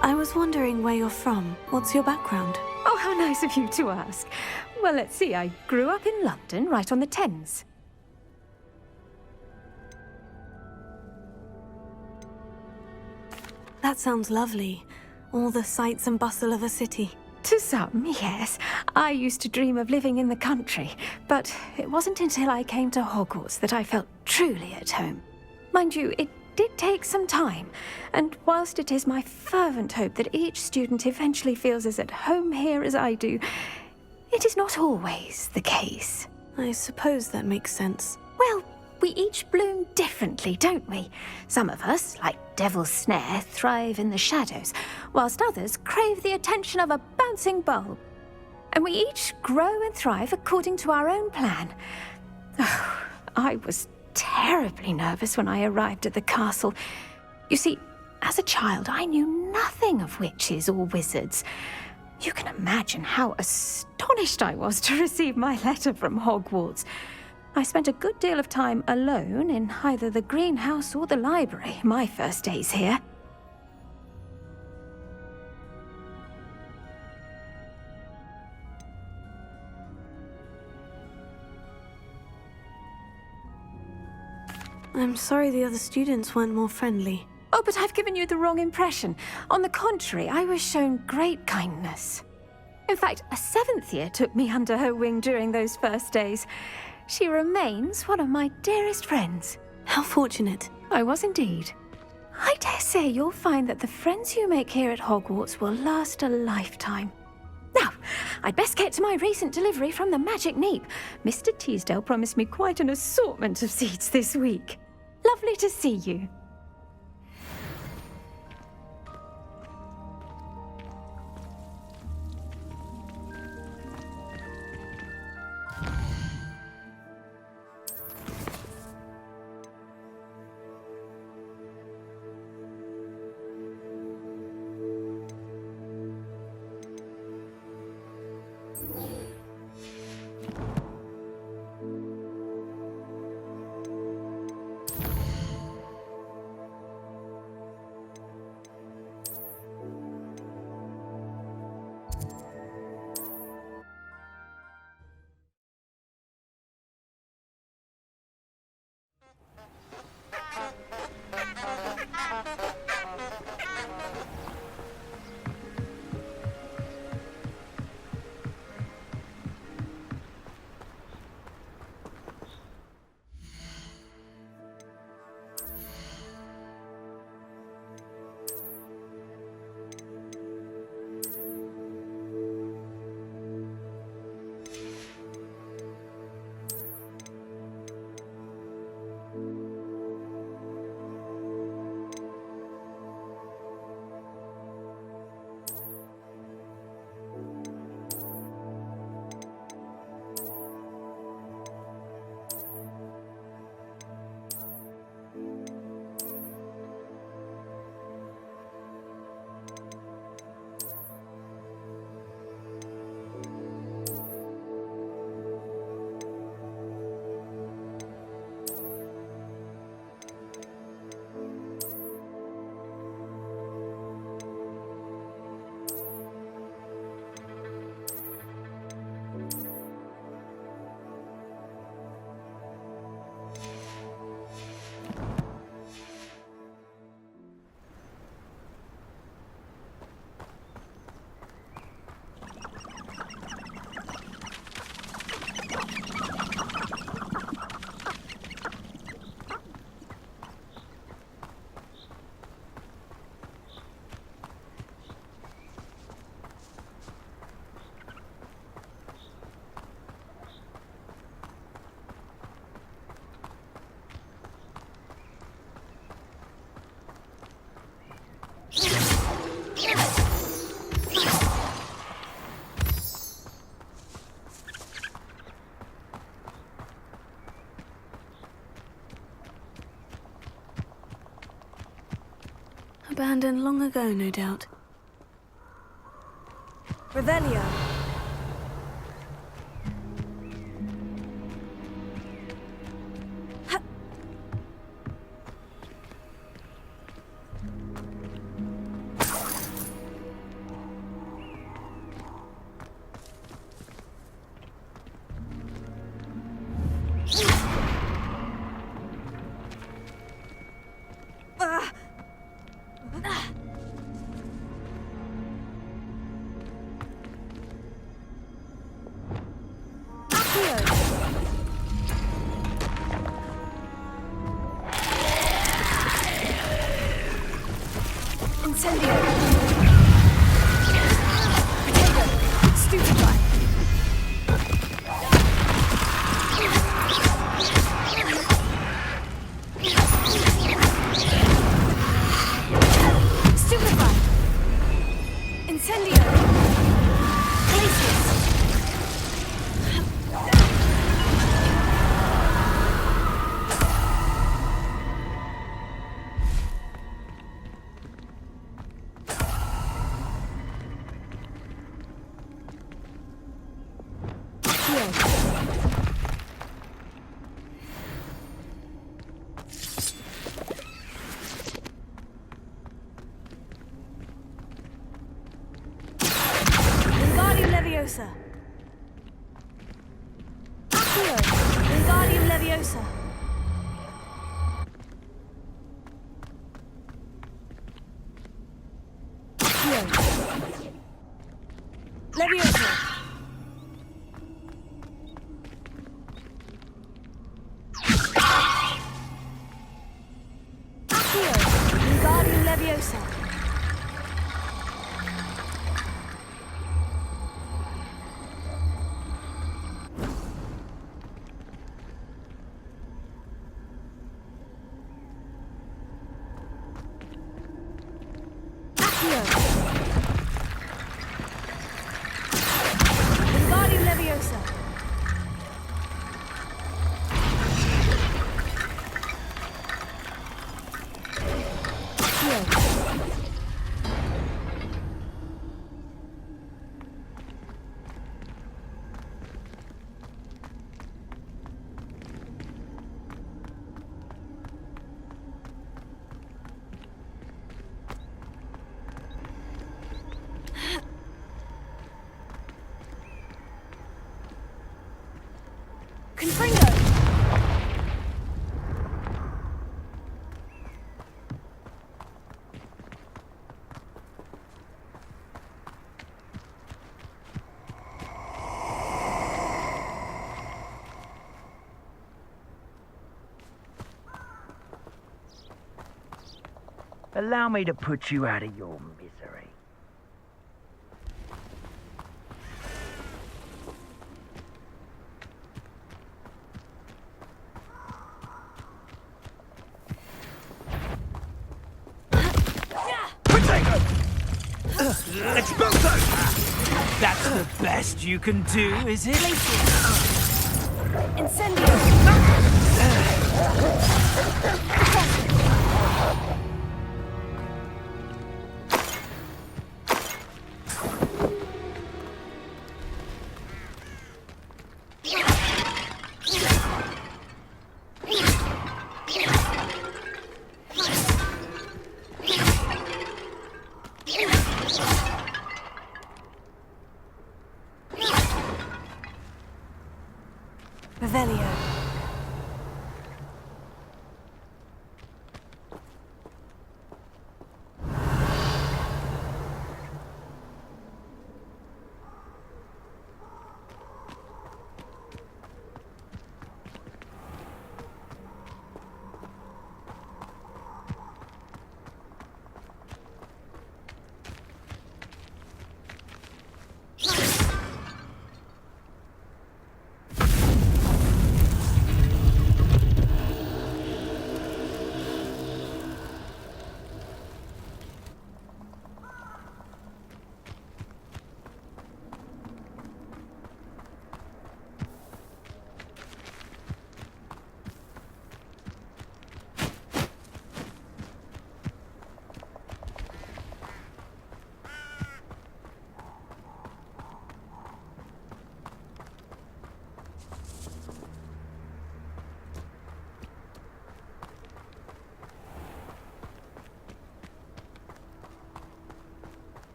I was wondering where you're from. What's your background? Oh, how nice of you to ask. Well, let's see. I grew up in London, right on the Thames. That sounds lovely. All the sights and bustle of a city. To some, yes. I used to dream of living in the country, but it wasn't until I came to Hogwarts that I felt truly at home. Mind you, it did take some time, and whilst it is my fervent hope that each student eventually feels as at home here as I do, it is not always the case. I suppose that makes sense. Well, we each bloom differently, don't we? Some of us, like Devil's Snare, thrive in the shadows, whilst others crave the attention of a bouncing bulb. And we each grow and thrive according to our own plan. Oh, I was terribly nervous when I arrived at the castle. You see, as a child, I knew nothing of witches or wizards. You can imagine how astonished I was to receive my letter from Hogwarts. I spent a good deal of time alone in either the greenhouse or the library my first days here. I'm sorry the other students weren't more friendly. Oh, but I've given you the wrong impression. On the contrary, I was shown great kindness. In fact, a 7th year took me under her wing during those first days. She remains one of my dearest friends. How fortunate. I was indeed. I dare say you'll find that the friends you make here at Hogwarts will last a lifetime. Now, I'd best get to my recent delivery from the Magic Neep. Mr. Teasdale promised me quite an assortment of seeds this week. Lovely to see you. abandoned long ago, no doubt. Revelio. Leviosa. Accio. Wingardium Leviosa. Accio. Leviosa. Accio. Wingardium Leviosa. Wingardium Leviosa. Confringo! Allow me to put you out of your misery. Expulso! That's the best you can do, is it? Incendio! Revelio.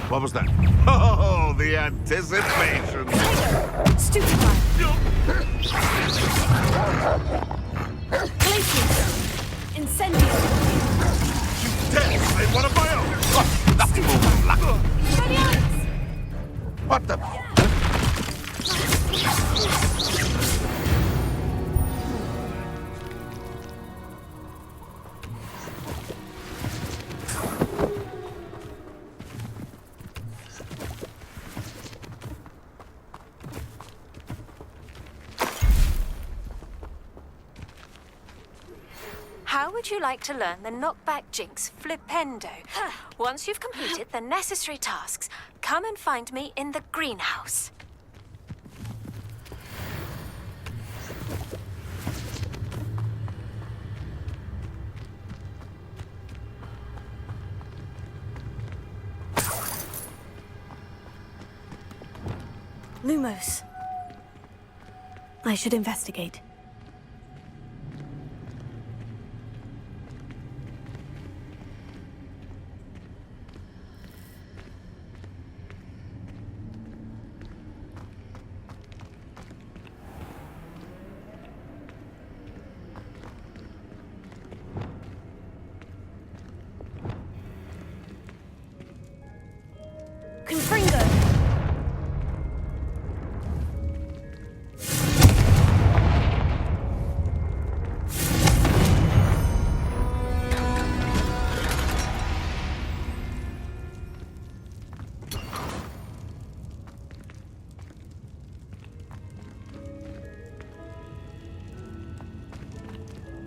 What was that? Oh, the anticipation! Stupefy! Glacius! Incendio! Dead! In one of my own! Oh, nothing more than luck! What the... How would you like to learn the knockback jinx flipendo? Once you've completed the necessary tasks, come and find me in the greenhouse. Lumos. I should investigate. Confringo!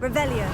Revelio.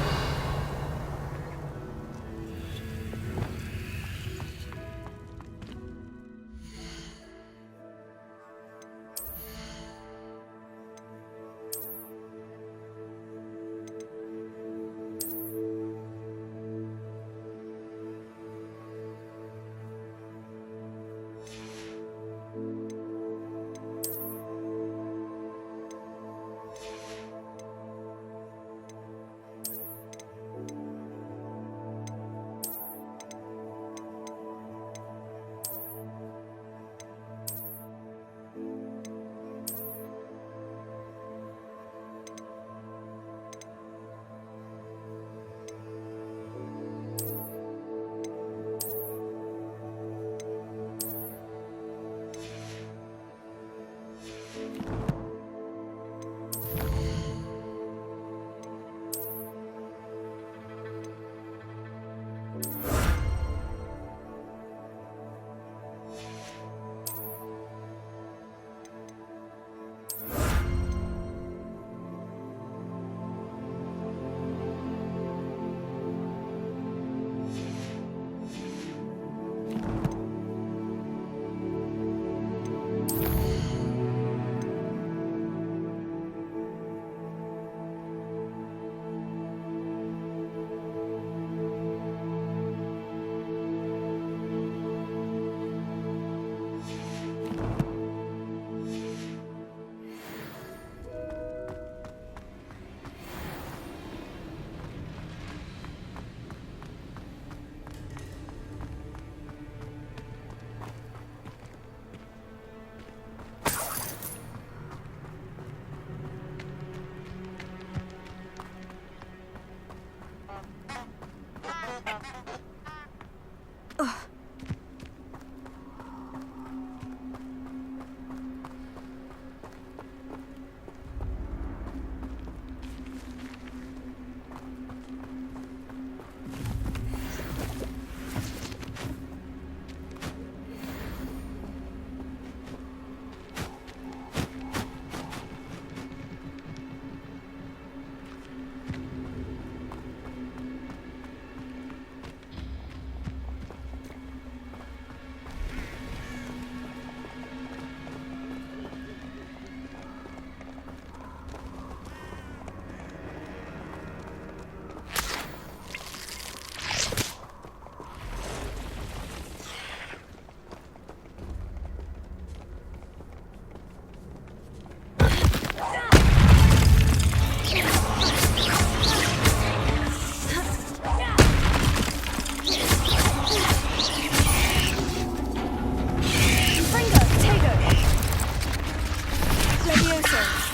Levioso!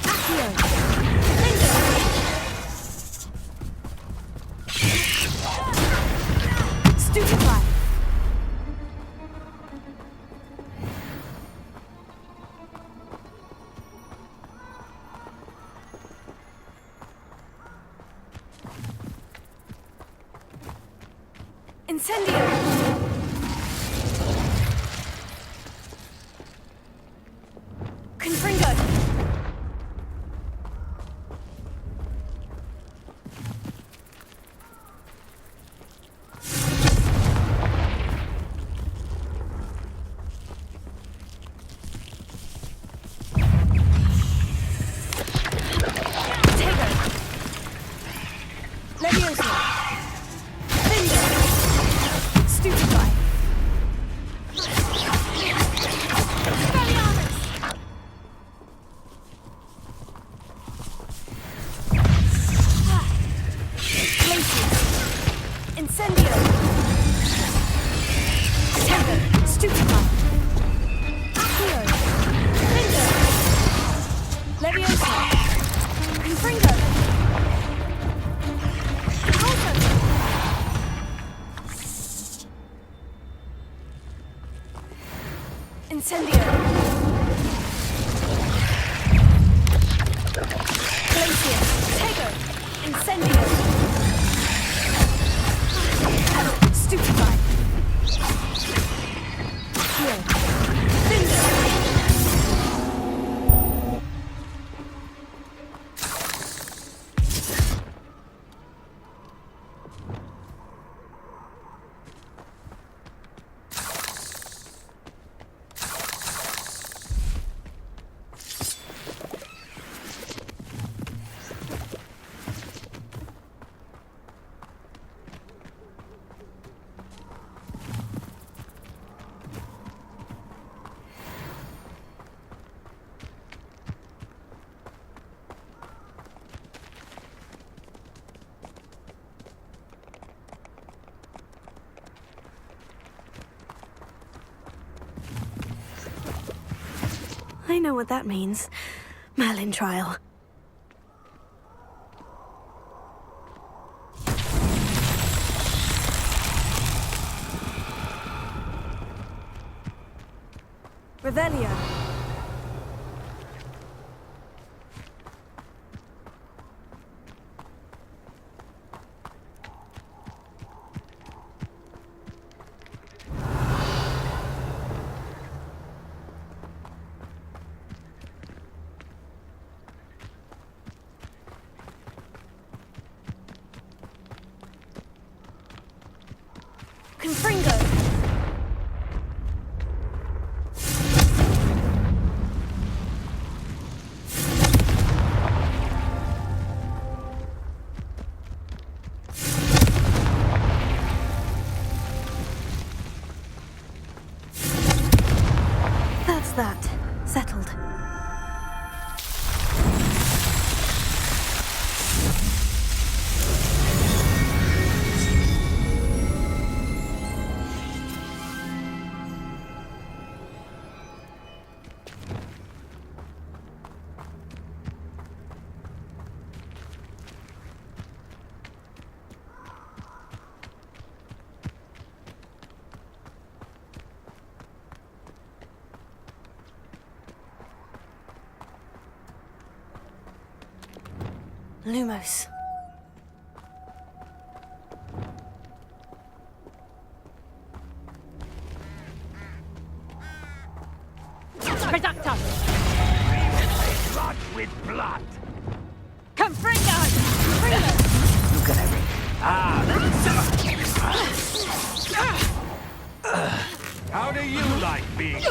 Accio! Stupefy! Incendio! Confringo! Tego! Levioso! Finger! Stupefy! Expelliarmus! Glacius! Incendio! Tego! Stupefy! Accio! Finger! Levioso! Confringo! Repulso! Incendio! Glacius! Tego! Incendio! Stupefy! Accio! Finger! I know what that means. Merlin trial. Revelio. Confringo. That's that. Settled. Lumos. Reductor! Blood with blood! Confringo! Confringo! Look at everything. How do you like being?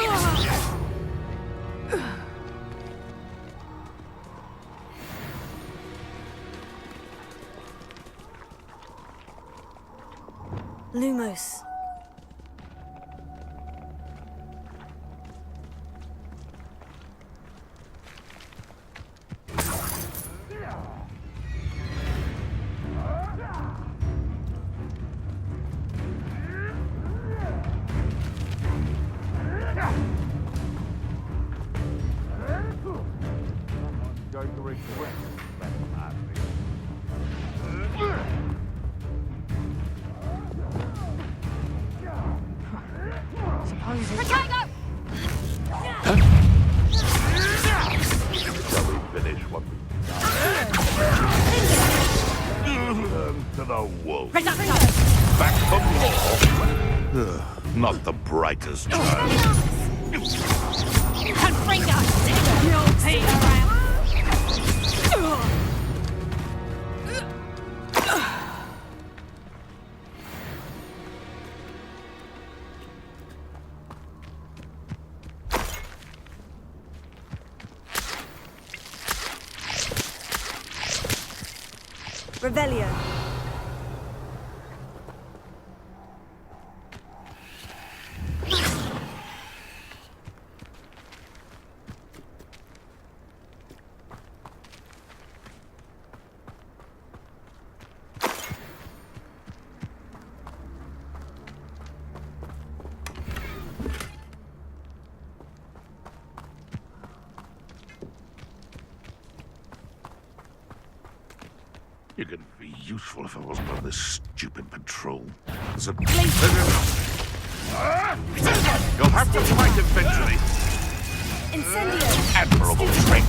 Lumos. going to regret that Protego! Shall we finish what we Turn to the wolf. Back for more? Not the brightest child. Confringo! You'll see around. Revelio. You can be useful if I wasn't on this stupid patrol. There's a... You'll have to fight eventually. Incendio. Admirable trick.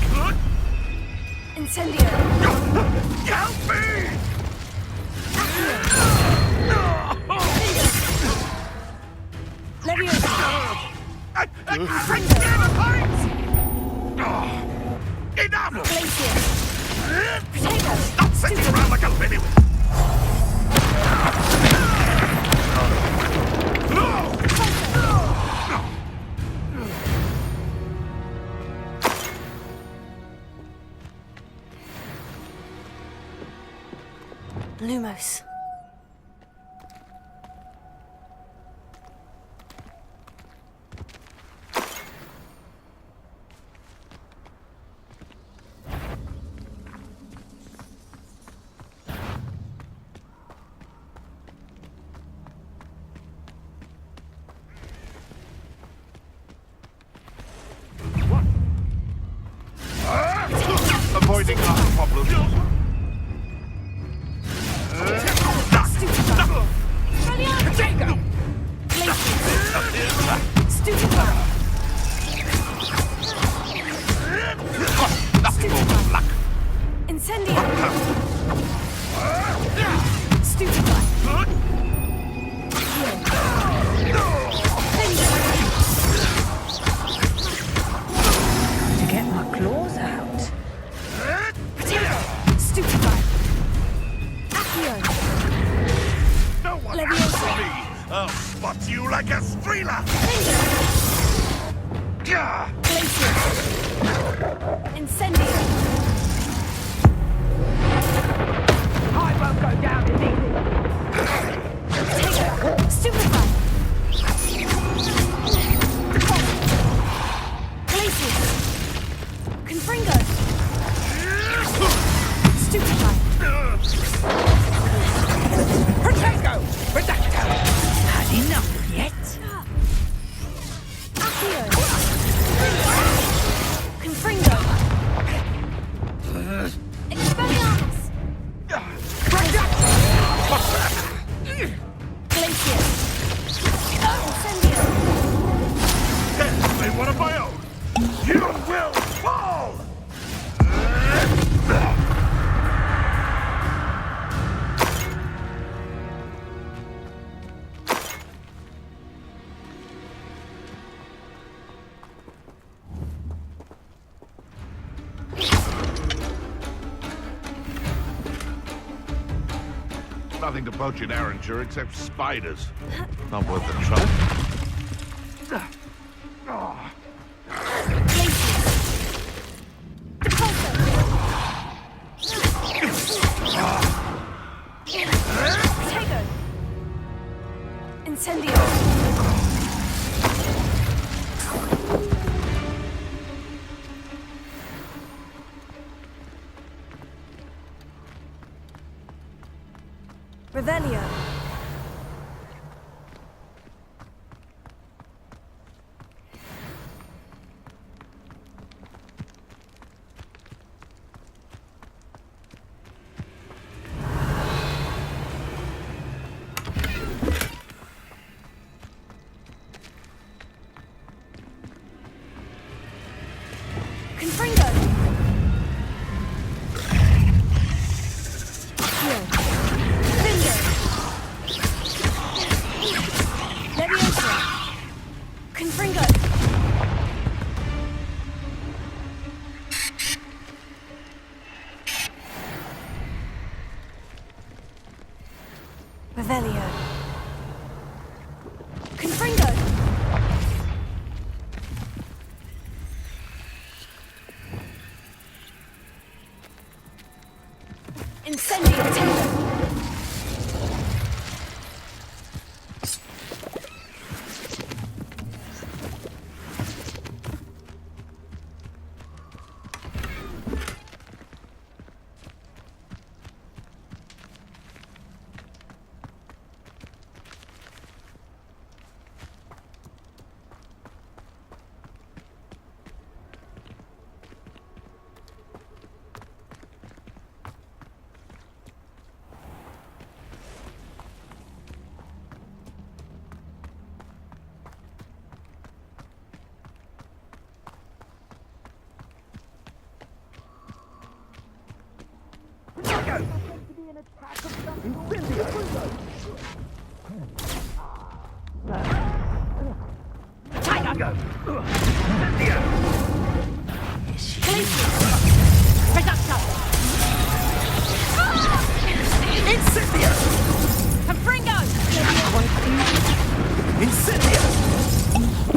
Incendio. Help me! Leviosa. Enough! Glacier. Stop sitting around like a baby. Lumos. Avoiding our problems. Protego! Nothing more than luck. Incendio. Stupefy. To get my claws out. Potato. Stupefy. Accio. No one Leviosa. after me. I'll spot you like a streeler. Gah! Glacier. Incendio. I won't go down as easy. Potato. Stupefy. Glacier. Confringo. Stupefy. Protego! Reducto! Had enough yet? Accio. Confringo. Expelliarmus. What's that? Glacier. Incendio. Definitely one of my own. You will fall! Nothing to poach in Arranger except spiders. Not worth the trouble. Potato. Incendio. Revelio. Confringo! Heal. Finger! Leviosa! Confringo! Revelio. Confringo! Incendio Taylor!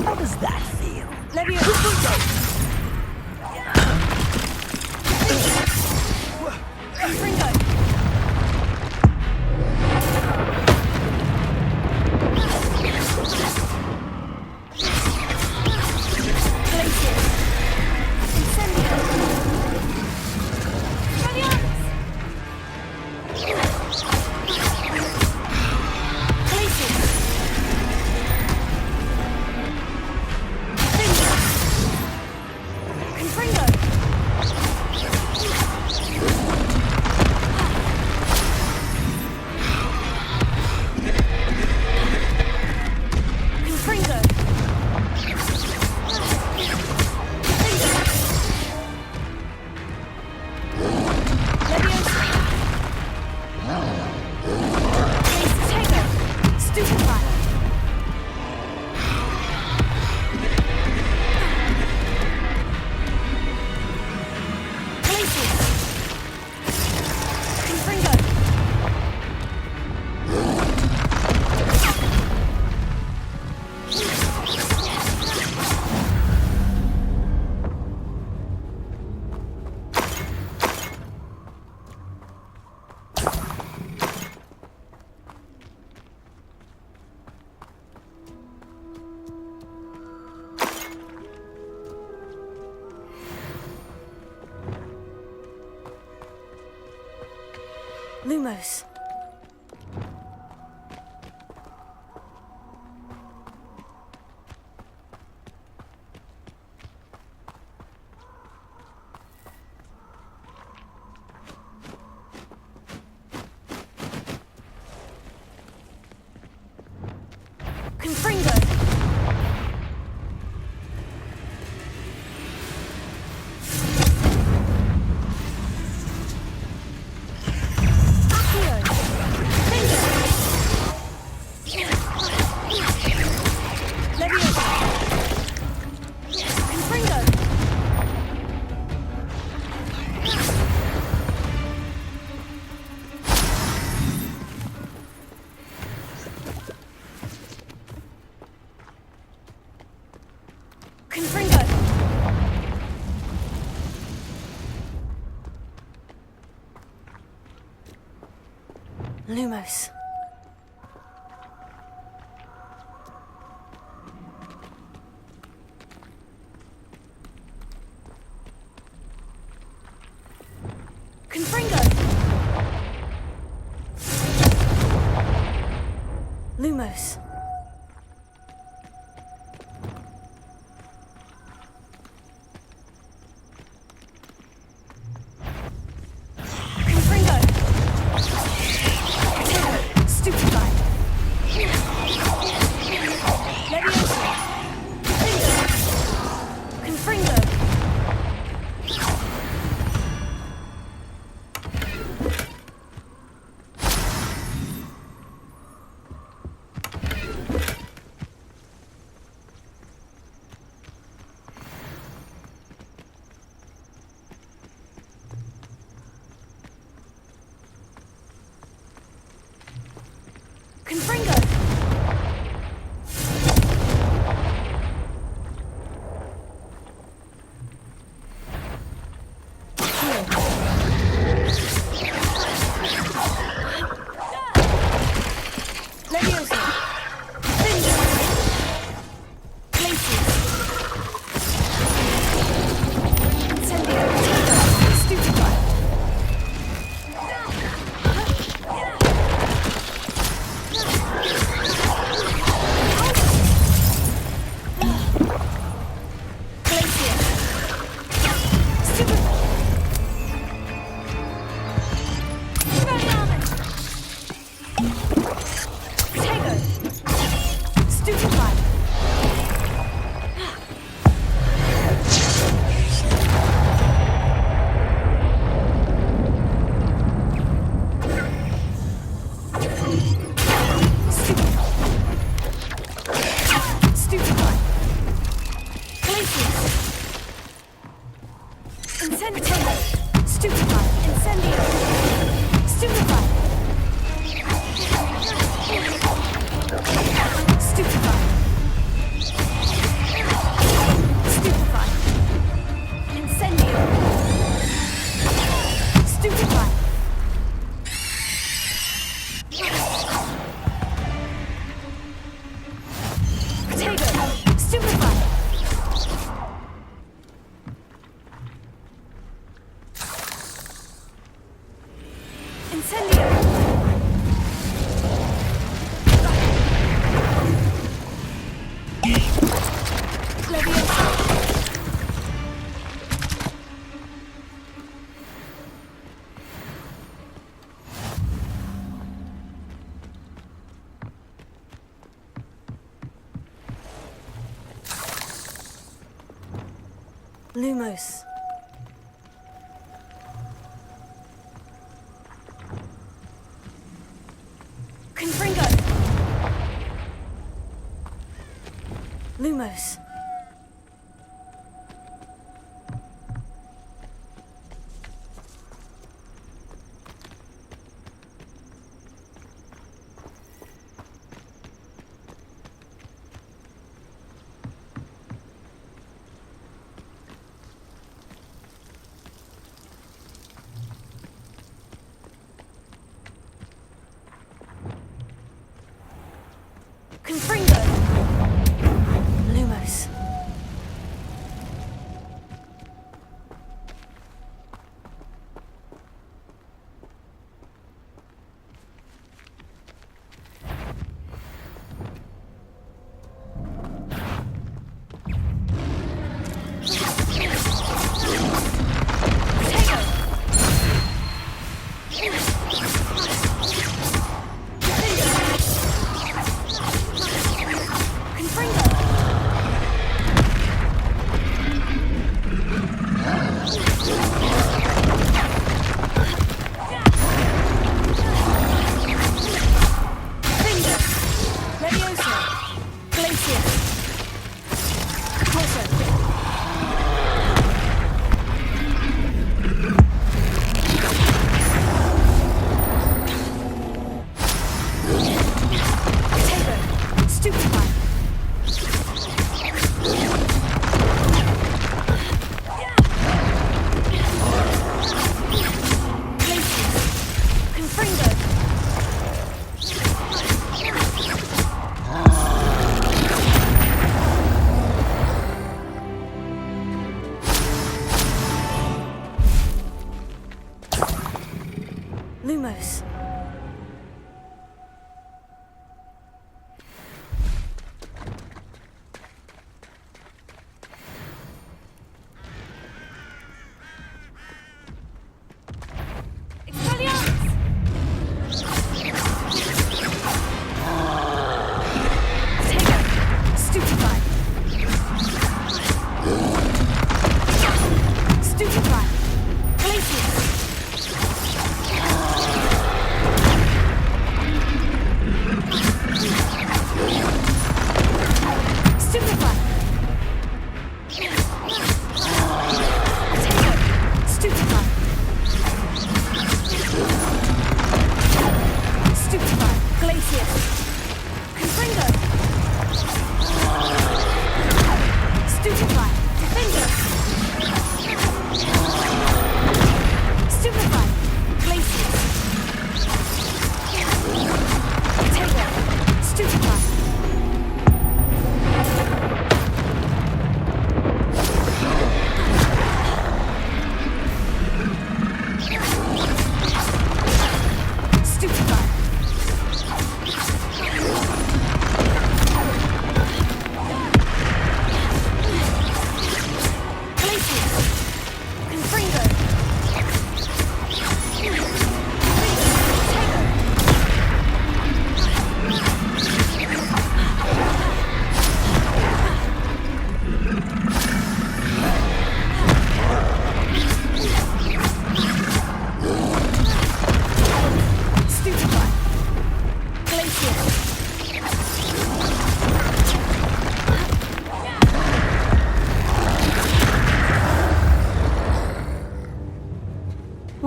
How does that feel? Lumos. Confringo! Lumos. Confringo! Lumos. Confringo! Leviosa! Lumos. Confringo! Lumos. Confringo! Lumos. Lumos. Glacier!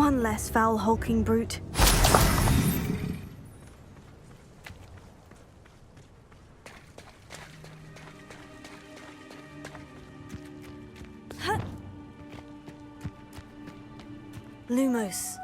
One less foul hulking brute. Lumos.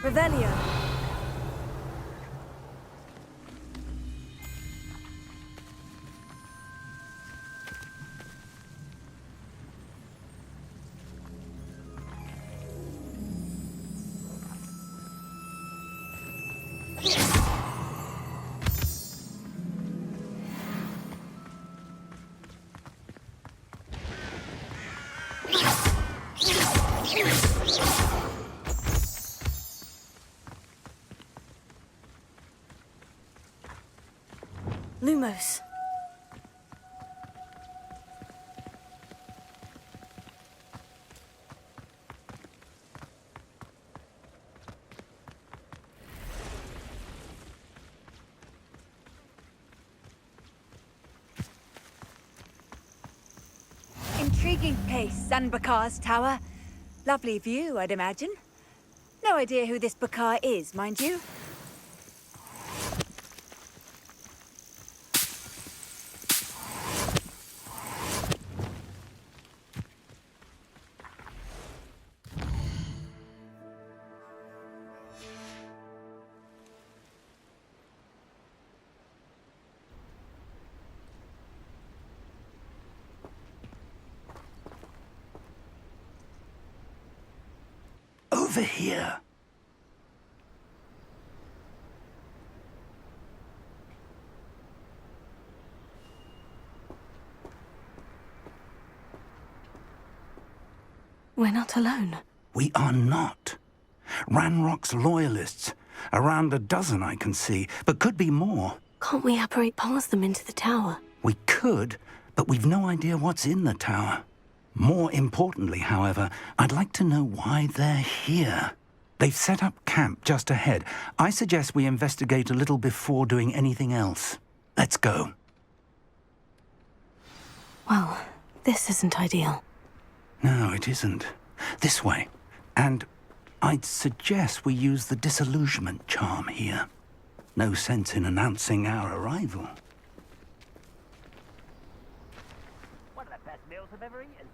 Revelio. Lumos. Intriguing place, Sanbakar's tower. Lovely view, I'd imagine. No idea who this Bakar is, mind you. Over here. We're not alone. We are not. Ranrock's loyalists. Around a dozen I can see, but could be more. Can't we apparate past them into the tower? We could, but we've no idea what's in the tower. More importantly, however, I'd like to know why they're here. They've set up camp just ahead. I suggest we investigate a little before doing anything else. Let's go. Well, this isn't ideal. No, it isn't. This way. And I'd suggest we use the disillusionment charm here. No sense in announcing our arrival. One of the best meals I've ever eaten.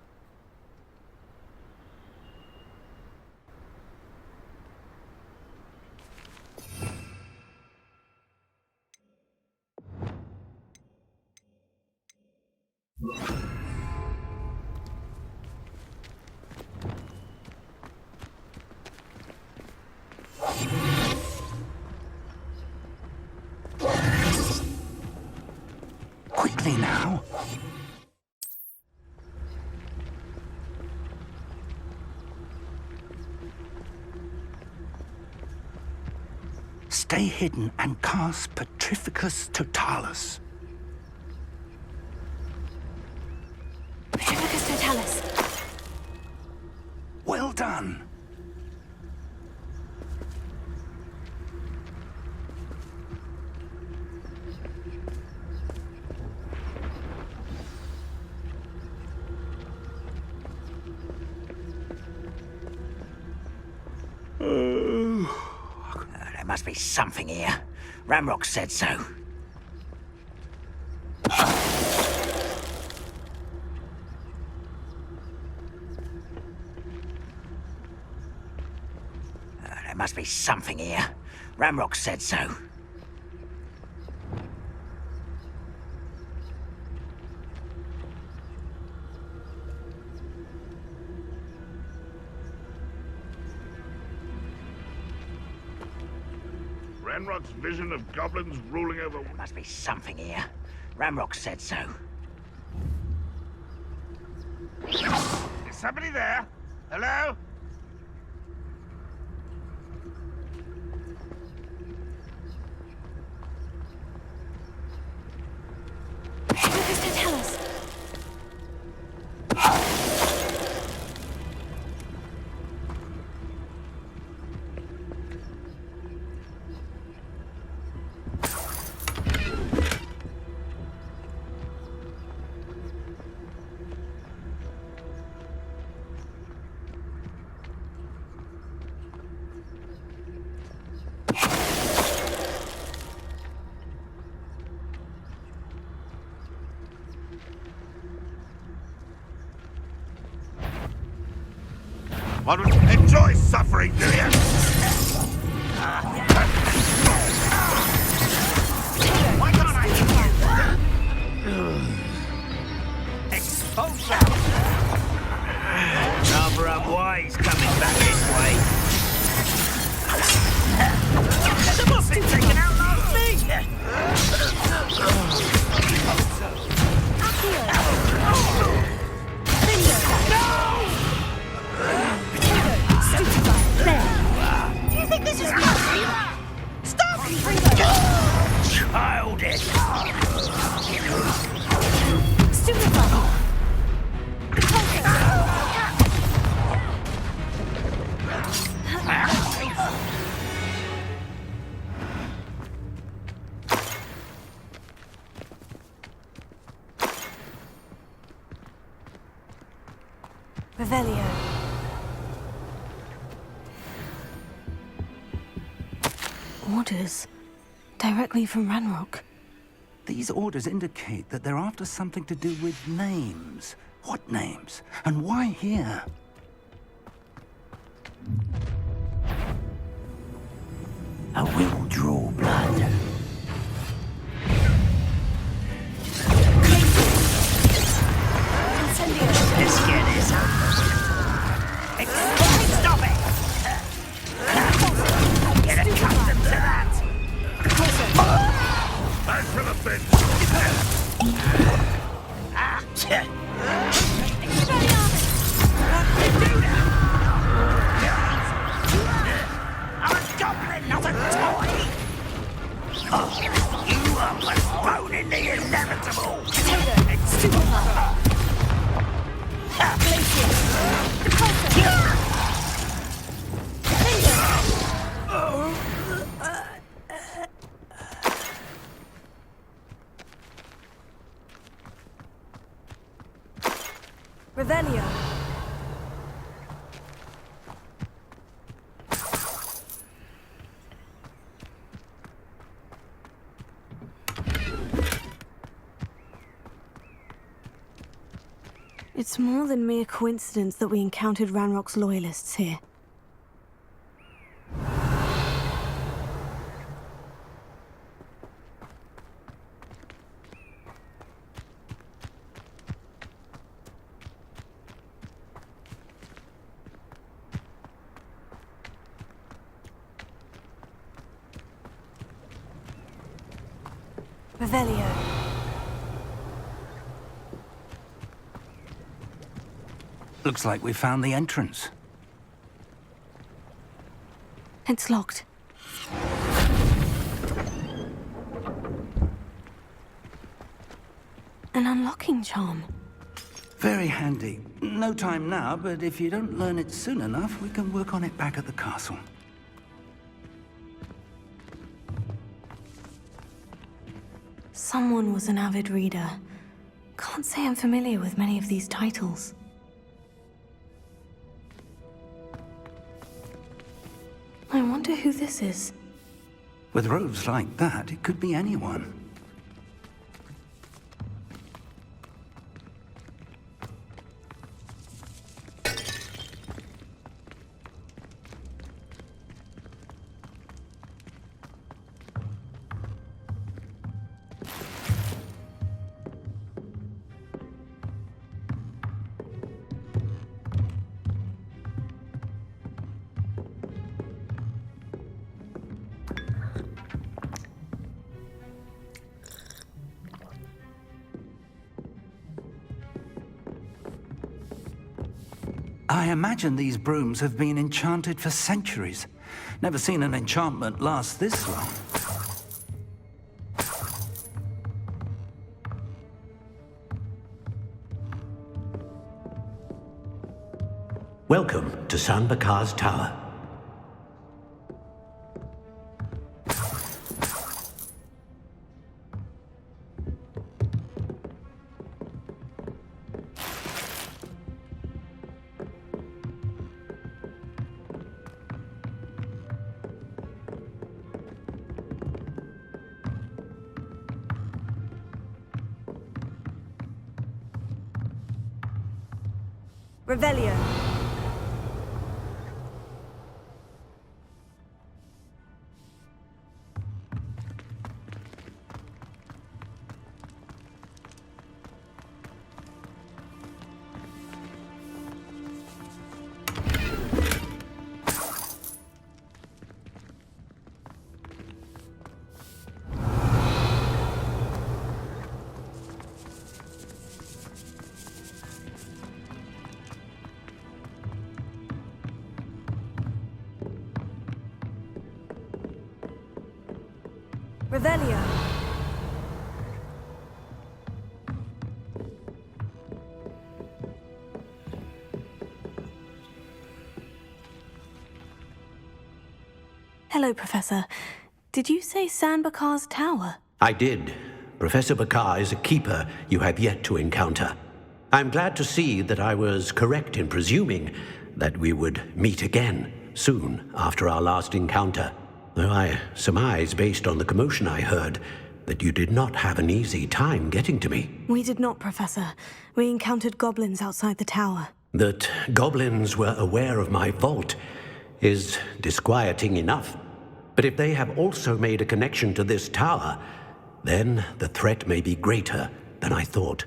Quickly now. Stay hidden and cast Petrificus Totalis. Petrificus Totalis. Well done. There must be something here. Ramrock said so. must be something here. Ramrock said so. Ranrock's vision of goblins ruling over... There must be something here. Ramrock said so. Is somebody there? Hello? What does that tell us? One would enjoy suffering, do you? Why can't I exposure? Rather unwise coming back this way. The boss been taken out last week. Do you think this is real? Stop! Childish! Stupefy! Revelio. Orders. Directly from Ranrock. These orders indicate that they're after something to do with names. What names? And why here? I will draw blood. Let's get this up. Stop it! Get accustomed to that! Back for the bench! I'm a goblin, not a toy! Oh, you are postponing the inevitable! Revelio. It's more than mere coincidence that we encountered Ranrock's loyalists here. Revelio. Looks like we found the entrance. It's locked. An unlocking charm. Very handy. No time now, but if you don't learn it soon enough, we can work on it back at the castle. Someone was an avid reader. Can't say I'm familiar with many of these titles. I wonder who this is. With robes like that, it could be anyone. I imagine these brooms have been enchanted for centuries. Never seen an enchantment last this long. Welcome to San Bakar's Tower. Revelio. Revelio. Hello, Professor. Did you say San Bakar's Tower? I did. Professor Bakar is a keeper you have yet to encounter. I'm glad to see that I was correct in presuming that we would meet again soon after our last encounter. Though I surmise, based on the commotion I heard, that you did not have an easy time getting to me. We did not, Professor. We encountered goblins outside the tower. That goblins were aware of my vault is disquieting enough. But if they have also made a connection to this tower, then the threat may be greater than I thought.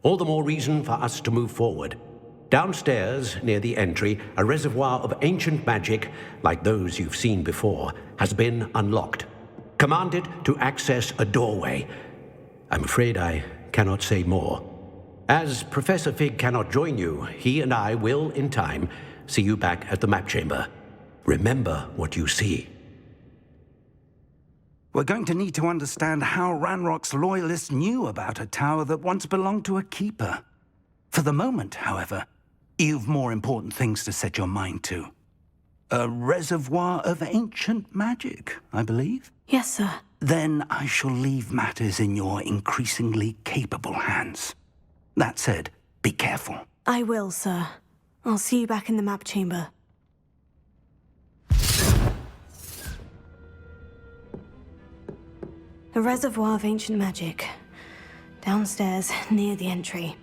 All the more reason for us to move forward. Downstairs, near the entry, a reservoir of ancient magic, like those you've seen before, has been unlocked. Commanded to access a doorway. I'm afraid I cannot say more. As Professor Fig cannot join you, he and I will, in time, see you back at the map chamber. Remember what you see. We're going to need to understand how Ranrock's loyalists knew about a tower that once belonged to a keeper. For the moment, however, you've more important things to set your mind to. A reservoir of ancient magic, I believe? Yes, sir. Then I shall leave matters in your increasingly capable hands. That said, be careful. I will, sir. I'll see you back in the map chamber. A reservoir of ancient magic. Downstairs, near the entry.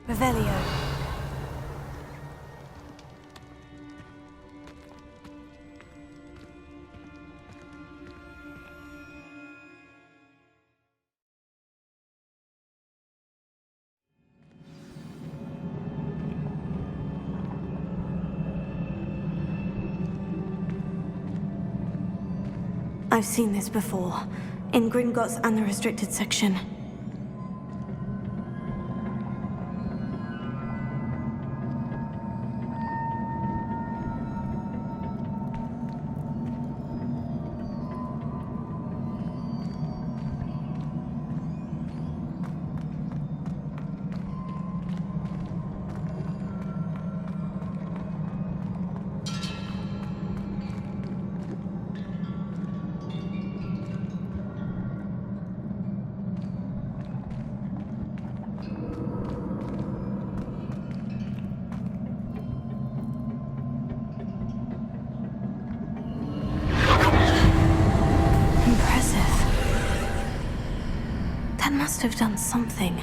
Revelio. I've seen this before, in Gringotts and the restricted section. must have done something.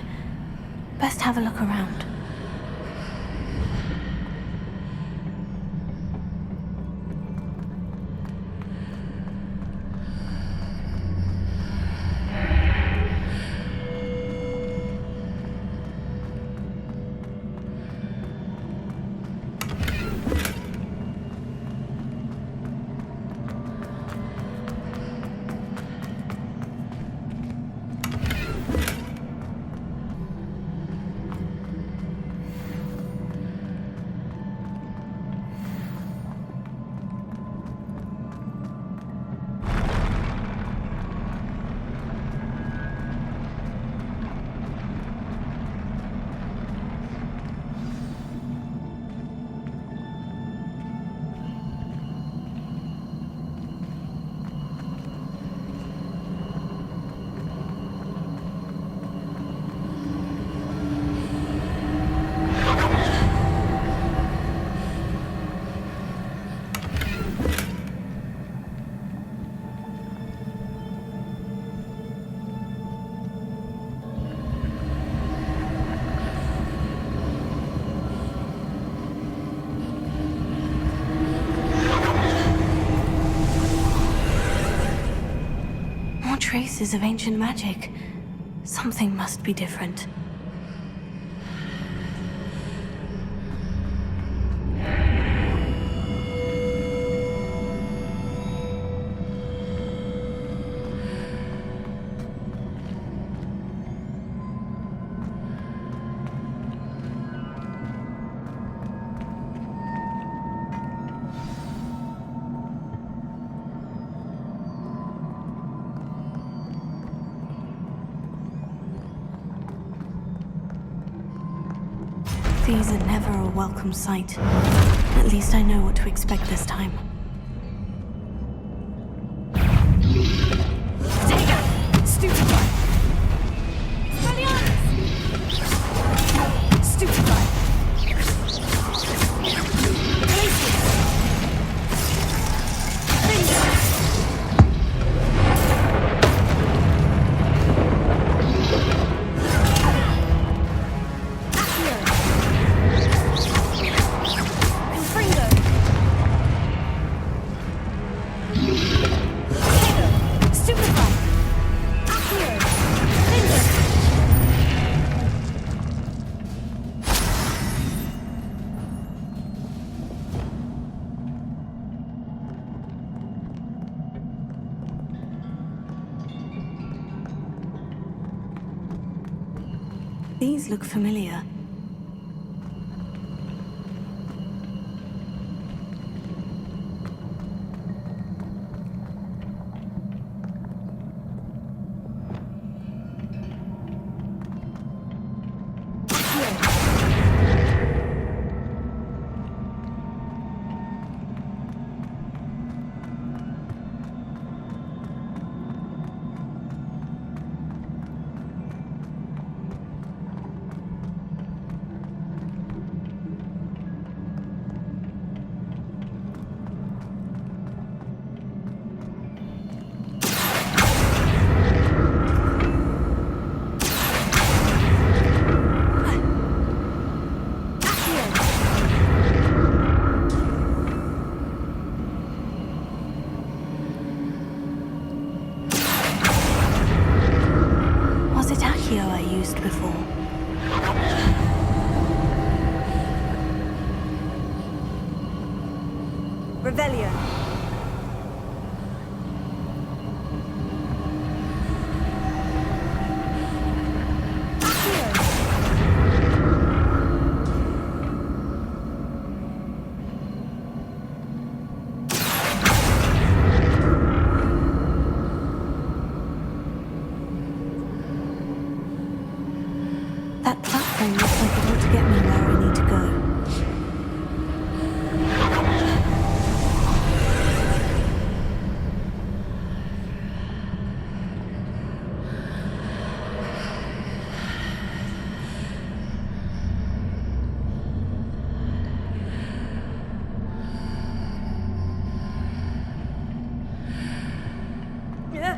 Best have a look around. Traces of ancient magic. Something must be different. These are never a welcome sight. At least I know what to expect this time. These look familiar. Revelio. That platform looks like it ought to get me where I need to go. Here.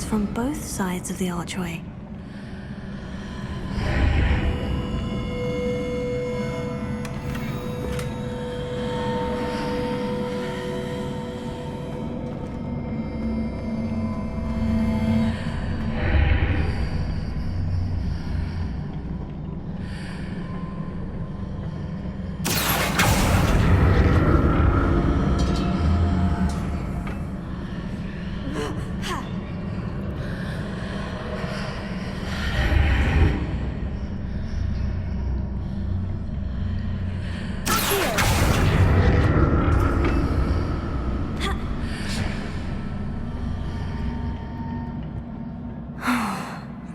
from both sides of the archway.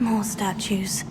More statues.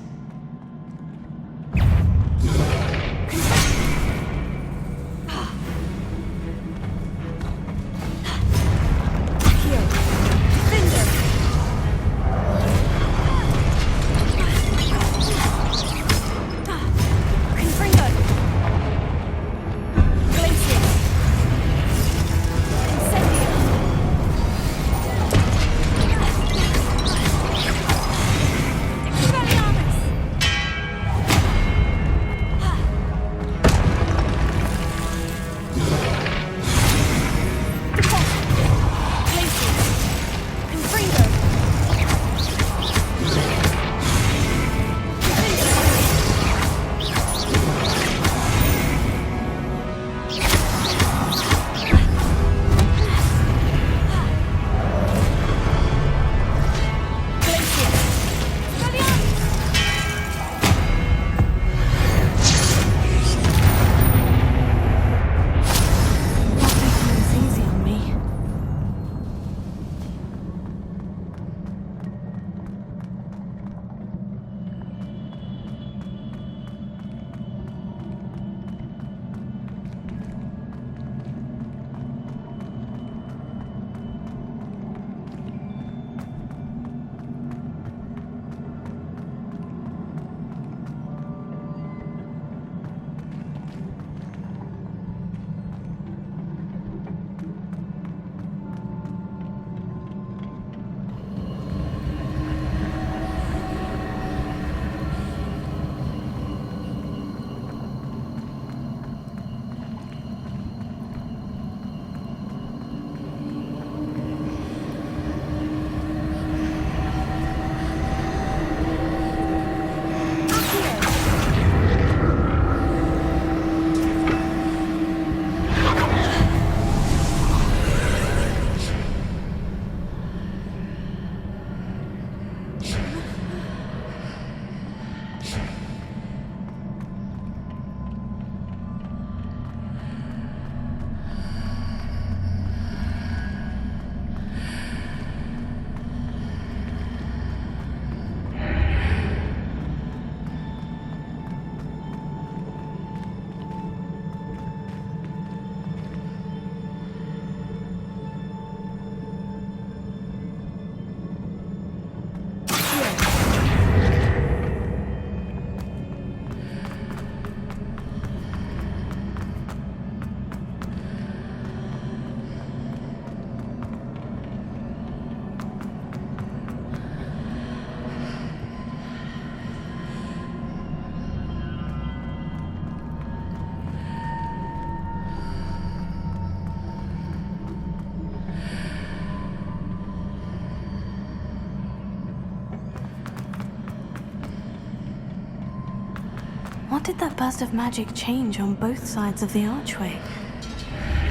What did that burst of magic change on both sides of the archway?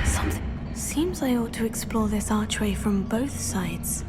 Something... Seems I ought to explore this archway from both sides.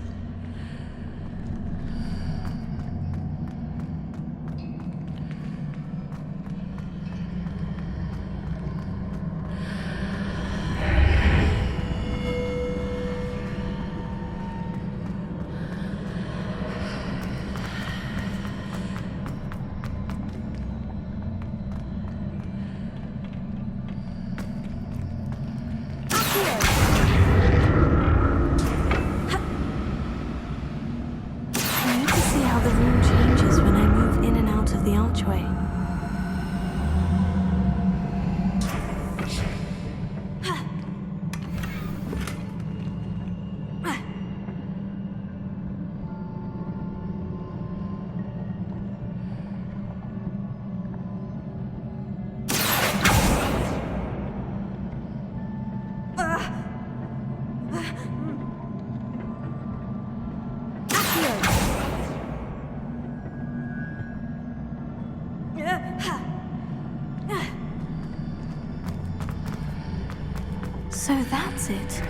So that's it.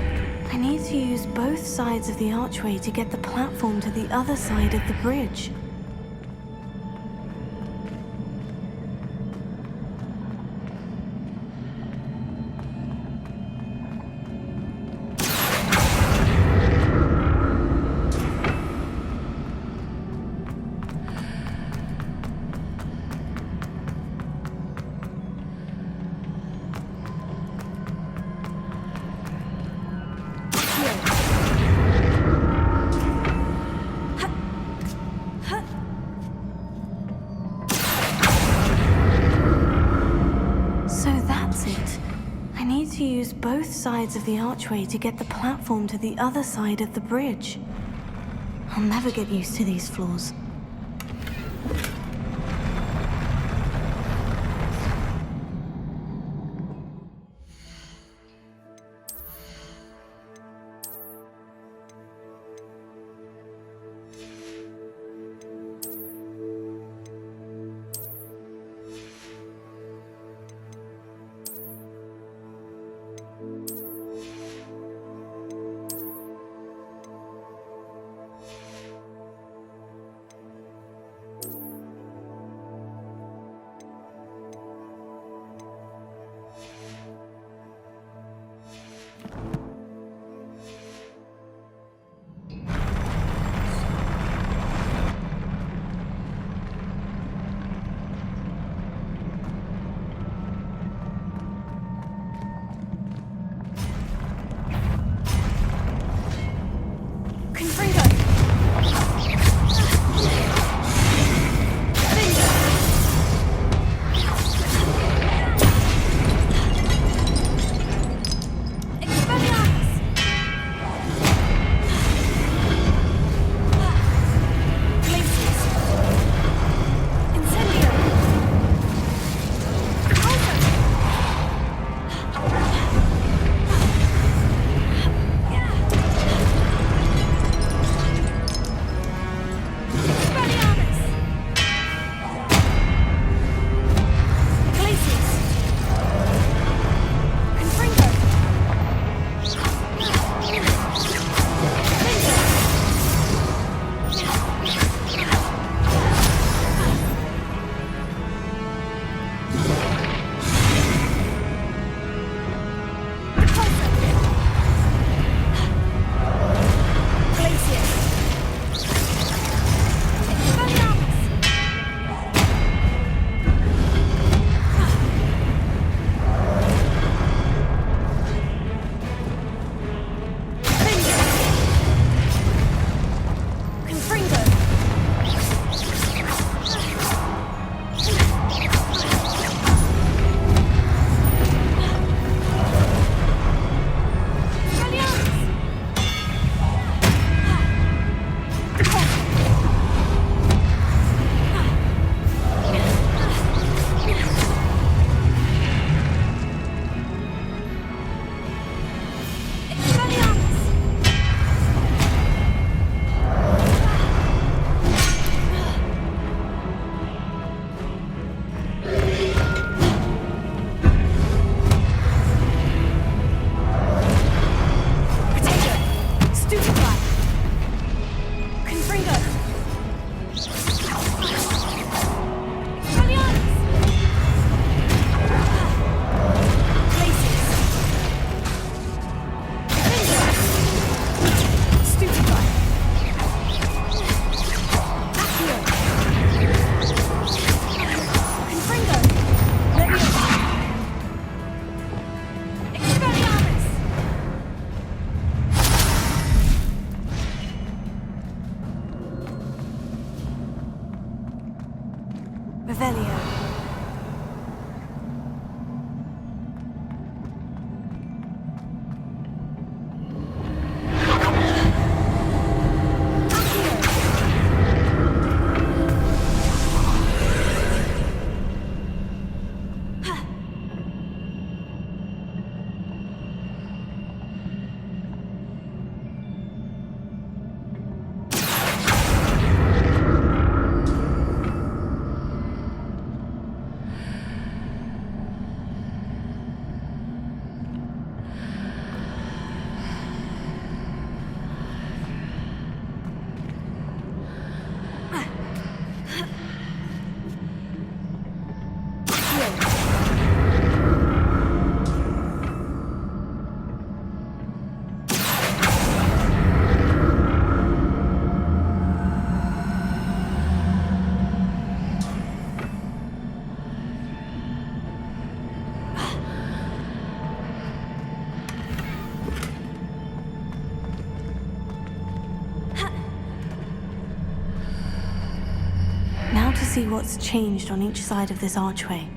I need to use both sides of the archway to get the platform to the other side of the bridge. Both sides of the archway to get the platform to the other side of the bridge. I'll never get used to these floors. see what's changed on each side of this archway.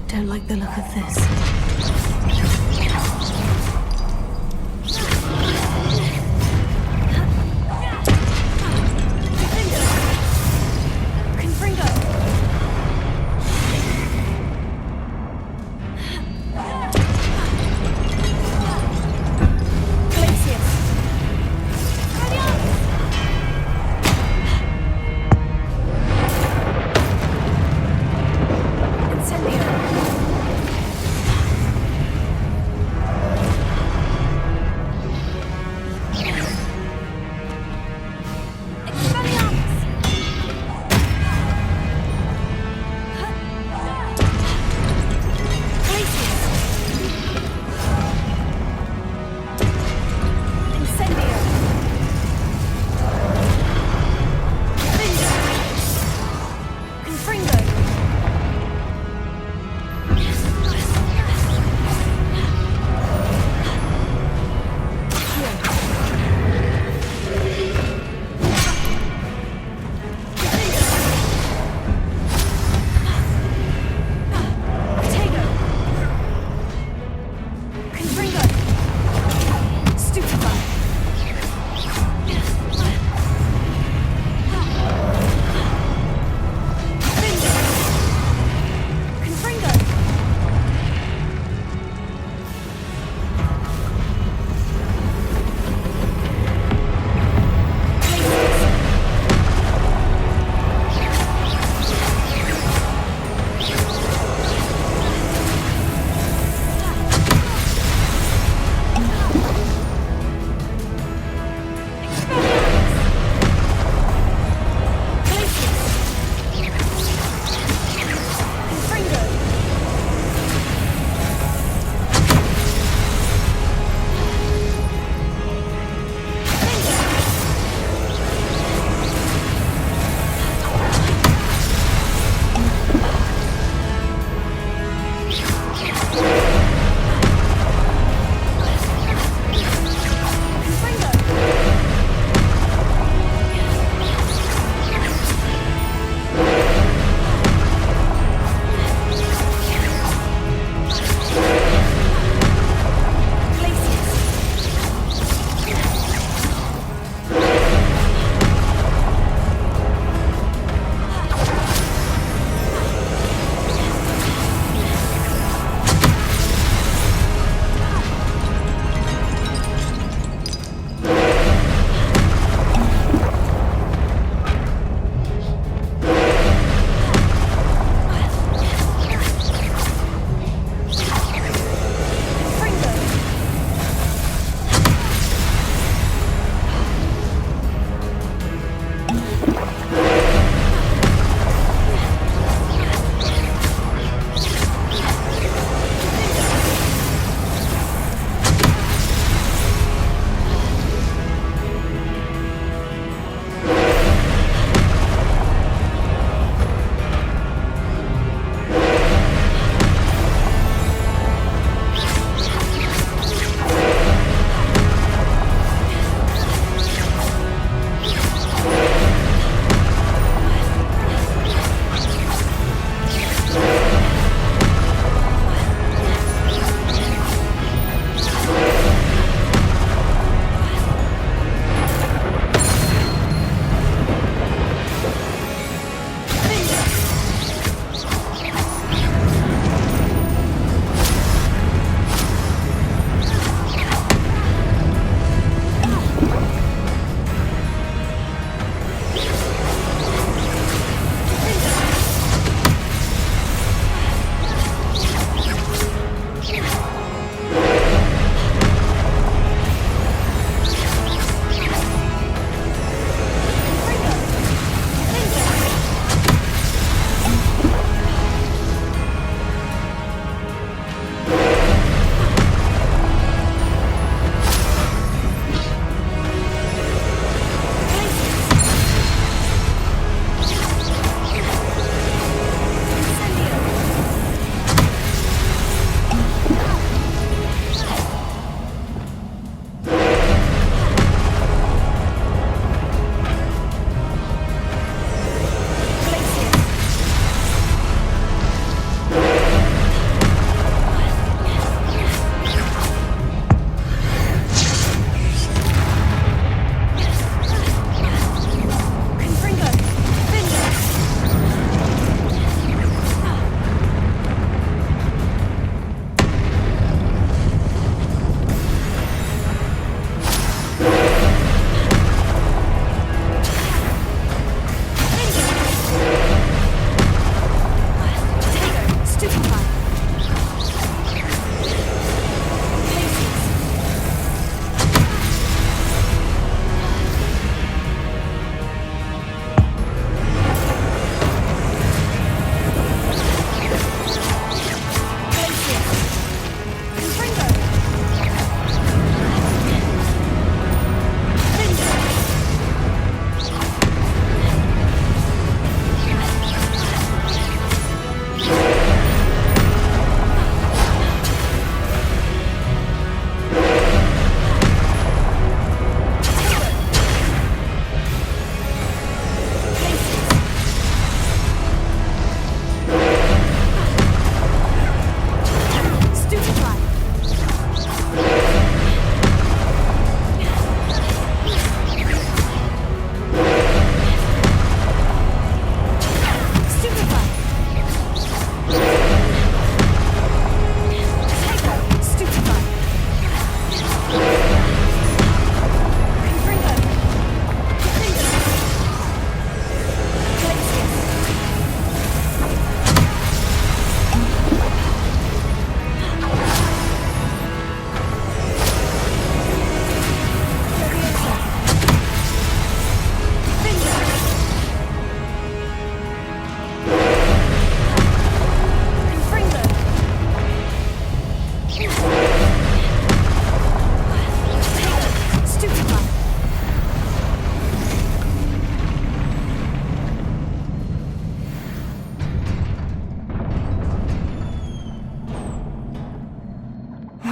Don't like the look of this.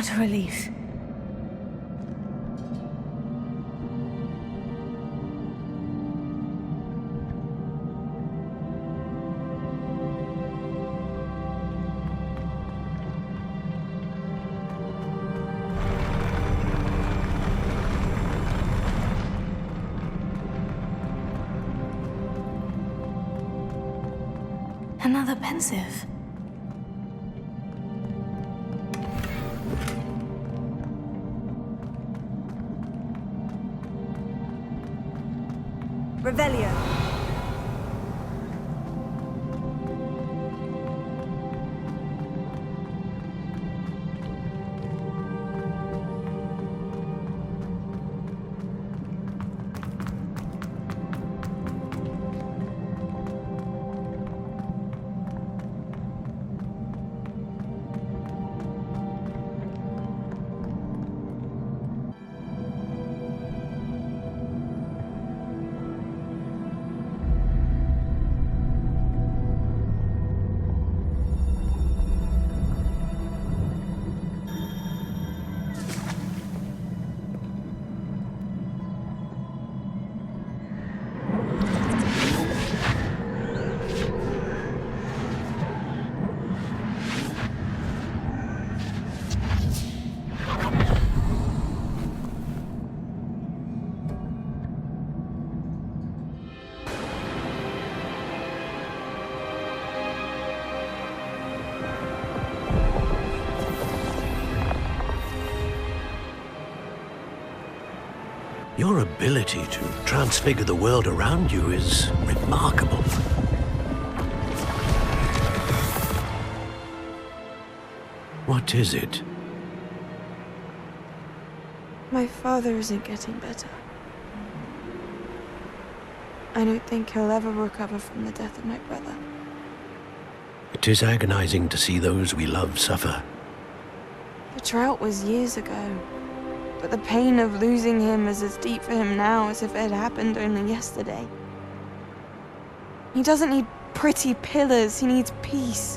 What a relief. Another pensive. Revelio. Your ability to transfigure the world around you is remarkable. What is it? My father isn't getting better. I don't think he'll ever recover from the death of my brother. It is agonizing to see those we love suffer. The drought was years ago, but the pain of losing him is as deep for him now as if it had happened only yesterday. He doesn't need pretty pillars, he needs peace.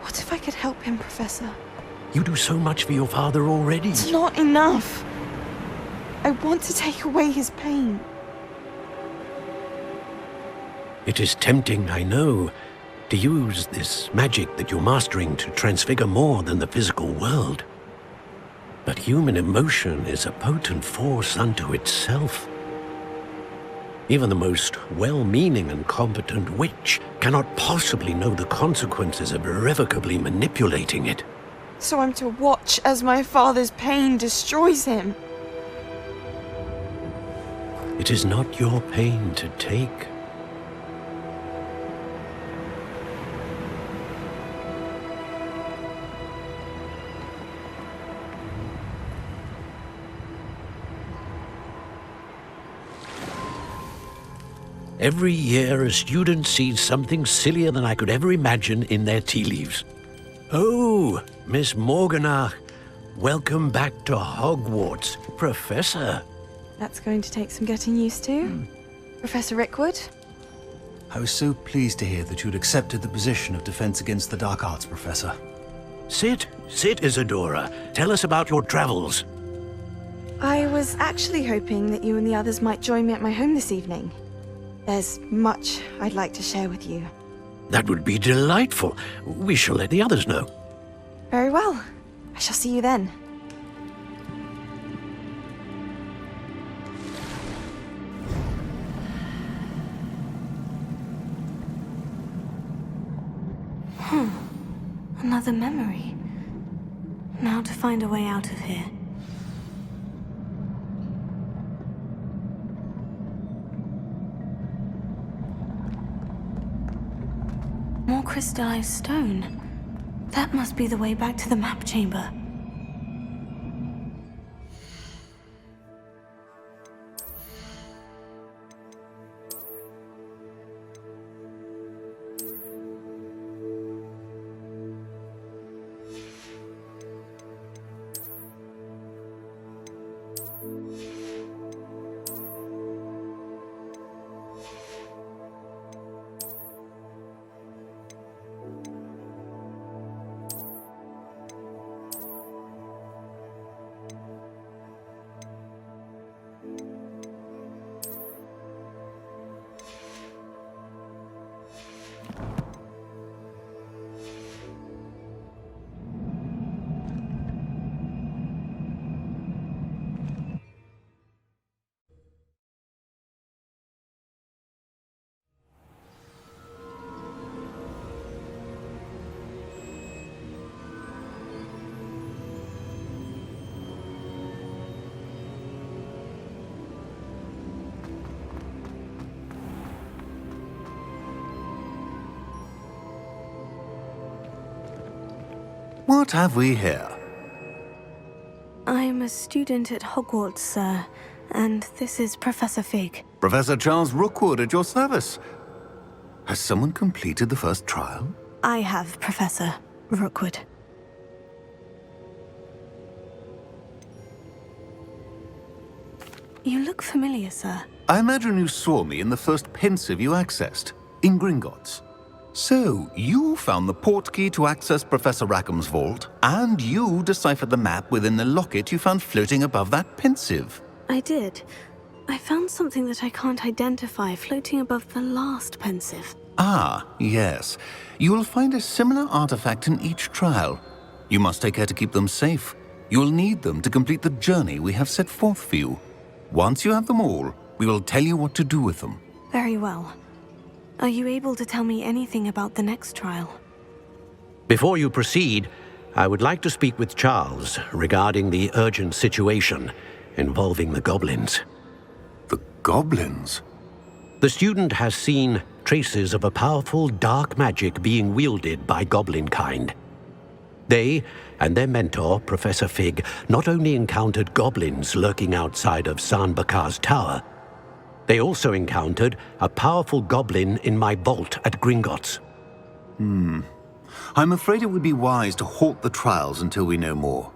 What if I could help him, Professor? You do so much for your father already. It's not enough. I want to take away his pain. It is tempting, I know, to use this magic that you're mastering to transfigure more than the physical world. But human emotion is a potent force unto itself. Even the most well-meaning and competent witch cannot possibly know the consequences of irrevocably manipulating it. So I'm to watch as my father's pain destroys him. It is not your pain to take. Every year, a student sees something sillier than I could ever imagine in their tea leaves. Oh, Miss Morganach, welcome back to Hogwarts, Professor. That's going to take some getting used to. Professor Rickwood? I was so pleased to hear that you'd accepted the position of Defense Against the Dark Arts, Professor. Sit, Isadora. Tell us about your travels. I was actually hoping that you and the others might join me at my home this evening. There's much I'd like to share with you. That would be delightful. We shall let the others know. Very well. I shall see you then. Another memory. Now to find a way out of here. More crystallized stone. That must be the way back to the map chamber. What have we here? I'm a student at Hogwarts, sir, and this is Professor Fig. Professor Charles Rookwood at your service. Has someone completed the first trial? I have, Professor Rookwood. You look familiar, sir. I imagine you saw me in the first pensive you accessed, in Gringotts. So, you found the portkey to access Professor Rackham's vault, and you deciphered the map within the locket you found floating above that pensive. I did. I found something that I can't identify floating above the last pensive. Ah, yes. You will find a similar artifact in each trial. You must take care to keep them safe. You will need them to complete the journey we have set forth for you. Once you have them all, we will tell you what to do with them. Very well. Are you able to tell me anything about the next trial? Before you proceed, I would like to speak with Charles regarding the urgent situation involving the goblins. The goblins? The student has seen traces of a powerful dark magic being wielded by goblin kind. They and their mentor, Professor Fig, not only encountered goblins lurking outside of Sanbakar's tower, they also encountered a powerful goblin in my vault at Gringotts. I'm afraid it would be wise to halt the trials until we know more.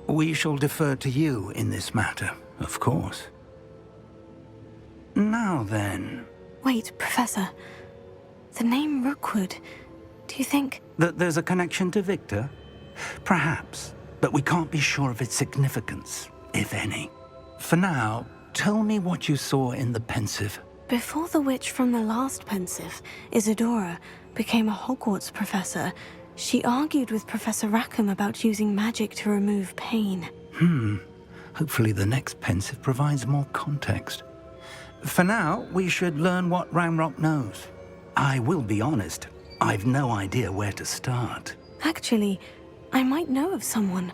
We shall defer to you in this matter, of course. Now then... Wait, Professor. The name Rookwood. Do you think... that there's a connection to Victor? Perhaps, but we can't be sure of its significance, if any. For now, tell me what you saw in the pensive. Before the witch from the last pensive, Isadora, became a Hogwarts professor, she argued with Professor Rackham about using magic to remove pain. Hopefully the next pensive provides more context. For now, we should learn what Ranrock knows. I will be honest, I've no idea where to start. Actually, I might know of someone.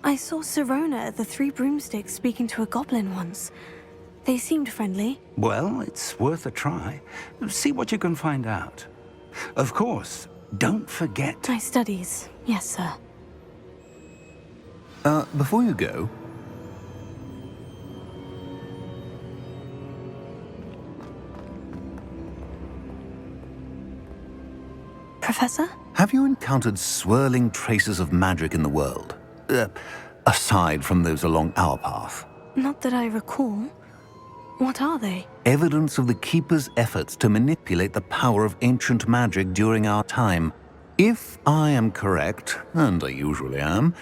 I saw Sirona at the Three Broomsticks speaking to a goblin once. They seemed friendly. Well, it's worth a try. See what you can find out. Of course, don't forget... My studies, yes, sir. Before you go... Professor? Have you encountered swirling traces of magic in the world? Aside from those along our path? Not that I recall. What are they? Evidence of the Keeper's efforts to manipulate the power of ancient magic during our time. If I am correct, and I usually am,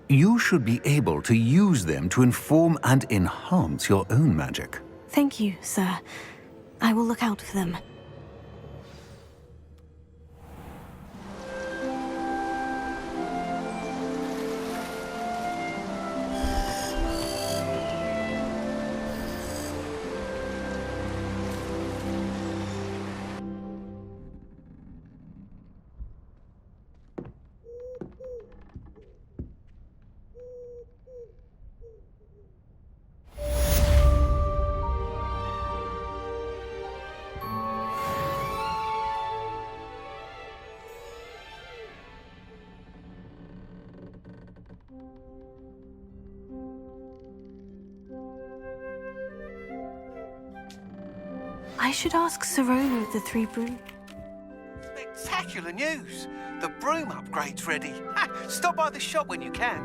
you should be able to use them to inform and enhance your own magic. Thank you, sir. I will look out for them. I should ask Sirona of the Three Broom. Spectacular news! The broom upgrade's ready. Stop by the shop when you can.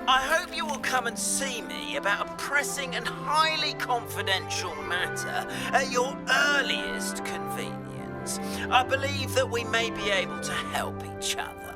I hope you will come and see me about a pressing and highly confidential matter at your earliest convenience. I believe that we may be able to help each other.